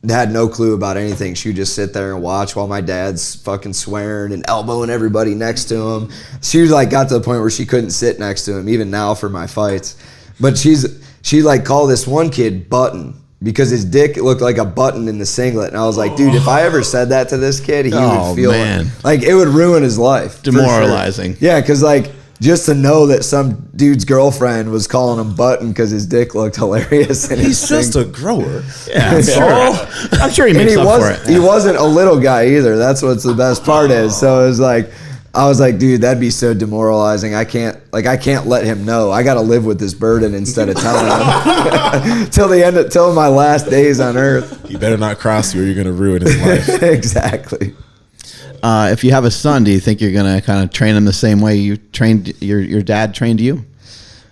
had no clue about anything. She would just sit there and watch while my dad's fucking swearing and elbowing everybody next to him. She like got to the point where she couldn't sit next to him, even now for my fights. But she like called this one kid Button because his dick looked like a button in the singlet. And I was like, dude, if I ever said that to this kid, he would feel man. like it would ruin his life. for Demoralizing. sure. Yeah, because like just to know that some dude's girlfriend was calling him Button because his dick looked hilarious. In He's his just singlet. a grower. Yeah, I'm sure. I'm sure he And makes up for it. he wasn't a little guy either. That's what's the best part is. So it was like, I was like, dude, that'd be so demoralizing. I can't let him know. I got to live with this burden instead of telling him till my last days on earth. He better not cross you or you're going to ruin his life. Exactly. If you have a son, do you think you're going to kind of train him the same way you trained your dad trained you?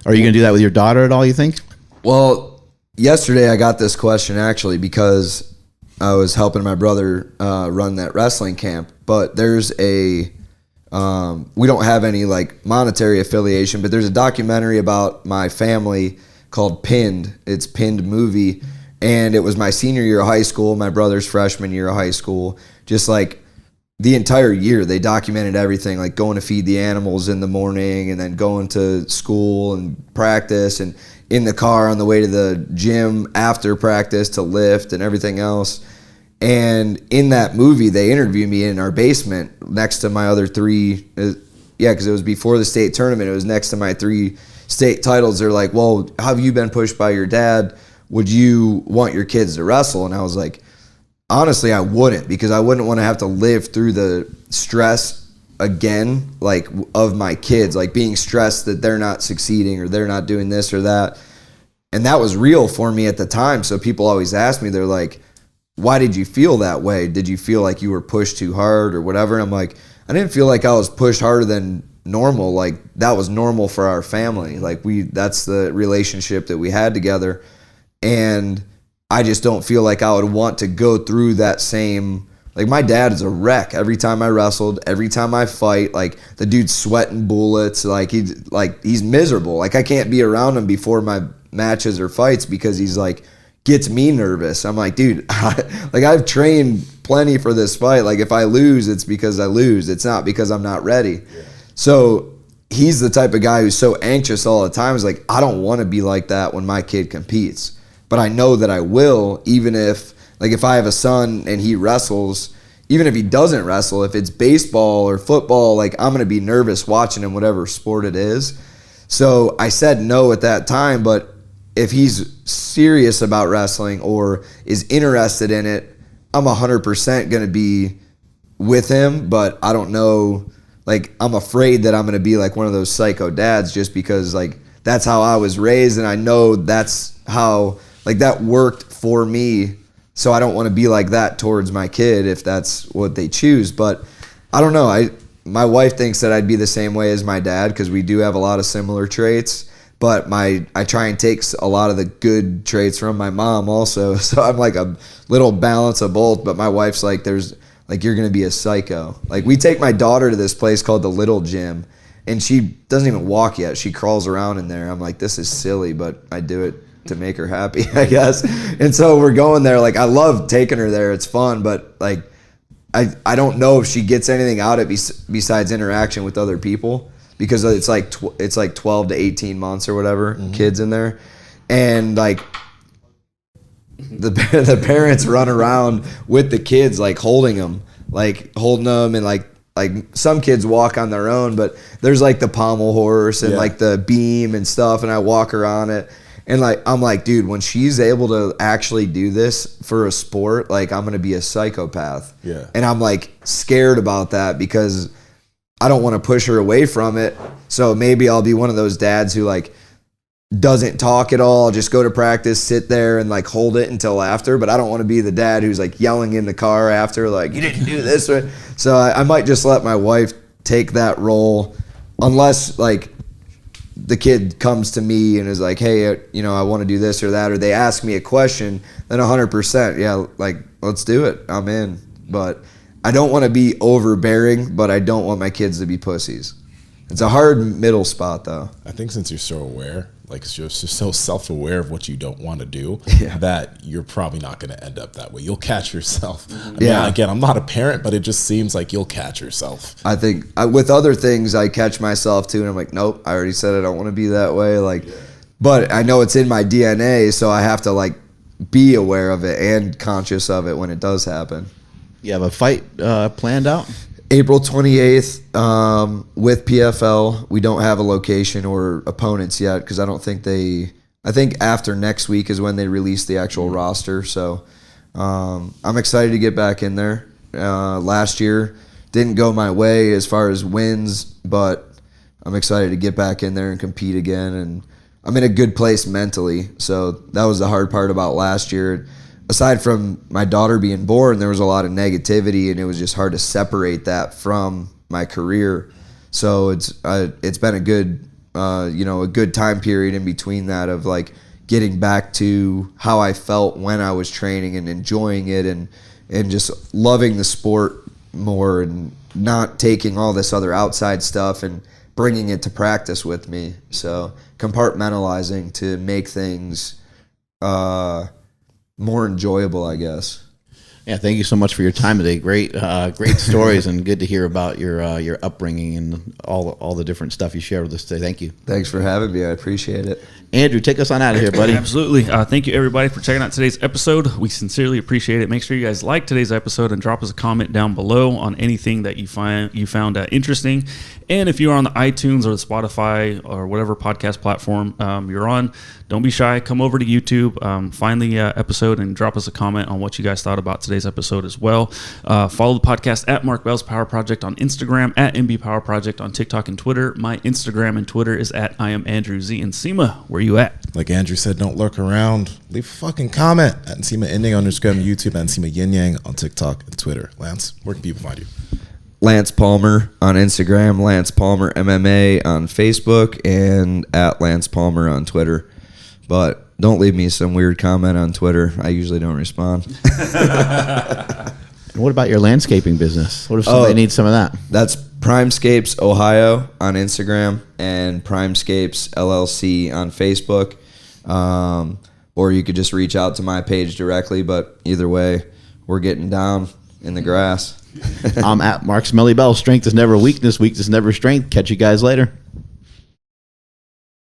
Or are you going to do that with your daughter at all, you think? Well, yesterday I got this question actually because I was helping my brother run that wrestling camp. But there's we don't have any like monetary affiliation, but there's a documentary about my family called Pinned. It's Pinned movie, and it was my senior year of high school, my brother's freshman year of high school. Just like the entire year, they documented everything, like going to feed the animals in the morning and then going to school and practice and in the car on the way to the gym after practice to lift and everything else. And in that movie, they interviewed me in our basement next to my other 3. Because it was before the state tournament. It was next to my 3 state titles. They're like, well, how have you been pushed by your dad? Would you want your kids to wrestle? And I was like, honestly, I wouldn't, because I wouldn't want to have to live through the stress again, like of my kids, like being stressed that they're not succeeding or they're not doing this or that. And that was real for me at the time. So people always ask me, they're like, why did you feel that way? Did you feel like you were pushed too hard or whatever? And I'm like, I didn't feel like I was pushed harder than normal. Like, that was normal for our family. Like, that's the relationship that we had together. And I just don't feel like I would want to go through that same, like, my dad is a wreck every time I wrestled, every time I fight. Like, the dude's sweating bullets. Like, he's miserable. Like, I can't be around him before my matches or fights because he's like, gets me nervous. I'm like, dude, like, I've trained plenty for this fight. Like, if I lose, it's because I lose. It's not because I'm not ready. Yeah. So he's the type of guy who's so anxious all the time. It's like, I don't want to be like that when my kid competes. But I know that I will, even if, like, if I have a son and he wrestles, even if he doesn't wrestle, if it's baseball or football, like, I'm going to be nervous watching him, whatever sport it is. So I said no at that time, but if he's serious about wrestling or is interested in it, I'm 100% going to be with him. But I don't know, like, I'm afraid that I'm going to be like one of those psycho dads just because, like, that's how I was raised, and I know that's how, like, that worked for me. So I don't want to be like that towards my kid if that's what they choose. But I don't know. My wife thinks that I'd be the same way as my dad because we do have a lot of similar traits. But I try and take a lot of the good traits from my mom also. So I'm like a little balance of both. But my wife's like, you're going to be a psycho. Like, we take my daughter to this place called the Little Gym, and she doesn't even walk yet. She crawls around in there. I'm like, this is silly, but I do it to make her happy, I guess. And so we're going there. Like, I love taking her there. It's fun, but like, I don't know if she gets anything out of it besides interaction with other people, because it's like 12 to 18 months or whatever, kids in there. And like, the parents run around with the kids, like holding them, and like some kids walk on their own, but there's like the pommel horse and like the beam and stuff, and I walk her on it. And like, I'm like, dude, when she's able to actually do this for a sport, like, I'm going to be a psychopath. Yeah. And I'm like scared about that because I don't want to push her away from it. So maybe I'll be one of those dads who like doesn't talk at all, just go to practice, sit there and like hold it until after. But I don't want to be the dad who's like yelling in the car after, like, you didn't do this. So I might just let my wife take that role, unless like the kid comes to me and is like, hey, I want to do this or that, or they ask me a question, then 100%, yeah, like, let's do it. I'm in. But I don't want to be overbearing, but I don't want my kids to be pussies. It's a hard middle spot, though. I think since you're so aware, like, you're just so self-aware of what you don't want to do, that you're probably not going to end up that way. You'll catch yourself. I mean, again, I'm not a parent, but it just seems like you'll catch yourself. I think with other things, I catch myself too, and I'm like, nope, I already said I don't want to be that way. Like, but I know it's in my DNA, so I have to like be aware of it and conscious of it when it does happen. You have a fight planned out? April 28th with PFL. We don't have a location or opponents yet because I don't think I think after next week is when they release the actual roster. So I'm excited to get back in there. Last year didn't go my way as far as wins, but I'm excited to get back in there and compete again. And I'm in a good place mentally. So that was the hard part about last year. Aside from my daughter being born, there was a lot of negativity, and it was just hard to separate that from my career. So it's been a good a good time period in between that of like getting back to how I felt when I was training and enjoying it and just loving the sport more and not taking all this other outside stuff and bringing it to practice with me. So compartmentalizing to make things more enjoyable, I guess. Yeah, thank you so much for your time today. Great stories, and good to hear about your upbringing and all the different stuff you shared with us today. Thank you. Thanks for having me. I appreciate it. Andrew, take us on out of here, buddy. Absolutely. Thank you, everybody, for checking out today's episode. We sincerely appreciate it. Make sure you guys like today's episode and drop us a comment down below on anything that you found interesting. And if you're on the iTunes or the Spotify or whatever podcast platform you're on, don't be shy. Come over to YouTube, find the episode, and drop us a comment on what you guys thought about today's episode as well. Follow the podcast at Mark Bell's Power Project on Instagram, at MB Power Project on TikTok and Twitter. My Instagram and Twitter is at I am Andrew Z. Nsima, where you at? Like Andrew said, don't lurk around. Leave a fucking comment at Nsima Inyang on Instagram, YouTube, and Nsima Inyang on TikTok and Twitter. Lance, where can people find you? Lance Palmer on Instagram, Lance Palmer MMA on Facebook, and at Lance Palmer on Twitter. But don't leave me some weird comment on Twitter. I usually don't respond. And what about your landscaping business? What if somebody needs some of that? That's Primescapes Ohio on Instagram and Primescapes LLC on Facebook. Or you could just reach out to my page directly. But either way, we're getting down in the grass. I'm at Mark Smelly Bell. Strength is never weakness. Weakness is never strength. Catch you guys later.